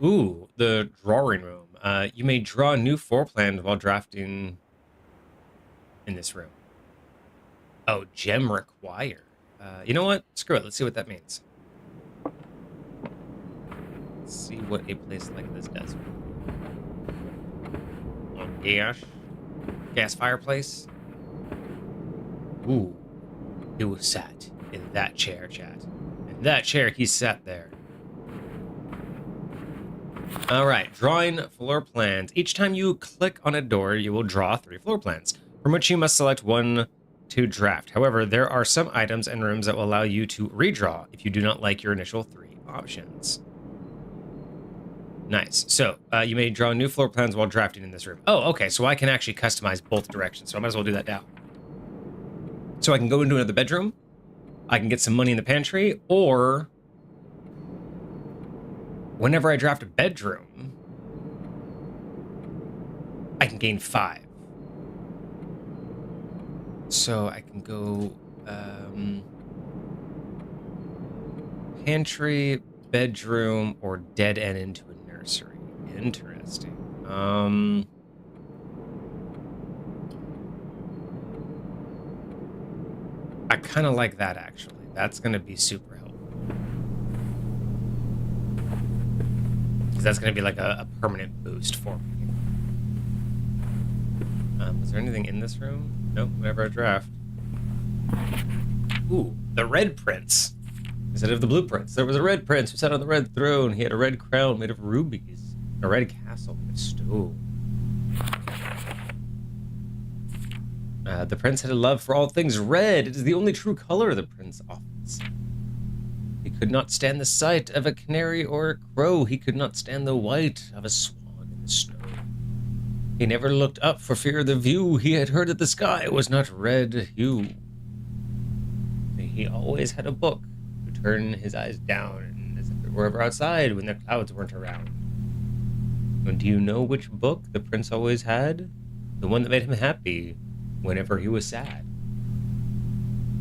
Ooh, the drawing room. You may draw a new floor plan while drafting in this room. Oh, gem required. You know what? Screw it. Let's see what that means. Let's see what a place like this does. Oh, gosh. Gas fireplace. Ooh. He was sat in that chair, chat. In that chair, he sat there. All right, drawing floor plans. Each time you click on a door, you will draw 3 floor plans, from which you must select one to draft. However, there are some items and rooms that will allow you to redraw if you do not like your initial 3 options. Nice. So you may draw new floor plans while drafting in this room. Oh, okay. So I can actually customize both directions. So I might as well do that now. So I can go into another bedroom. I can get some money in the pantry, or whenever I draft a bedroom, I can gain 5. So I can go pantry, bedroom, or dead end into a nursery. Interesting. I kind of like that, actually. That's going to be super helpful. Because that's going to be like a permanent boost for me. Is there anything in this room? Nope, whatever I draft. Ooh, the red prince. Instead of the blue prince, there was a red prince who sat on the red throne. He had a red crown made of rubies, a red castle made of stone. The prince had a love for all things red. It is the only true color, the prince offers. He could not stand the sight of a canary or a crow. He could not stand the white of a swan in the snow. He never looked up for fear of the view. He had heard that the sky was not red hue. He always had a book to turn his eyes down as if it were ever outside when the clouds weren't around. And do you know which book the prince always had? The one that made him happy whenever he was sad.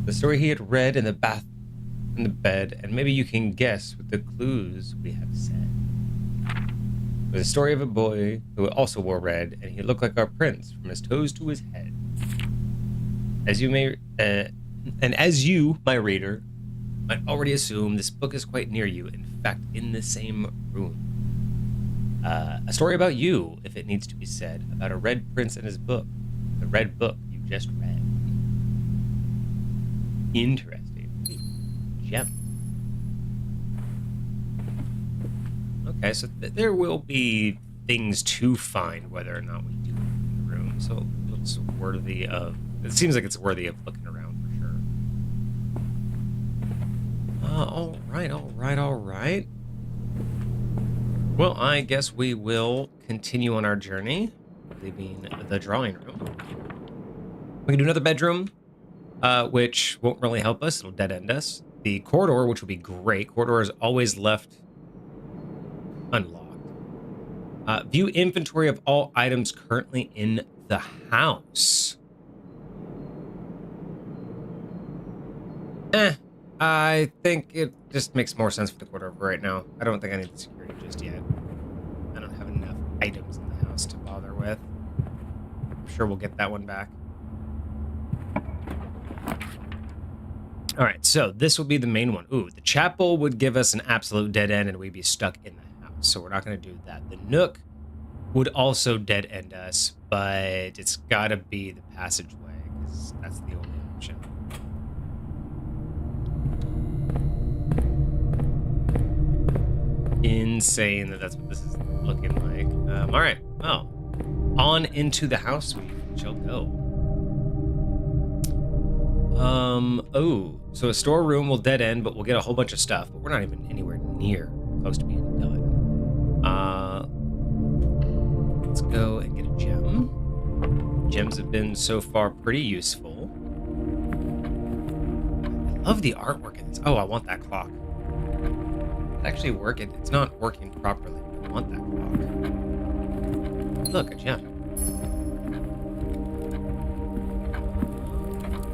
The story he had read in the bed, and maybe you can guess with the clues we have said. It was a story of a boy who also wore red, and he looked like our prince from his toes to his head. As you may, as you, my reader, might already assume, this book is quite near you, in fact, in the same room. A story about you, if it needs to be said, about a red prince and his book. The red book you just read. Interesting. Gem. Okay, so there will be things to find whether or not we do it in the room. So it looks worthy of... It seems like it's worthy of looking around for sure. All right. Well, I guess we will continue on our journey, leaving the drawing room. We can do another bedroom, which won't really help us. It'll dead end us. The corridor, which will be great. Corridor is always left unlocked. View inventory of all items currently in the house. I think it just makes more sense for the corridor right now. I don't think I need the security just yet. I don't have enough items in the house to bother with. I'm sure we'll get that one back. All right, so this will be the main one. Ooh, the chapel would give us an absolute dead end and we'd be stuck in the house, so we're not going to do that. The nook would also dead end us, but it's got to be the passageway because that's the only option. Insane that that's what this is looking like. All right, well, on into the house we shall go. Oh, so a storeroom will dead end, but we'll get a whole bunch of stuff, but we're not even anywhere near close to being done. Let's go and get a gem. Gems have been so far pretty useful. I love the artwork in this. Oh, I want that clock. It's actually working. It's not working properly. I want that clock. Look, a gem.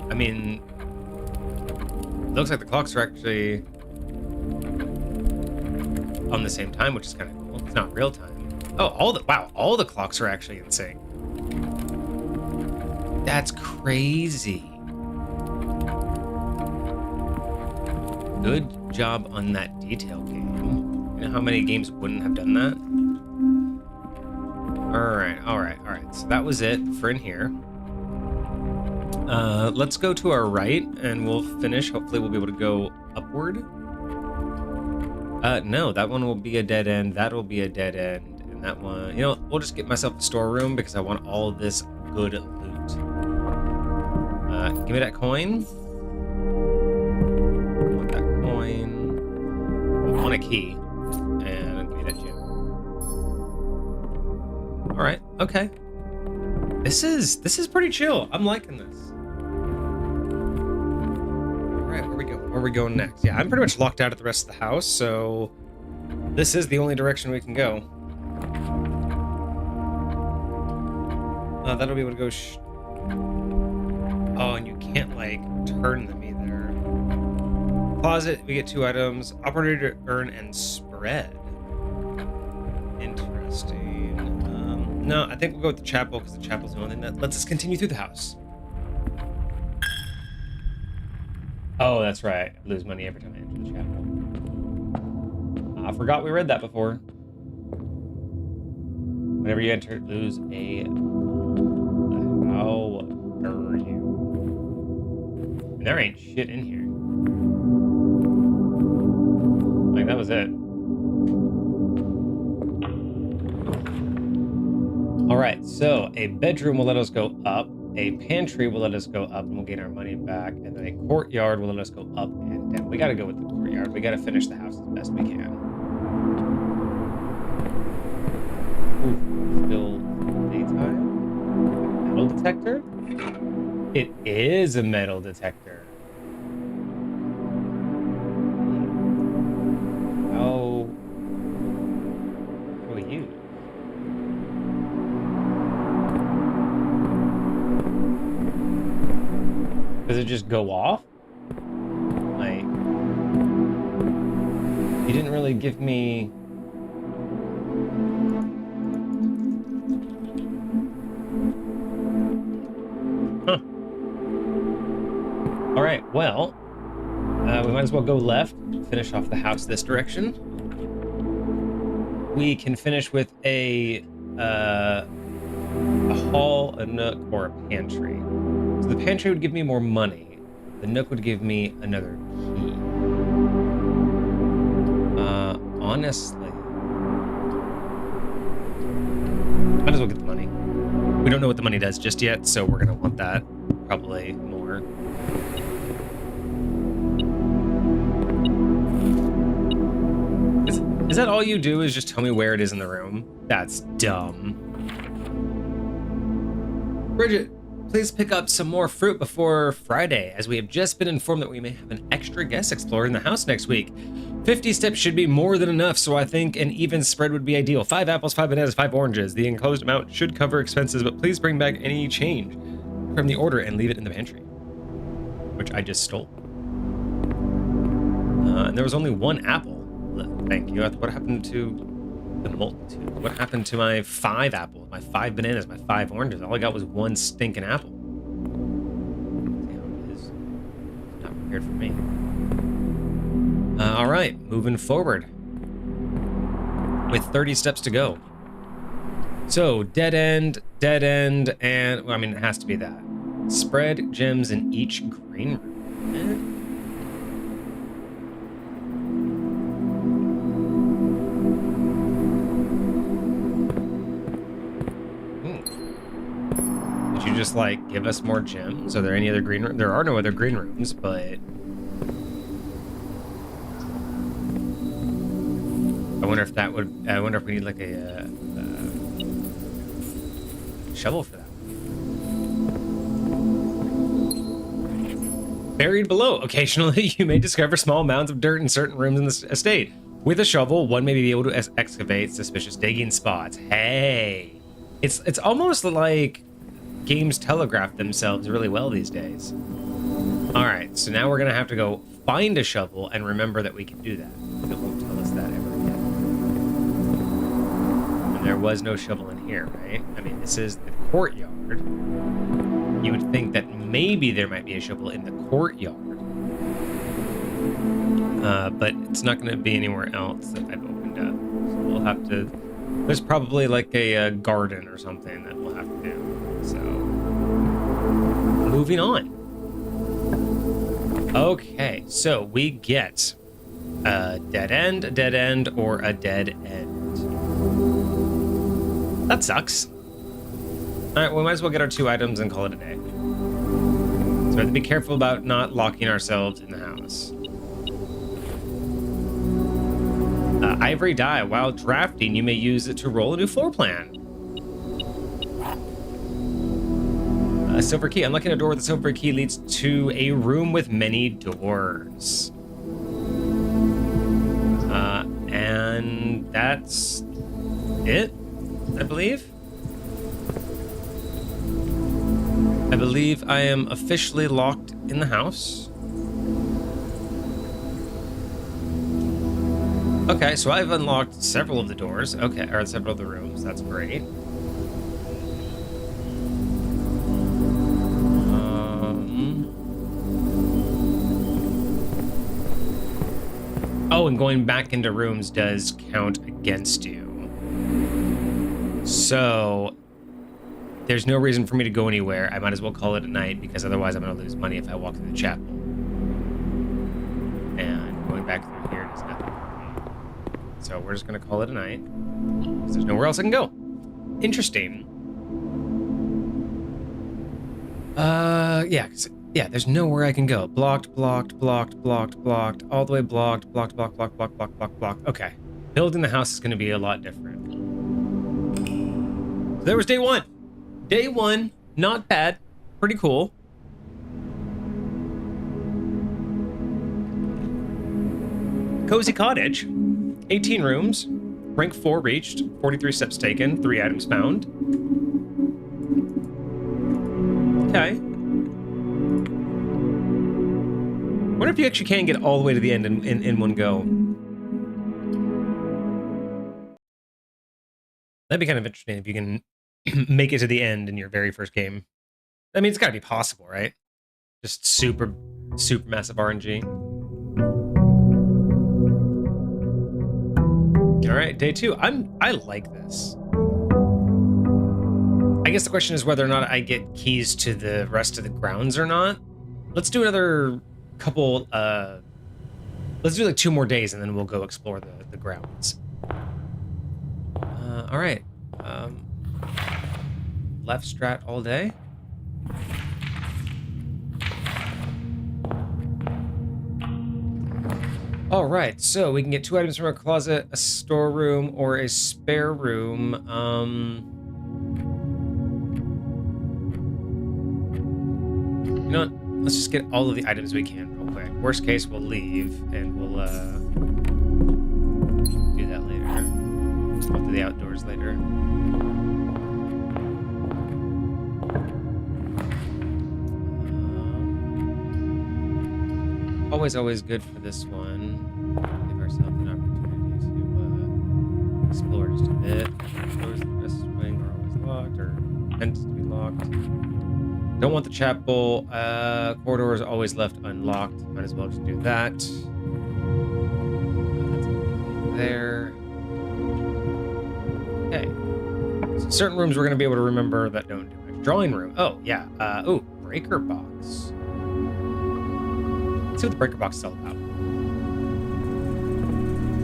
I mean, it looks like the clocks are actually on the same time, which is kind of cool. It's not real time. Oh, all the clocks are actually in sync. That's crazy. Good job on that detail, game. You know how many games wouldn't have done that? All right. So that was it for in here. Let's go to our right and we'll finish. Hopefully we'll be able to go upward. No, that one will be a dead end. That will be a dead end. And that one, you know, we'll just get myself a storeroom because I want all of this good loot. Give me that coin. I want that coin. I want a key. And give me that gem. All right. Okay. This is pretty chill. I'm liking this. All right, where we go? Where are we going next? Yeah, I'm pretty much locked out of the rest of the house, so this is the only direction we can go. That'll be able to go. Oh, and you can't like turn them either. Closet, we get 2 items. Operator, earn, and spread. Interesting. No, I think we'll go with the chapel because the chapel's the only thing that lets us continue through the house. Oh, that's right. I lose money every time I enter the chapel. I forgot we read that before. Whenever you enter, lose a... How dare you? There ain't shit in here. Like, that was it. All right, so a bedroom will let us go up, a pantry will let us go up, and we'll gain our money back, and then a courtyard will let us go up and down. We got to go with the courtyard. We got to finish the house as best we can. Ooh, still daytime? Metal detector? It is a metal detector. How do we use? Does it just go off? Like, you didn't really give me... Huh. All right, well, we might as well go left, finish off the house this direction. We can finish with a hall, a nook, or a pantry. So the pantry would give me more money. The nook would give me another key. Honestly, might as well get the money. We don't know what the money does just yet, so we're gonna want that probably more. Is that all you do is just tell me where it is in the room? That's dumb. Bridget, please pick up some more fruit before Friday, as we have just been informed that we may have an extra guest explorer in the house next week. 50 steps should be more than enough, so I think an even spread would be ideal. 5 apples, 5 bananas, 5 oranges. The enclosed amount should cover expenses, but please bring back any change from the order and leave it in the pantry, which I just stole. And there was only 1 apple. Thank you. What happened to the multitude? What happened to my 5 apples, my 5 bananas, my 5 oranges? All I got was 1 stinking apple. It is not prepared for me. All right, moving forward with 30 steps to go. So dead end, and well, I mean, it has to be that. Spread gems in each green room. Just like give us more gems. Are there any other green rooms? There are no other green rooms, but I wonder if that would. I wonder if we need like a shovel for that. Buried below. Occasionally, you may discover small mounds of dirt in certain rooms in this estate. With a shovel, one may be able to excavate suspicious digging spots. Hey, it's almost like games telegraph themselves really well these days. All right, so now we're gonna have to go find a shovel and remember that we can do that. It won't tell us that ever again. And there was no shovel in here, right? I mean, this is the courtyard. You would think that maybe there might be a shovel in the courtyard, but it's not gonna be anywhere else that I've opened So we'll have to. There's probably like a garden or something that we'll have to do. So moving on. Okay, so we get a dead end, or a dead end. That sucks. All right, we might as well get our 2 items and call it a day. So we have to be careful about not locking ourselves in the house. Ivory dye. While drafting, you may use it to roll a new floor plan. A silver key. Unlocking a door with a silver key leads to a room with many doors. And that's it, I believe. I believe I am officially locked in the house. Okay, so I've unlocked several of the doors. Okay, or several of the rooms. That's great. Oh, and going back into rooms does count against you. So there's no reason for me to go anywhere. I might as well call it a night because otherwise I'm going to lose money if I walk through the chapel. And going back through here does nothing for me. So we're just going to call it a night because there's nowhere else I can go. Interesting. Yeah, there's nowhere I can go. Blocked, all the way blocked. Okay. Building the house is going to be a lot different. So there was day 1. Day 1, not bad. Pretty cool. Cozy cottage. 18 rooms. Rank 4 reached. 43 steps taken. 3 items found. Okay. Wonder if you actually can get all the way to the end in one go. That'd be kind of interesting if you can make it to the end in your very first game. I mean, it's got to be possible, right? Just super massive RNG. All right, day 2. I like this. I guess the question is whether or not I get keys to the rest of the grounds or not. Let's do another couple. Let's do like 2 more days and then we'll go explore the grounds. All right. Left strat all day. All right, so we can get 2 items from a closet, a storeroom, or a spare room. You know what? Let's just get all of the items we can real quick. Worst case, we'll leave and we'll do that later. We'll do the outdoors later. Always good for this one. Give ourselves an opportunity to explore just a bit. Doors to the west wing are always locked or tend to be locked. Don't want the chapel. Corridor is always left unlocked. Might as well just do that. That's there. Okay. So certain rooms we're going to be able to remember that don't do it. Drawing room. Oh, yeah. Breaker box. Let's see what the breaker box is all about.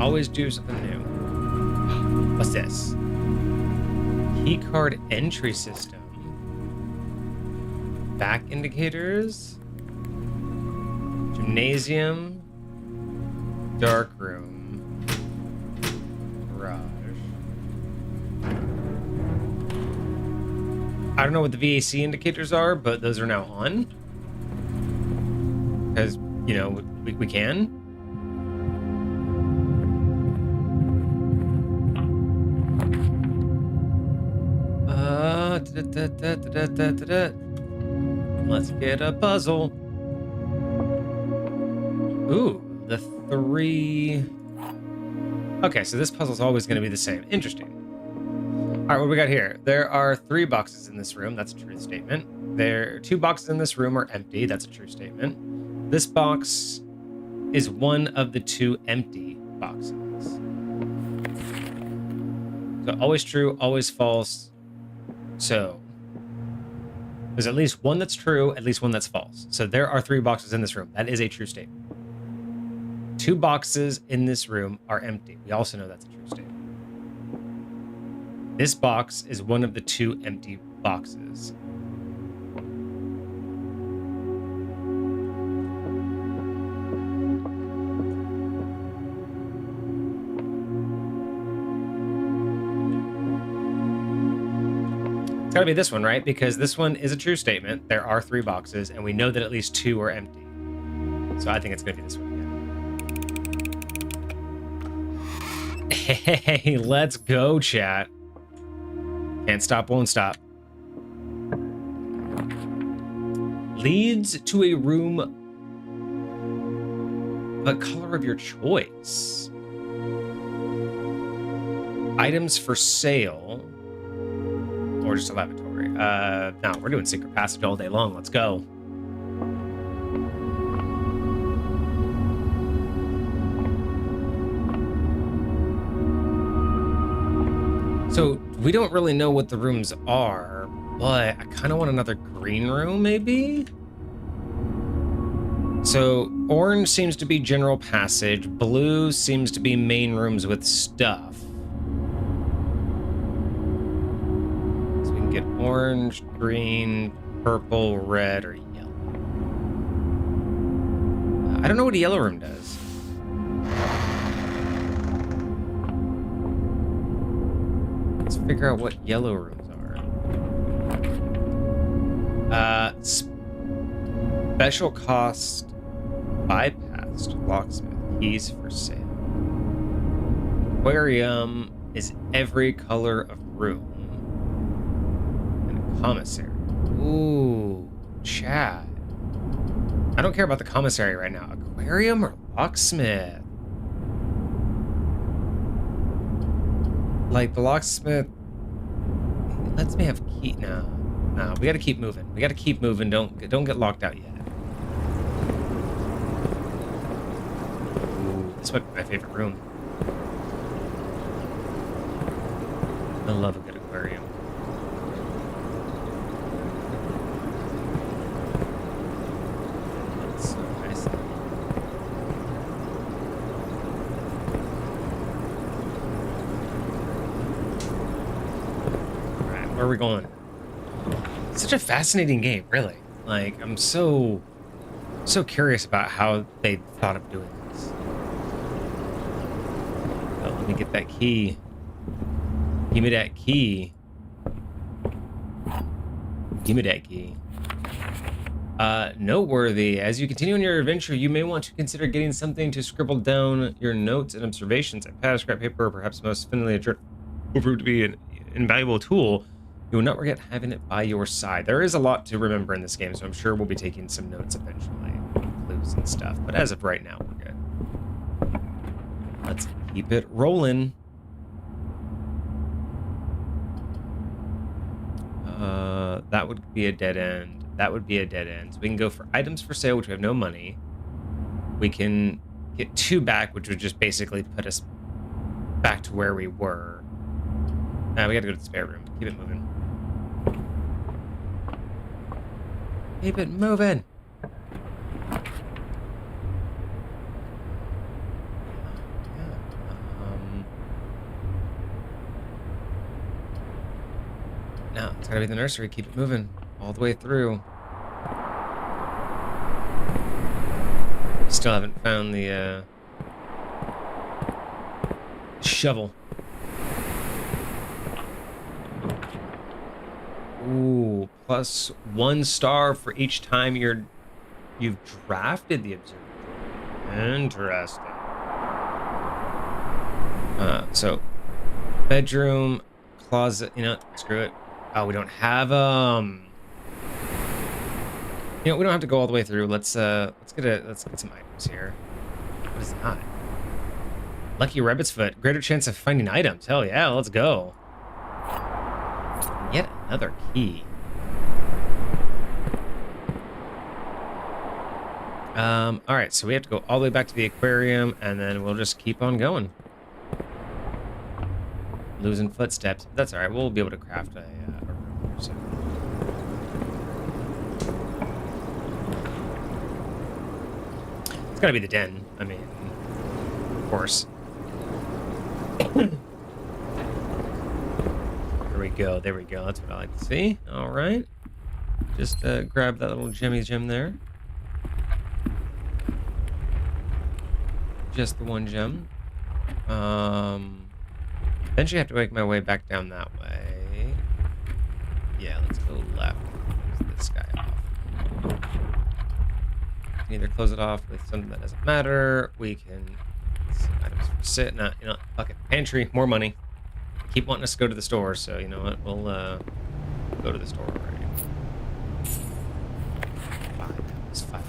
Always do something new. What's this? Keycard entry system. Back indicators. Gymnasium. Dark room. Garage. I don't know what the VAC indicators are, but those are now on. Because, you know, we can. Let's get a puzzle. Ooh, the 3. Okay, so this puzzle's always going to be the same. Interesting. All right, what do we got here? There are 3 boxes in this room. That's a true statement. There 2 boxes in this room are empty. That's a true statement. This box is one of the 2 empty boxes. So always true, always false. So there's at least one that's true, at least one that's false. So there are 3 boxes in this room. That is a true statement. 2 boxes in this room are empty. We also know that's a true statement. This box is one of the 2 empty boxes. It's gotta be this one, right? Because this one is a true statement. There are 3 boxes, and we know that at least 2 are empty. So I think it's gonna be this one again. Hey, let's go, chat. Can't stop, won't stop. Leads to a room of a color of your choice. Items for sale. Or just a lavatory. No, we're doing secret passage all day long. Let's go. So we don't really know what the rooms are, but I kind of want another green room, maybe? So orange seems to be general passage. Blue seems to be main rooms with stuff. So we can get orange, green, purple, red, or yellow. I don't know what a yellow room does. Let's figure out what yellow rooms are. Special cost bypassed locksmith. Keys for sale. Aquarium is every color of room. And a commissary. Ooh, chat. I don't care about the commissary right now. Aquarium or locksmith? Like, the locksmith lets me have key. No, we gotta keep moving. We gotta keep moving. Don't get locked out yet. Ooh, this might be my favorite room. I love a good aquarium. That's so nice. Where are we going? It's such a fascinating game, really. Like, I'm so curious about how they thought of doing this. Oh, let me get that key. Give me that key. Give me that key. Noteworthy. As you continue on your adventure, you may want to consider getting something to scribble down your notes and observations. A pad of scrap paper, or perhaps most finally a journal, will prove to be an invaluable tool. You will not regret having it by your side. There is a lot to remember in this game, so I'm sure we'll be taking some notes eventually, clues and stuff. But as of right now, we're good. Let's keep it rolling. That would be a dead end. That would be a dead end. So we can go for items for sale, which we have no money. We can get 2 back, which would just basically put us back to where we were. We gotta go to the spare room. Keep it moving. Keep it moving. No, it's gotta be the nursery. Keep it moving all the way through. Still haven't found the shovel. Ooh, plus 1 star for each time you've drafted the observatory. Interesting. So bedroom, closet, screw it. Oh, we don't have we don't have to go all the way through. Let's get some items here. What is that? Lucky rabbit's foot. Greater chance of finding items. Hell yeah, let's go. Yet another key. All right, so we have to go all the way back to the aquarium, and then we'll just keep on going. Losing footsteps. That's all right. We'll be able to craft a room here soon. It's gotta be the den. I mean, of course. There we go. There we go. That's what I like to see. All right. Just grab that little gem there. Just the one gem. Eventually I have to make my way back down that way. Yeah, let's go left. Close this guy off. We can either close it off with something that doesn't matter. We can some items for sit. Not, you know, fuck it. Pantry, more money. Keep wanting us to go to the store, so you know what? We'll go to the store already. Five.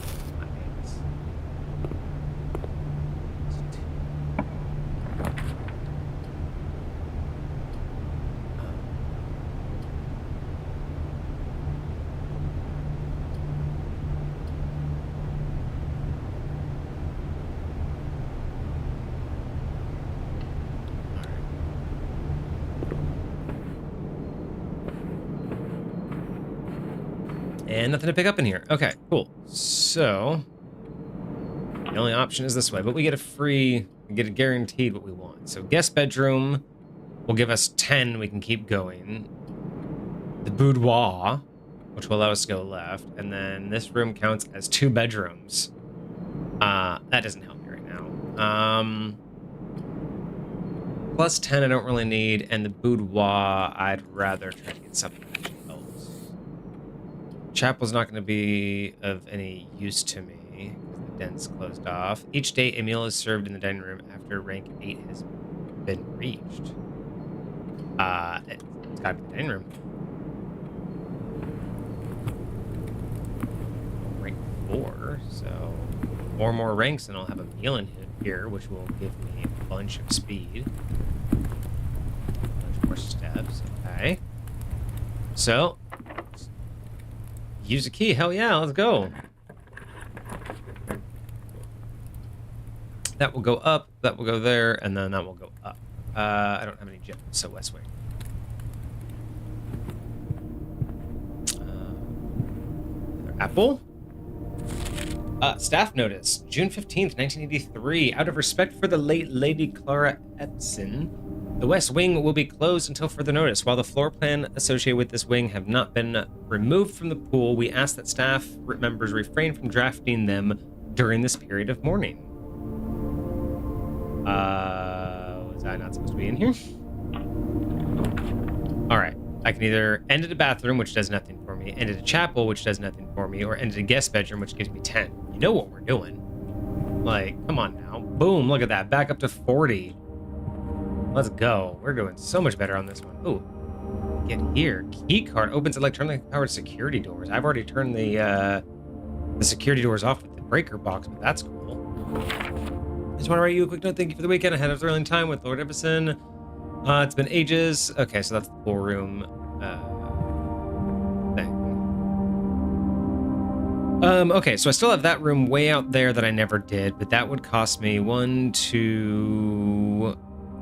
And nothing to pick up in here. Okay, cool. So the only option is this way, but we get a guaranteed what we want. So guest bedroom will give us 10. We can keep going. The boudoir, which will allow us to go left, and then this room counts as 2 bedrooms. That doesn't help me right now. Plus 10 I don't really need, and the boudoir I'd rather try to get something that actually helps. Chapel's not going to be of any use to me because the den's closed off. Each day a meal is served in the dining room after rank 8 has been reached. It's got to be the dining room. Rank 4, so 4 more ranks and I'll have a meal in here, which will give me a bunch of speed. A bunch more steps, okay. So, use a key, hell yeah, let's go. That will go up, that will go there, and then that will go up. I don't have any gems, so west wing. Another apple. Staff notice, June 15th, 1983. Out of respect for the late Lady Clara Epson, the West Wing will be closed until further notice. While the floor plan associated with this wing have not been removed from the pool, we ask that staff members refrain from drafting them during this period of mourning. Was I not supposed to be in here? Alright. I can either end at a bathroom, which does nothing for me, end at a chapel, which does nothing for me, or end at a guest bedroom, which gives me 10. You know what we're doing. Like, come on now. Boom, look at that. Back up to 40. Let's go. We're doing so much better on this one. Ooh. Get here. Key card opens electronically powered security doors. I've already turned the security doors off with the breaker box, but that's cool. I just want to write you a quick note. Thank you for the weekend. I had a thrilling time with Lord Ibbison. It's been ages. Okay, so that's the pool room thing. Okay, so I still have that room way out there that I never did, but that would cost me 1, 2,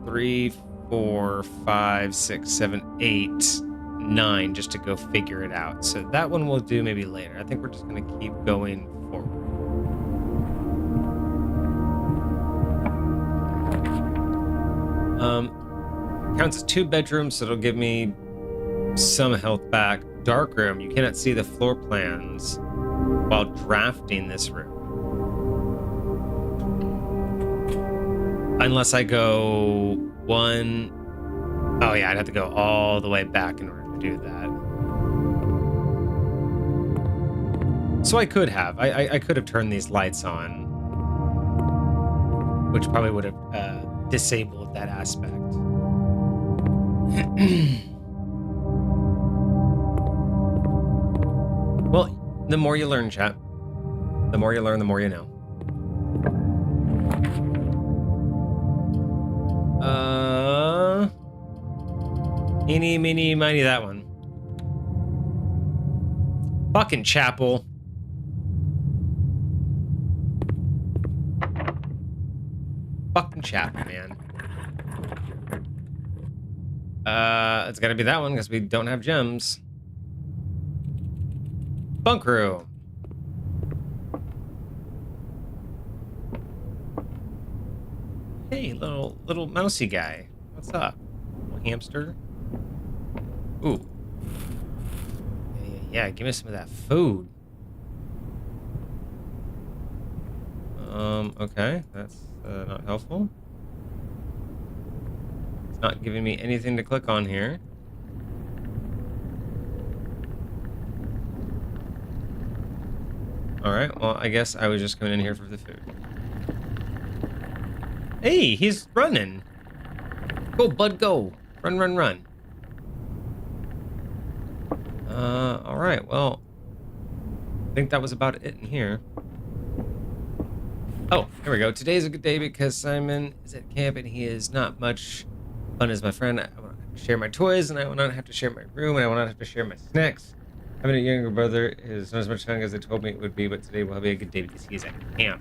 3, 4, 5, 6, 7, 8, 9 just to go figure it out. So that one we'll do maybe later. I think we're just going to keep going forward. Counts as 2 bedrooms, so it'll give me some health back. Dark room, you cannot see the floor plans while drafting this room. Unless I go 1... Oh yeah, I'd have to go all the way back in order to do that. So I could have. I could have turned these lights on, which probably would have disabled that aspect. Well, the more you learn, chat. The more you learn, the more you know. Eeny, meeny, miny, that one. Fucking chapel. Fucking chapel, man. It's gotta be that one because we don't have gems. Bunk room. Hey, little mousy guy. What's up? Little hamster. Ooh. Yeah, give me some of that food. Okay, that's not helpful. It's not giving me anything to click on here. Alright, well, I guess I was just coming in here for the food. Hey, he's running. Go, bud, go. Run, run, run. Alright, well, I think that was about it in here. Oh, here we go. Today's a good day because Simon is at camp and he is not much fun as my friend. I want to share my toys and I will not have to share my room and I will not have to share my snacks. Having a younger brother is not as much fun as they told me it would be, but today will be a good day because he is at camp.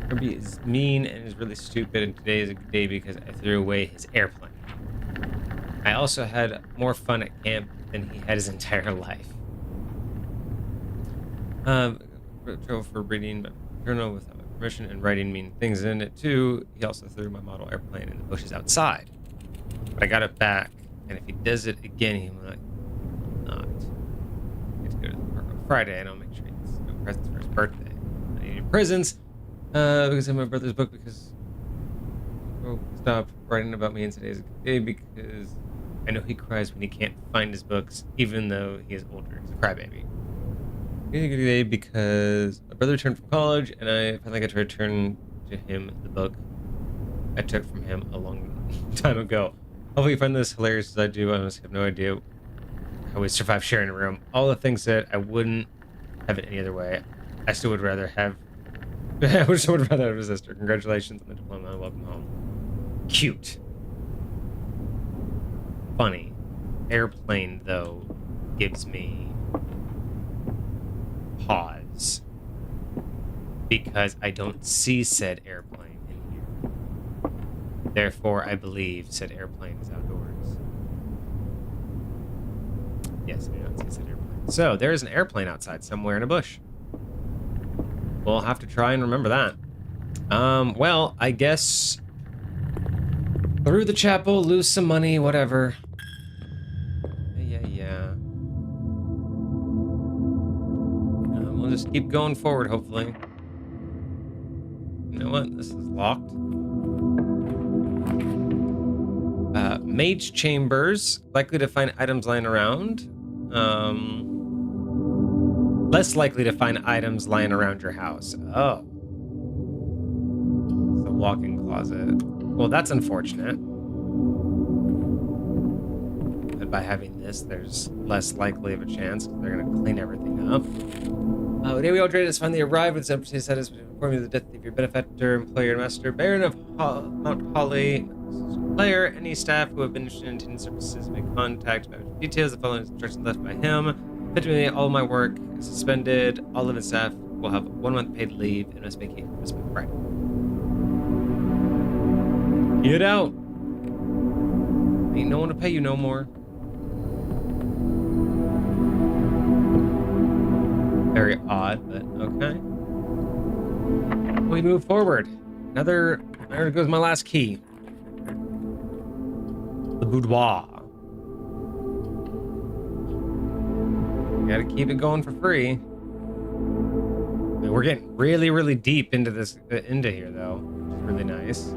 Kirby is mean and is really stupid, and today is a good day because I threw away his airplane. I also had more fun at camp than he had his entire life. For reading my journal without my permission and writing mean things in it too. He also threw my model airplane in the bushes outside. But I got it back, and if he does it again, he will not. I get to go to the park on Friday, and I'll make sure he gets no presents for his birthday. I need presents because of my brother's book, because stop writing about me in today's day because I know he cries when he can't find his books, even though he is older. He's a crybaby. It's a good day because my brother returned from college, and I finally got to return to him the book I took from him a long time ago. Hopefully you find this hilarious as I do. I honestly have no idea how we survive sharing a room. All the things that I wouldn't have it any other way. I still would rather have... I would rather have a sister. Congratulations on the diploma and welcome home. Cute. Funny. Airplane, though, gives me pause. Because I don't see said airplane in here. Therefore, I believe said airplane is outdoors. Yes, I do not see said airplane. So, there is an airplane outside somewhere in a bush. We'll have to try and remember that. Well, I guess through the chapel, lose some money, whatever. Yeah. We'll just keep going forward, hopefully. You know what? This is locked. Mage chambers, likely to find items lying around. Less likely to find items lying around your house. Oh. It's a walk-in closet. Well, that's unfortunate. But by having this, there's less likely of a chance. They're going to clean everything up. Today we all traded has finally arrived with empty status informing you of the death of your benefactor, employer, and master, Baron of Mount Holly. Player, any staff who have been interested in attending services may contact about details. The following instructions left by him. Effectively, all my work is suspended. All of his staff will have 1 month paid leave and must vacate from this month. Right. Get out. Ain't no one to pay you no more. Very odd, but okay. We move forward. There goes my last key. The boudoir. Gotta keep it going for free. I mean, we're getting really, really deep into this, into here though. Which is really nice.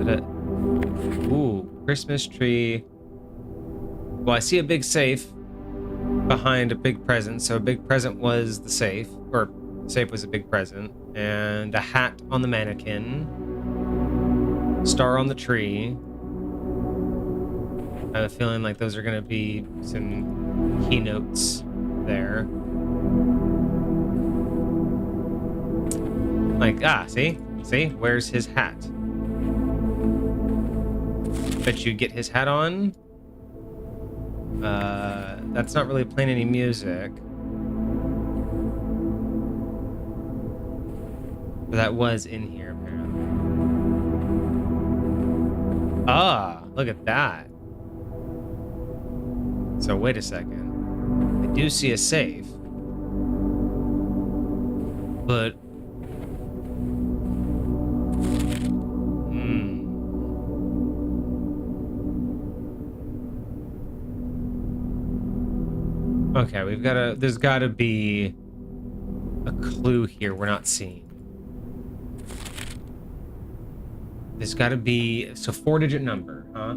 But, ooh, Christmas tree. Well, I see a big safe behind a big present. So a big present was the safe, or the safe was a big present, and a hat on the mannequin, star on the tree. I have a feeling like those are gonna be some keynotes there. Like, see? Where's his hat? Bet you get his hat on. That's not really playing any music. But that was in here, apparently. Ah! look at that. So wait a second. I do see a safe. But... Okay, we've got to... There's got to be a clue here we're not seeing. There's got to be... So 4-digit number, huh?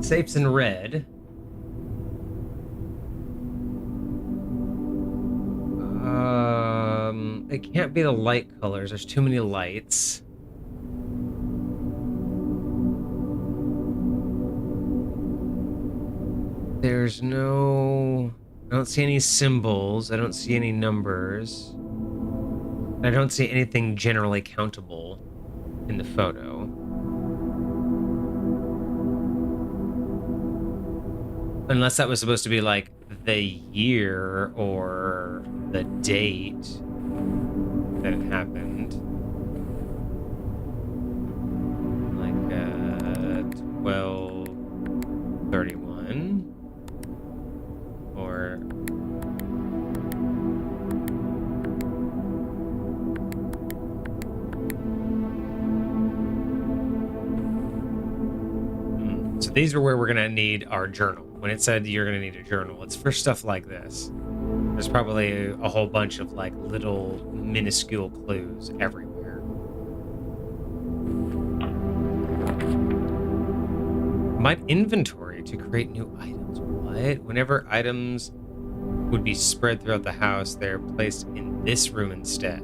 Safe's in red. It can't be the light colors. There's too many lights. There's no... I don't see any symbols. I don't see any numbers. I don't see anything generally countable in the photo. Unless that was supposed to be like the year or the date that it happened. Like 12/31 or So these are where we're gonna need our journal. When it said you're gonna need a journal, it's for stuff like this. There's probably a whole bunch of like little minuscule clues everywhere. Combine inventory to create new items. What? Whenever items would be spread throughout the house, they're placed in this room instead.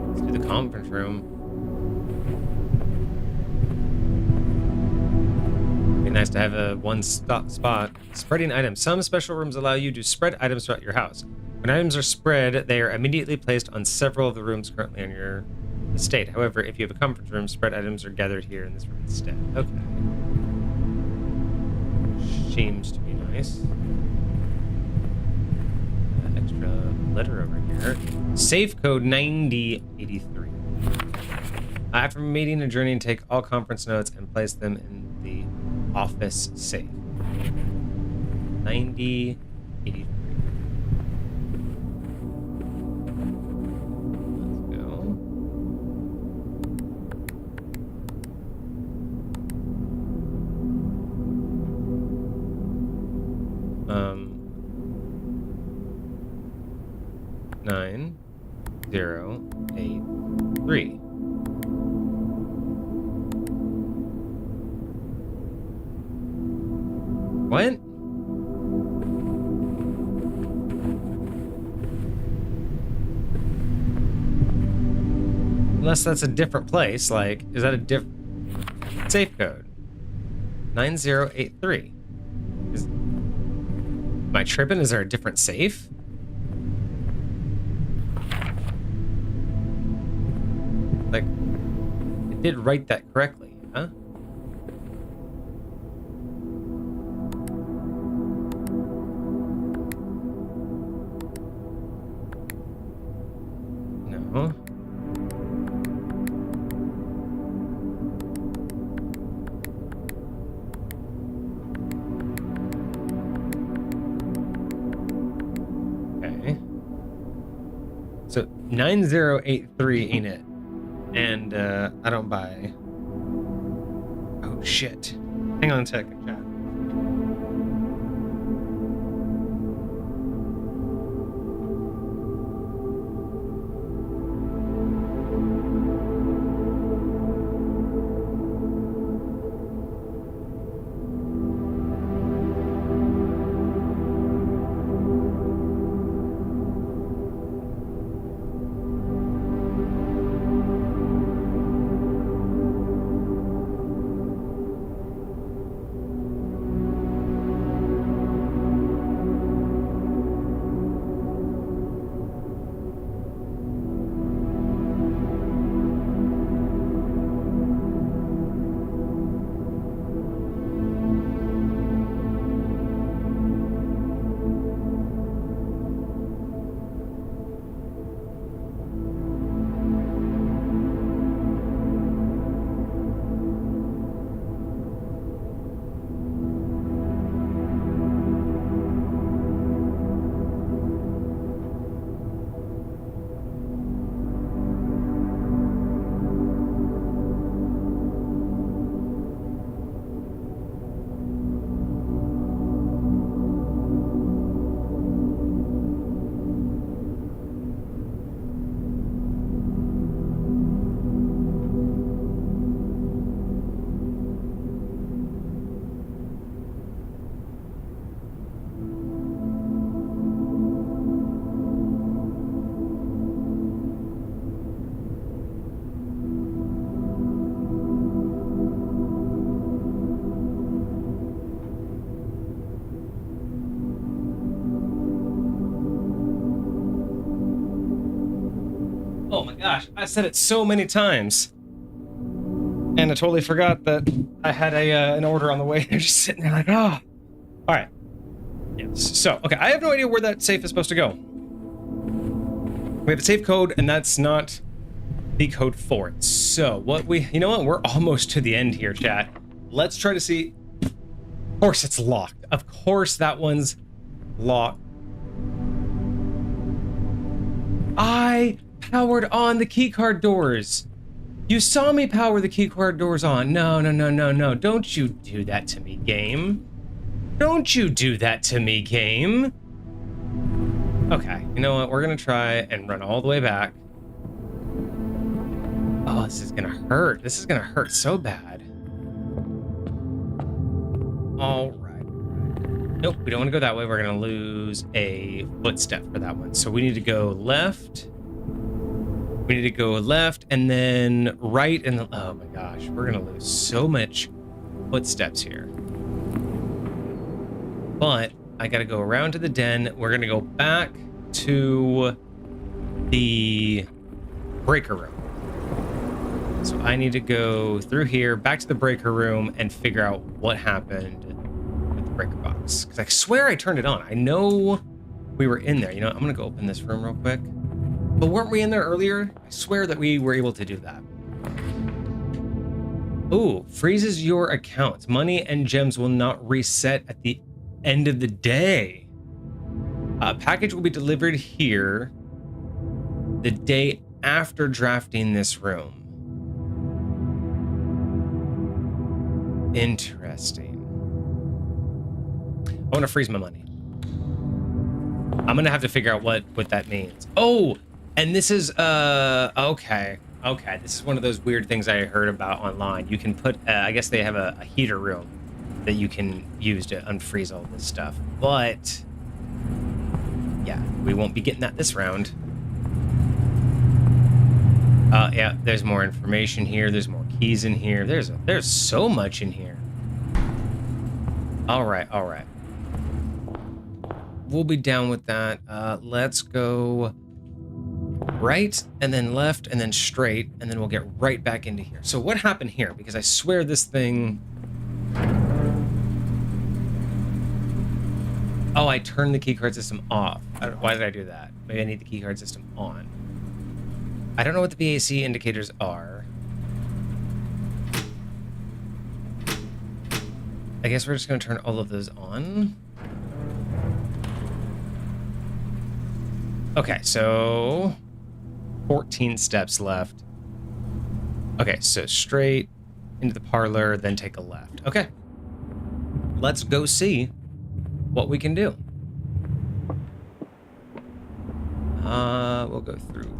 Let's do the conference room. Nice to have a one-stop spot. Spreading items. Some special rooms allow you to spread items throughout your house. When items are spread, they are immediately placed on several of the rooms currently on your estate. However, if you have a conference room, spread items are gathered here in this room instead. Okay. Seems to be nice. Extra letter over here. Safe code 9083. After meeting, adjourning, take all conference notes and place them in the office safe. 9083. Let's go. Um 9083. What? Unless that's a different place, like, is that a different safe code? 9083. Am I tripping? Is there a different safe? Like, I did write that correctly, huh? No. Okay. So 9083 ain't it. And I don't buy. Oh shit. Hang on a second, chat. Oh my gosh, I said it so many times. And I totally forgot that I had an order on the way. They're just sitting there like, oh. All right. Yes. So, okay, I have no idea where that safe is supposed to go. We have a safe code, and that's not the code for it. So, you know what? We're almost to the end here, chat. Let's try to see. Of course, it's locked. Of course, that one's locked. I powered on the keycard doors. You saw me power the keycard doors on. No, no, no, no, no. Don't you do that to me, game. Don't you do that to me, game. Okay, you know what? We're gonna try and run all the way back. Oh, this is gonna hurt. This is gonna hurt so bad. All right. Nope, we don't want to go that way. We're gonna lose a footstep for that one. So we need to go left. We need to go left and then right and oh my gosh, we're gonna lose so much footsteps here. But I gotta go around to the den. We're gonna go back to the breaker room. So I need to go through here, back to the breaker room and figure out what happened with the breaker box. Because I swear I turned it on. I know we were in there. You know, I'm gonna go open this room real quick. But weren't we in there earlier? I swear that we were able to do that. Ooh, freezes your accounts. Money and gems will not reset at the end of the day. Package will be delivered here the day after drafting this room. Interesting. I want to freeze my money. I'm gonna have to figure out what that means. Oh, and this is okay. This is one of those weird things I heard about online. You can put I guess they have a heater room that you can use to unfreeze all this stuff. But yeah, we won't be getting that this round. Yeah, there's more information here. There's more keys in here. There's so much in here. All right. We'll be down with that. Let's go right and then left and then straight, and then we'll get right back into here. So what happened here? Because I swear this thing... Oh, I turned the keycard system off. Why did I do that? Maybe I need the keycard system on. I don't know what the BAC indicators are. I guess we're just going to turn all of those on. Okay, so 14 steps left. Okay, so straight into the parlor, then take a left. Okay, let's go see what we can do. We'll go through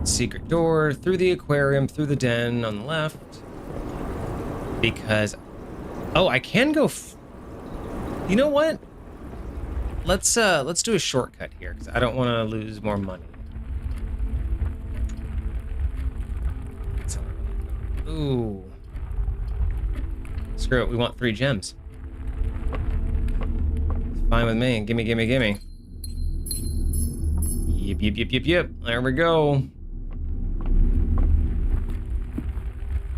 secret door, through the aquarium, through the den on the left. Because, oh, I can go. You know what? Let's do a shortcut here because I don't want to lose more money. Ooh. Screw it. We want 3 gems. Fine with me. Gimme. Yep. There we go.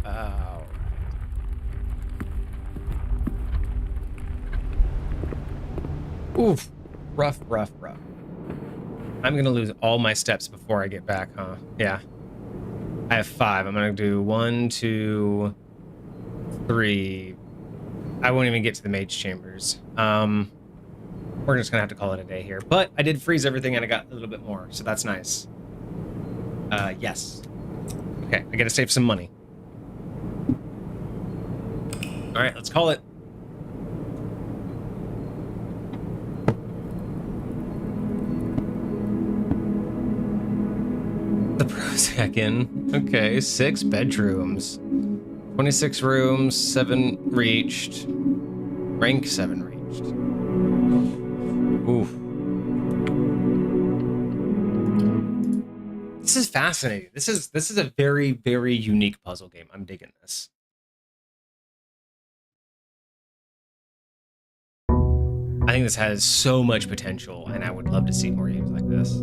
All right. Oof. Rough. I'm gonna lose all my steps before I get back, huh? Yeah. I have 5. I'm gonna do 1, 2, 3. I won't even get to the mage chambers. We're just gonna have to call it a day here. But I did freeze everything and I got a little bit more, so that's nice. Yes. Okay, I gotta save some money. All right, let's call it. The Prozac Inn. Okay, 6 bedrooms. 26 rooms, 7 reached. Rank 7 reached. Oof. This is fascinating. This is a very, very unique puzzle game. I'm digging this. I think this has so much potential, and I would love to see more games like this.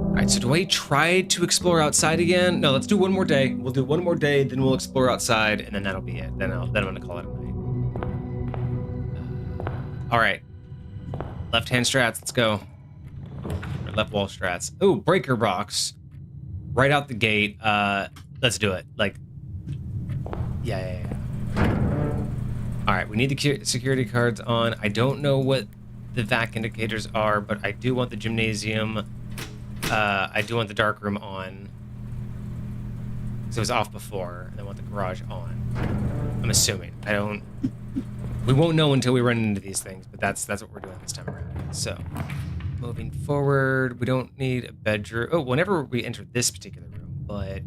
All right, right, so do I try to explore outside again? No, let's do one more day. We'll do one more day, then we'll explore outside, and then that'll be it. Then I'm gonna call it a night. All right. Left-hand strats, let's go. Or left wall strats. Oh, breaker box. Right out the gate. Let's do it. Like, yeah. All right, we need the security cards on. I don't know what the vac indicators are, but I do want the gymnasium. I do want the dark room on. So it was off before, and I want the garage on. I'm assuming. We won't know until we run into these things, but that's what we're doing this time around. So, moving forward, we don't need a bedroom. Oh, whenever we enter this particular room, but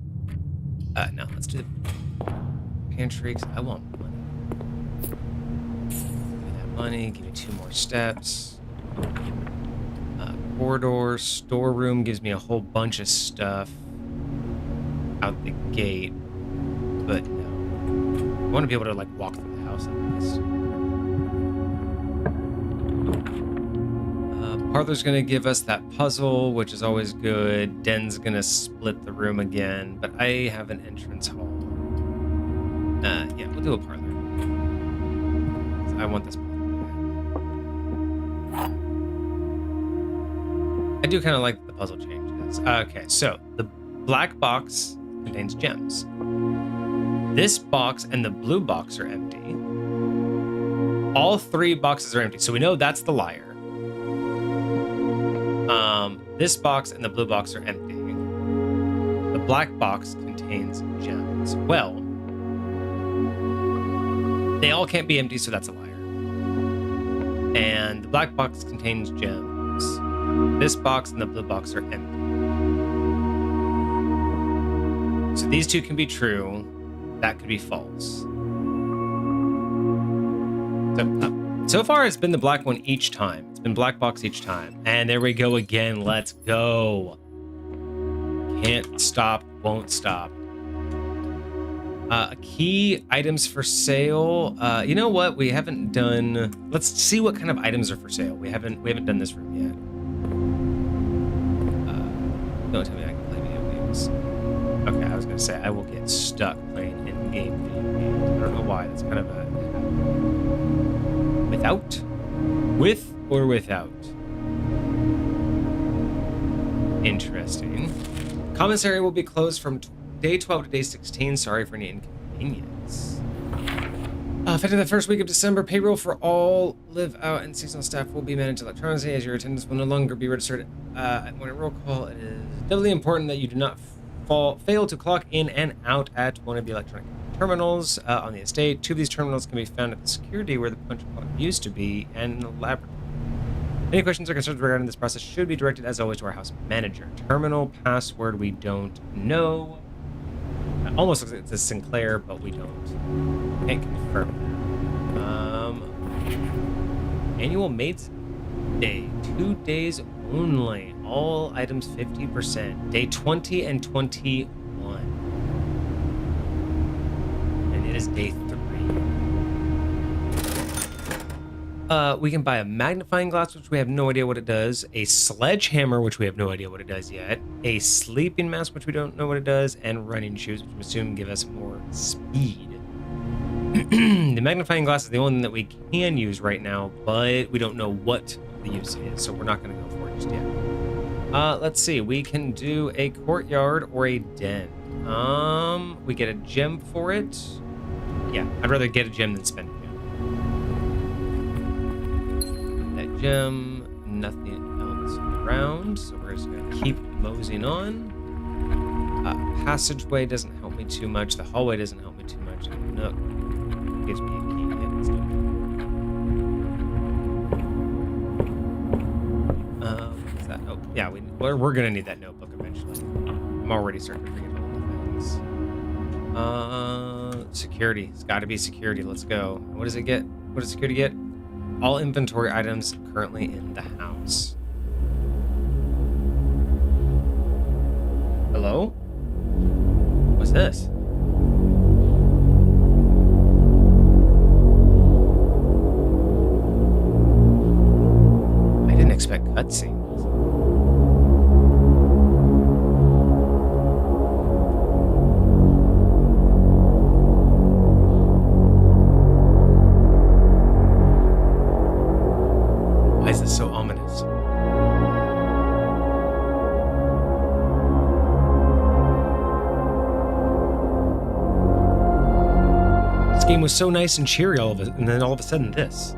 no, let's do the pantry, 'cause I want money. Give me that money, give me 2 more steps. Corridor, storeroom gives me a whole bunch of stuff out the gate, but no. I want to be able to, like, walk through the house at least. Parlor's gonna give us that puzzle, which is always good. Den's gonna split the room again, but I have an entrance hall. Yeah, we'll do a parlor. I want this parlor. I do kind of like the puzzle changes. Okay, so the black box contains gems. This box and the blue box are empty. All 3 boxes are empty, so we know that's the liar. This box and the blue box are empty. The black box contains gems. Well, they all can't be empty, so that's a liar. And the black box contains gems. This box and the blue box are empty. So these 2 can be true. That could be false. So far, it's been the black one each time. It's been black box each time. And there we go again. Let's go. Can't stop, won't stop. Key items for sale. You know what? We haven't done. Let's see what kind of items are for sale. We haven't done this room yet. Don't tell me I can play video games. Okay, I was gonna say I will get stuck playing in-game video games. I don't know why. That's kind of a with or without. Interesting. Commissary will be closed from day 12 to day 16. Sorry for any inconvenience. Effective the first week of December, payroll for all live out and seasonal staff will be managed electronically, as your attendance will no longer be registered at morning roll call. It is doubly important that you do not fail to clock in and out at one of the electronic terminals on the estate. 2 of these terminals can be found at the security where the punch clock used to be and in the laboratory. Any questions or concerns regarding this process should be directed, as always, to our house manager. Terminal password we don't know. It almost looks like it's a Sinclair, but we can't confirm that. Annual Mates Day, 2 days only. All items 50%. Day 20 and 21. And it is day 3. We can buy a magnifying glass, which we have no idea what it does. A sledgehammer, which we have no idea what it does yet. A sleeping mask, which we don't know what it does. And running shoes, which we assume give us more speed. The magnifying glass is the only thing that we can use right now, but we don't know what the use is, so we're not going to go for it just yet. Let's see. We can do a courtyard or a den. We get a gem for it. Yeah, I'd rather get a gem than spend a gem. That gem, nothing else around, so we're just going to keep moseying on. Passageway doesn't help me too much. The hallway doesn't help me too much. Nook gives me a key. Yeah, let's do it. What's that? Oh, yeah, we're gonna need that notebook eventually. I'm already starting to forget all the things. Security. It's got to be security. Let's go. What does it get? What does security get? All inventory items currently in the house. Hello? What's this? I didn't expect cutscenes. is this so ominous? This game was so nice and cheery and then all of a sudden this.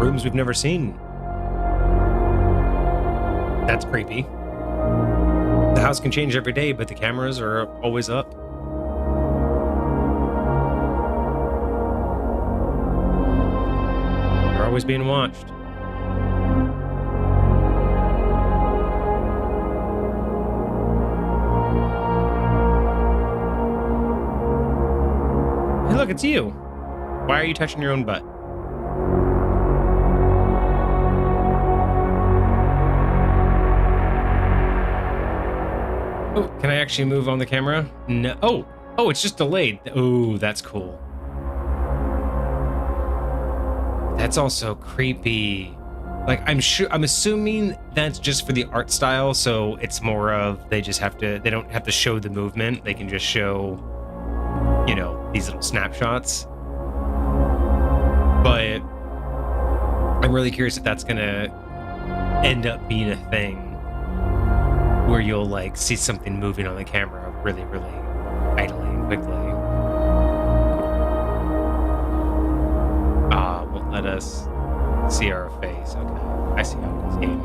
Rooms we've never seen. That's creepy. The house can change every day, but the cameras are always up. They're always being watched. Hey, look, it's you. Why are you touching your own butt? Oh, can I actually move on the camera? No. Oh, it's just delayed. Oh, that's cool. That's also creepy. Like, I'm assuming that's just for the art style, so it's more of they don't have to show the movement. They can just show, you know, these little snapshots. But I'm really curious if that's gonna end up being a thing where you'll like see something moving on the camera really, really idly and quickly. Won't let us see our face. Okay, I see how this game.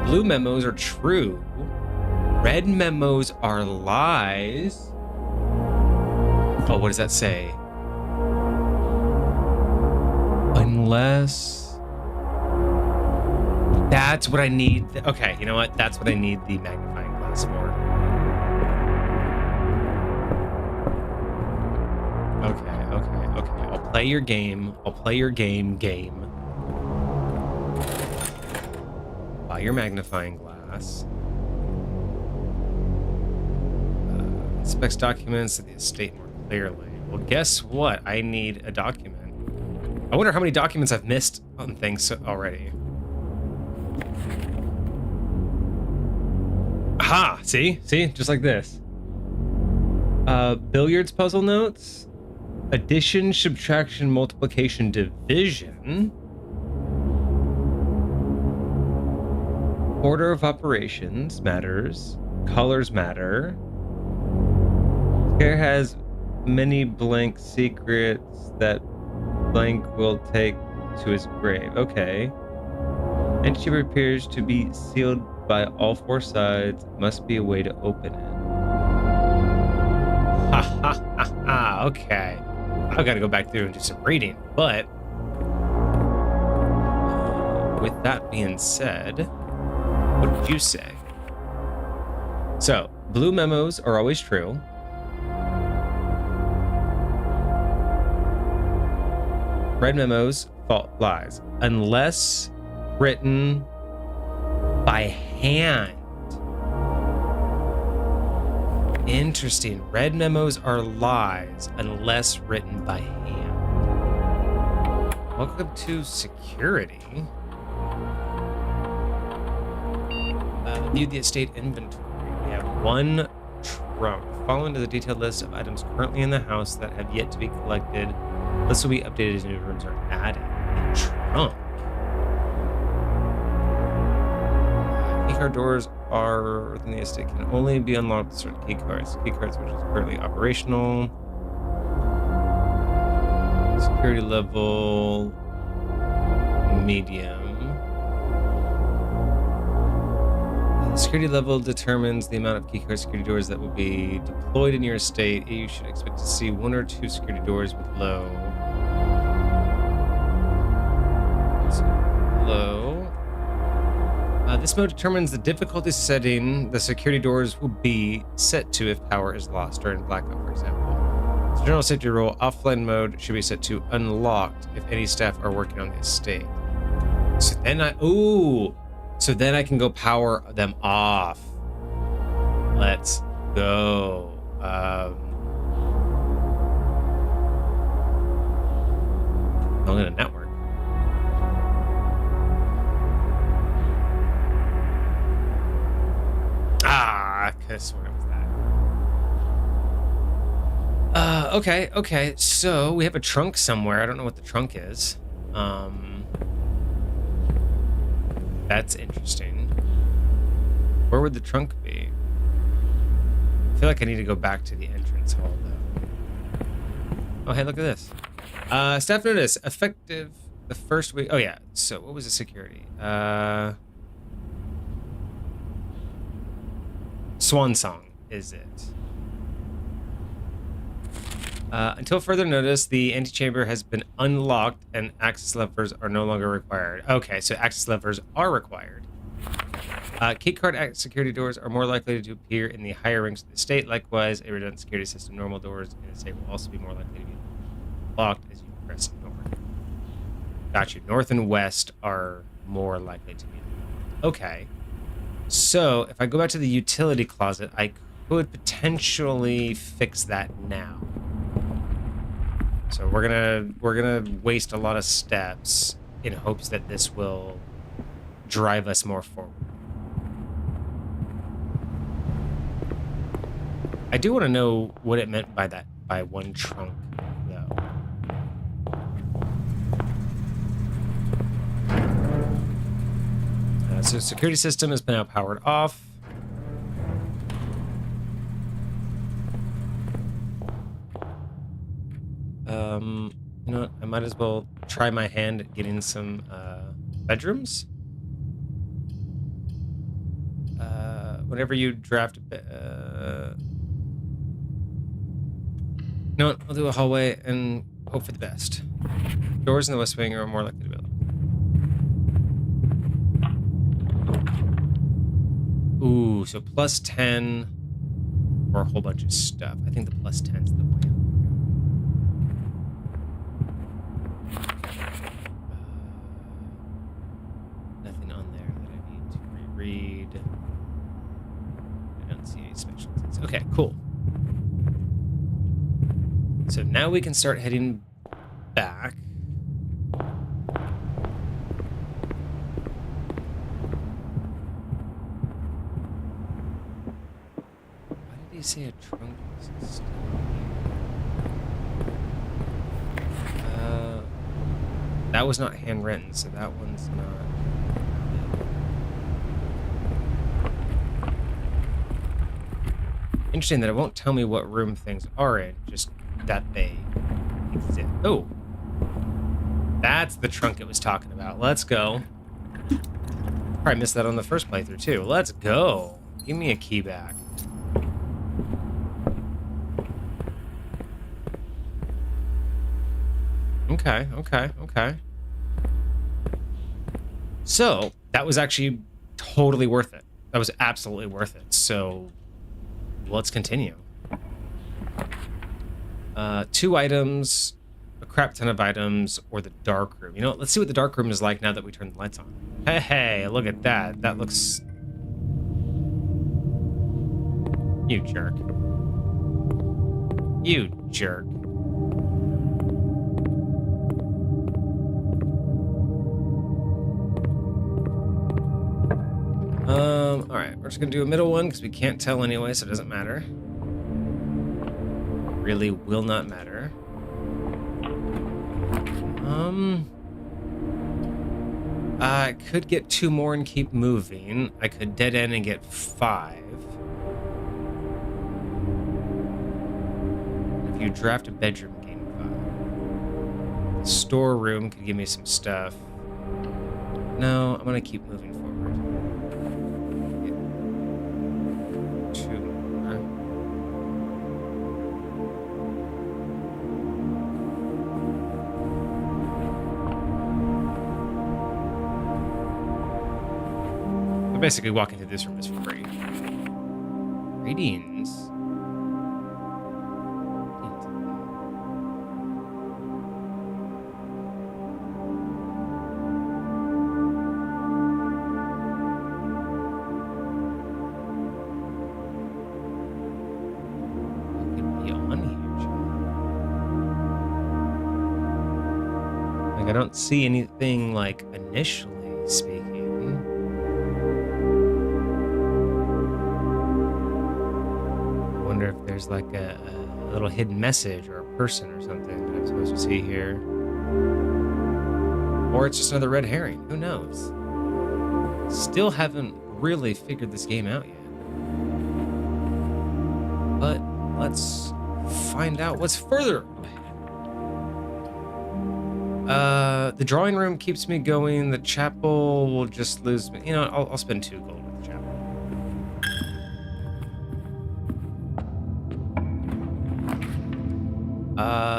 Blue memos are true. Red memos are lies. Oh, what does that say? Unless... That's what I need. Okay, you know what? That's what I need the magnifying glass for. Okay. I'll play your game. Game. Buy your magnifying glass. Inspects documents of the estate more clearly. Well, guess what? I need a document. I wonder how many documents I've missed on things already. Aha! See? Just like this. Billiards puzzle notes. Addition, subtraction, multiplication, division. Order of operations matters. Colors matter. Scare has many blank secrets that blank will take to his grave. Okay. Entity appears to be sealed by all four sides. Must be a way to open it. Okay. I've got to go back through and do some reading. But with that being said, what did you say? So, blue memos are always true. Red memos, lies. Unless written by hand. Interesting. Red memos are lies unless written by hand. Welcome to security. View the estate inventory. We have one trunk. Follow into the detailed list of items currently in the house that have yet to be collected. This will be updated as new rooms are added. A trunk. Keycard doors are within the estate can only be unlocked with certain keycards. Keycards which is currently operational. Security level medium. The security level determines the amount of keycard security doors that will be deployed in your estate. You should expect to see one or two security doors with low. This mode determines the difficulty setting the security doors will be set to if power is lost during blackout, for example. As a general safety rule, offline mode should be set to unlocked if any staff are working on the estate. So then I can go power them off. Let's go. I'm gonna network. Okay. So we have a trunk somewhere. I don't know what the trunk is. That's interesting. Where would the trunk be? I feel like I need to go back to the entrance hall, though. Oh, hey, look at this. Staff notice, effective the first week. Oh, yeah. So what was the security? Swan Song is it. Until further notice, the antechamber has been unlocked and access levers are no longer required. Okay, so access levers are required. Keycard security doors are more likely to appear in the higher ranks of the state. Likewise, a redundant security system, normal doors in a state will also be more likely to be locked as you press north. Got you. North and west are more likely to be locked. Okay. So if I go back to the utility closet, I could potentially fix that now. So we're gonna waste a lot of steps in hopes that this will drive us more forward. I do want to know what it meant by that, by one trunk, though. So security system has been now powered off. You know what? I might as well try my hand at getting some bedrooms. Whenever you draft no, I'll do a hallway and hope for the best. Doors in the west wing are more likely to be locked. Ooh, so plus 10 for a whole bunch of stuff. I think the plus 10's the way. Nothing on there that I need to reread. I don't see any specialties. Okay, cool. So now we can start heading back. Why did he say a trunk was still here? That was not handwritten, so that one's not. Interesting that it won't tell me what room things are in, just that they exist. Oh, that's the trunk it was talking about. Let's go. Probably missed that on the first playthrough too. Let's go. Give me a key back. Okay. So that was actually totally worth it. That was absolutely worth it. So let's continue. 2 items, a crap ton of items, or the dark room. You know what? Let's see what the dark room is like now that we turn the lights on. Hey, look at that. That looks... You jerk. You jerk. Alright, we're just gonna do a middle one because we can't tell anyway, so it doesn't matter. Really will not matter. I could get 2 more and keep moving. I could dead end and get 5. If you draft a bedroom, gain 5. The storeroom could give me some stuff. No, I'm gonna keep moving forward. Get 2 more. So basically, walking through this room is free. Ratings. What could be on here, John? Like, I don't see anything, like, initially speaking. If there's like a little hidden message or a person or something that I'm supposed to see here. Or it's just another red herring. Who knows? Still haven't really figured this game out yet. But let's find out what's further ahead. The drawing room keeps me going. The chapel will just lose me. You know, I'll spend 2 gold with the chapel.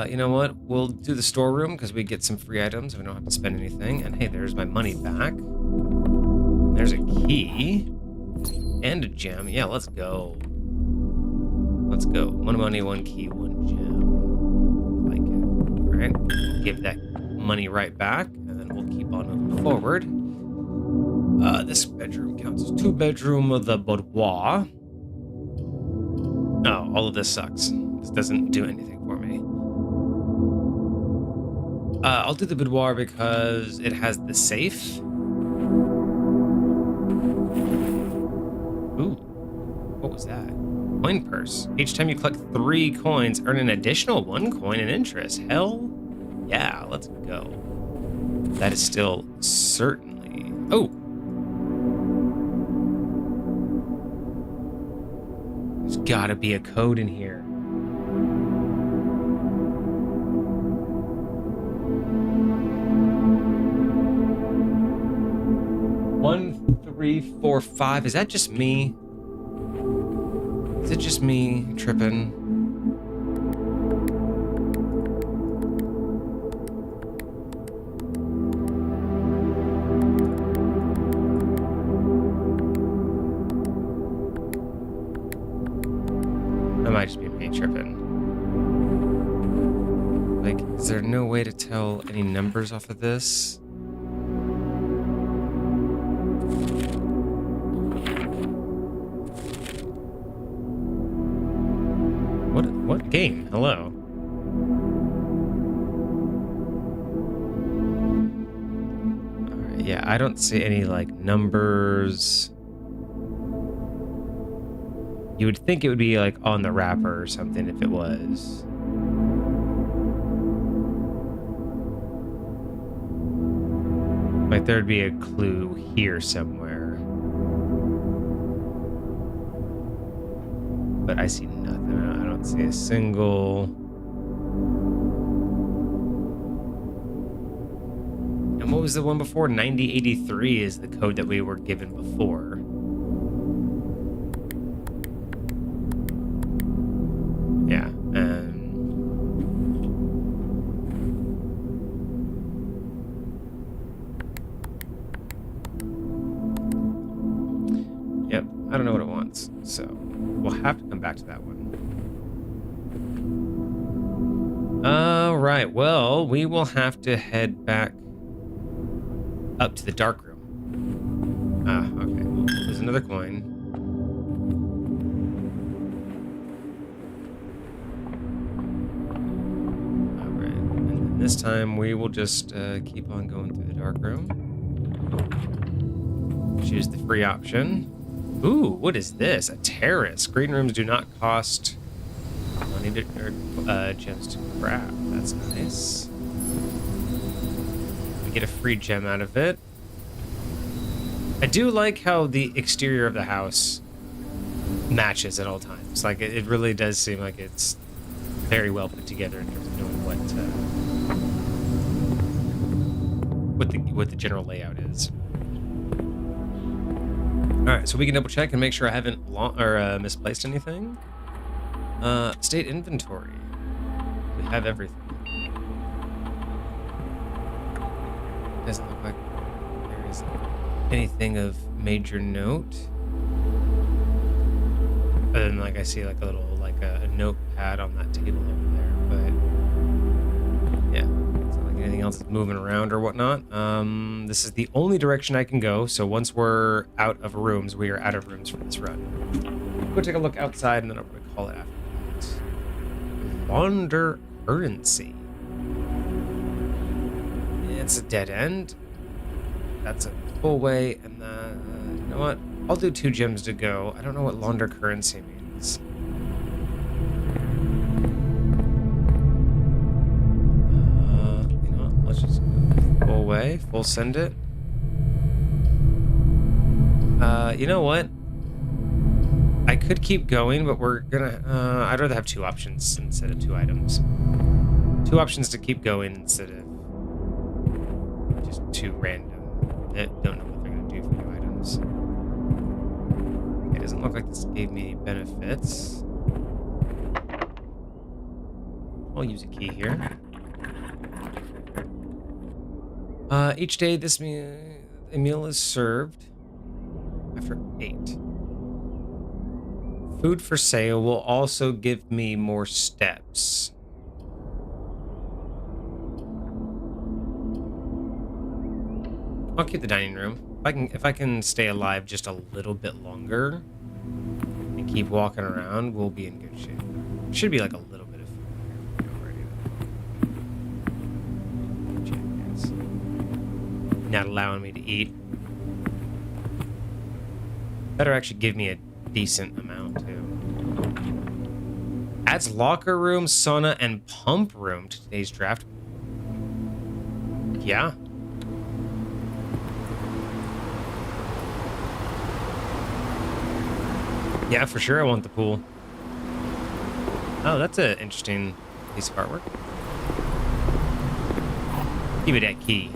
You know what? We'll do the storeroom because we get some free items and we don't have to spend anything. And hey, there's my money back. There's a key and a gem. Yeah, let's go. Let's go. 1 money, 1 key, 1 gem. I like it. All right. Give that money right back, and then we'll keep on moving forward. This bedroom counts as 2 bedroom of the boudoir. Oh, all of this sucks. This doesn't do anything for me. I'll do the boudoir because it has the safe. Ooh, what was that? Coin purse. Each time you collect 3 coins, earn an additional 1 coin in interest. Hell yeah, let's go. That is still certainly... Oh! There's gotta be a code in here. One, 3, 4, 5. Is that just me? Is it just me tripping? That might just be me tripping. Like, is there no way to tell any numbers off of this? What game? Hello. Alright, yeah, I don't see any, like, numbers. You would think it would be, like, on the wrapper or something if it was. Like, there'd be a clue here somewhere. But I see nothing. I don't see a single. And what was the one before? 9083 is the code that we were given before. Yeah, and yep, I don't know what it wants, so we'll have to come back to that one. All right, well, we will have to head back up to the dark room. Ah, okay. Well, there's another coin. All right, and then this time we will just keep on going through the dark room. Choose the free option. Ooh, what is this? A terrace. Green rooms do not cost money to, or gems to craft. That's nice. We get a free gem out of it. I do like how the exterior of the house matches at all times. Like, it really does seem like it's very well put together in terms of knowing what the general layout is. All right, so we can double check and make sure I haven't misplaced anything. State inventory. We have everything. Doesn't look like there is anything of major note. Other than, like, I see like a little, like a notepad on that table over there, but yeah, it's not like anything else is moving around or whatnot. This is the only direction I can go, so once we're out of rooms, we are out of rooms for this run. Go take a look outside, and then I'm going to call it after that. Launder currency. It's a dead end. That's a full way, and then, you know what? I'll do 2 gems to go. I don't know what launder currency means. way. Full send it. You know what? I could keep going, but we're gonna... I'd rather have 2 options instead of 2 items. 2 options to keep going instead of just 2 random. I don't know what they're gonna do for 2 items. It doesn't look like this gave me any benefits. I'll use a key here. Each day, a meal is served after 8. Food for sale will also give me more steps. I'll keep the dining room. If I can stay alive just a little bit longer and keep walking around, we'll be in good shape. Should be like a little bit of food here already. Jackass. Not allowing me to eat. Better actually give me a decent amount too. Adds locker room, sauna, and pump room to today's draft. Yeah. Yeah, for sure I want the pool. Oh, that's an interesting piece of artwork. Give me that key.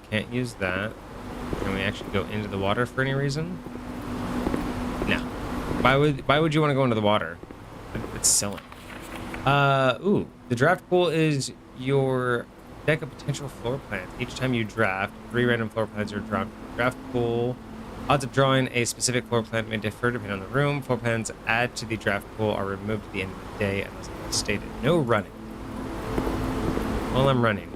Can't use that. Can we actually go into the water for any reason? No. Why would you want to go into the water? It's silly. Ooh, the draft pool is your deck of potential floor plans. Each time you draft, 3 random floor plans are drawn from the draft pool. Odds of drawing a specific floor plan may differ depending on the room. Floor plans add to the draft pool are removed at the end of the day unless stated. No running. While I'm running.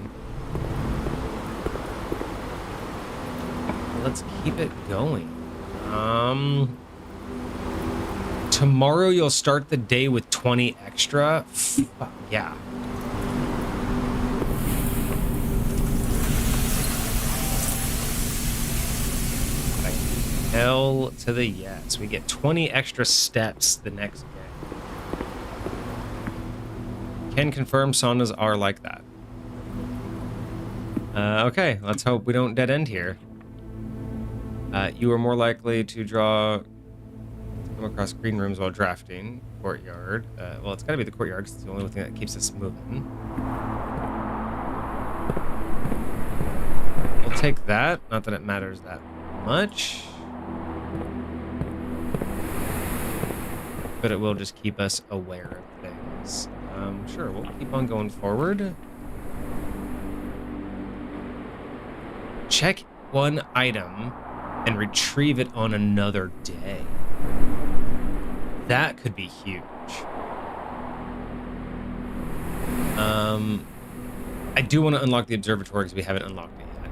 Let's keep it going. Tomorrow you'll start the day with 20 extra. Fuck yeah. Hell to the yes. We get 20 extra steps the next day. Can confirm saunas are like that. Okay, let's hope we don't dead end here. You are more likely to come across green rooms while drafting. Courtyard. Well, it's gotta be the courtyard because it's the only thing that keeps us moving. We'll take that. Not that it matters that much. But it will just keep us aware of things. Sure, we'll keep on going forward. Check one item and retrieve it on another day. That could be huge. I do want to unlock the observatory because we haven't unlocked it yet.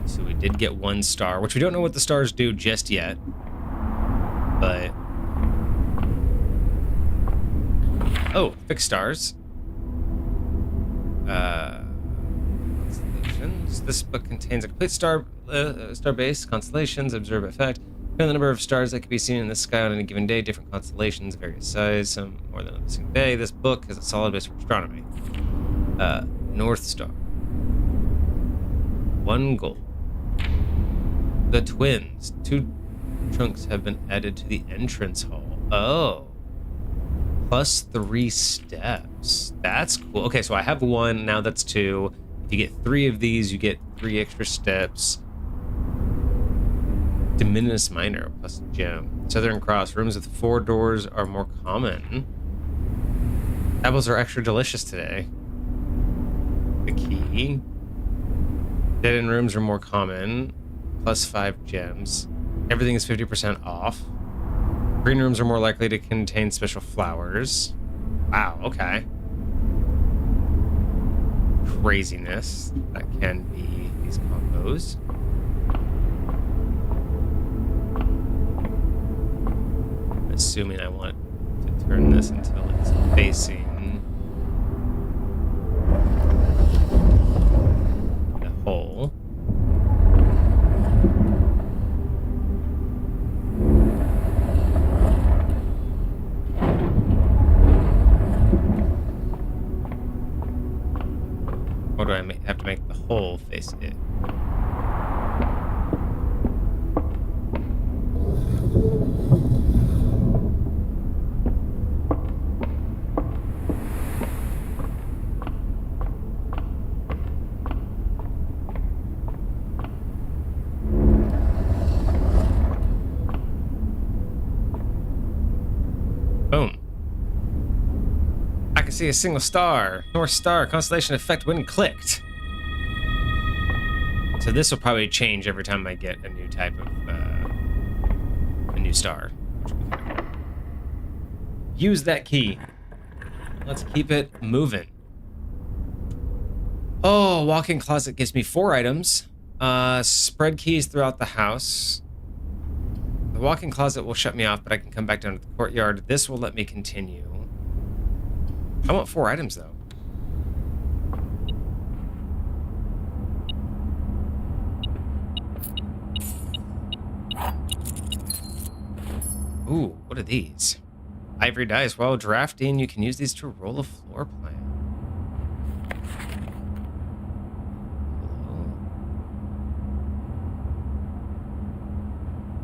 So we did get 1 star, which we don't know what the stars do just yet. But oh, fixed stars. Constellations. This book contains a complete star base, constellations, observe effect. The number of stars that can be seen in the sky on any given day, different constellations, various size, some more than on the same day. This book has a solid base for astronomy. North Star. 1 gold. The twins. 2 trunks have been added to the entrance hall. Oh. Plus 3 steps. That's cool. Okay, so I have 1, now that's 2. If you get 3 of these, you get 3 extra steps. Diminutus Minor plus gem. Southern Cross. Rooms with 4 doors are more common. Apples are extra delicious today. The key. Dead end rooms are more common. Plus 5 gems. Everything is 50% off. Green rooms are more likely to contain special flowers. Wow, okay. Craziness. That can be these combos. Assuming I want to turn this until it's facing the hole. do I have to make the hole face it? Boom. I can see a single star. North Star constellation effect when clicked. So this will probably change every time I get a new type of a new star. Use that key. Let's keep it moving. Oh, walk-in closet gives me 4 items. Spread keys throughout the house. The walk-in closet will shut me off, but I can come back down to the courtyard. This will let me continue. I want 4 items, though. Ooh, what are these? Ivory dice. While drafting, you can use these to roll a floor plan. Hello.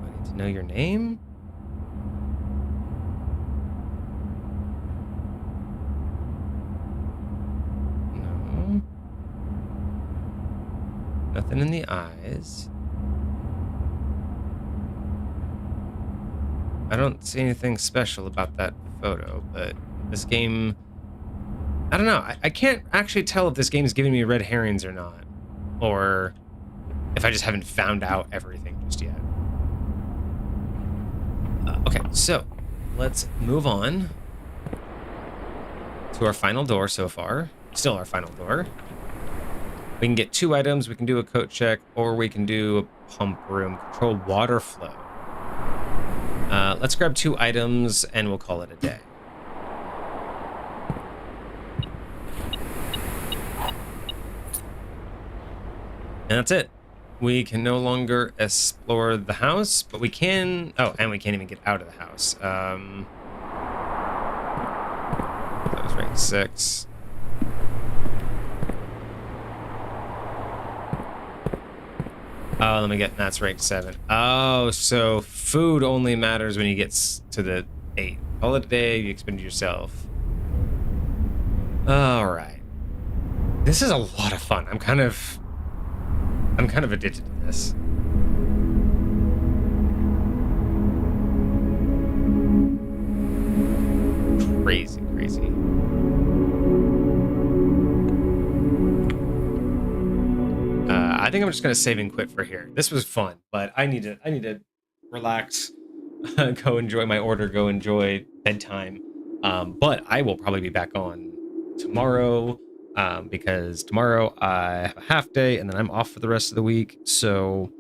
I need to know your name? No. Nothing in the eyes. I don't see anything special about that photo, but this game... I don't know. I can't actually tell if this game is giving me red herrings or not. Or if I just haven't found out everything just yet. Okay, so let's move on to our final door so far. Still our final door. We can get 2 items. We can do a coat check, or we can do a pump room. Control water flow. Let's grab 2 items and we'll call it a day. And that's it. We can no longer explore the house, but we can... Oh, and we can't even get out of the house. That was rank 6. Oh, let me get... That's rank 7. Oh, so food only matters when you get to the 8. Call it a day, you expend yourself. Alright. This is a lot of fun. I'm kind of addicted to this. Crazy, crazy. I think I'm just gonna save and quit for here. This was fun, but I need to relax, go enjoy my order, go enjoy bedtime. But I will probably be back on tomorrow. Because tomorrow I have a half day and then I'm off for the rest of the week. So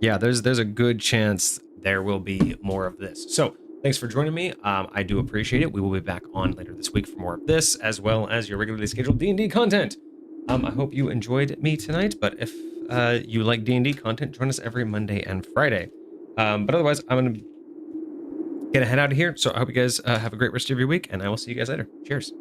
yeah, there's a good chance there will be more of this. So thanks for joining me. I do appreciate it. We will be back on later this week for more of this, as well as your regularly scheduled D&D content. I hope you enjoyed me tonight, but if you like D&D content, join us every Monday and Friday. But otherwise, I'm gonna get a head out of here. So I hope you guys have a great rest of your week, and I will see you guys later. Cheers.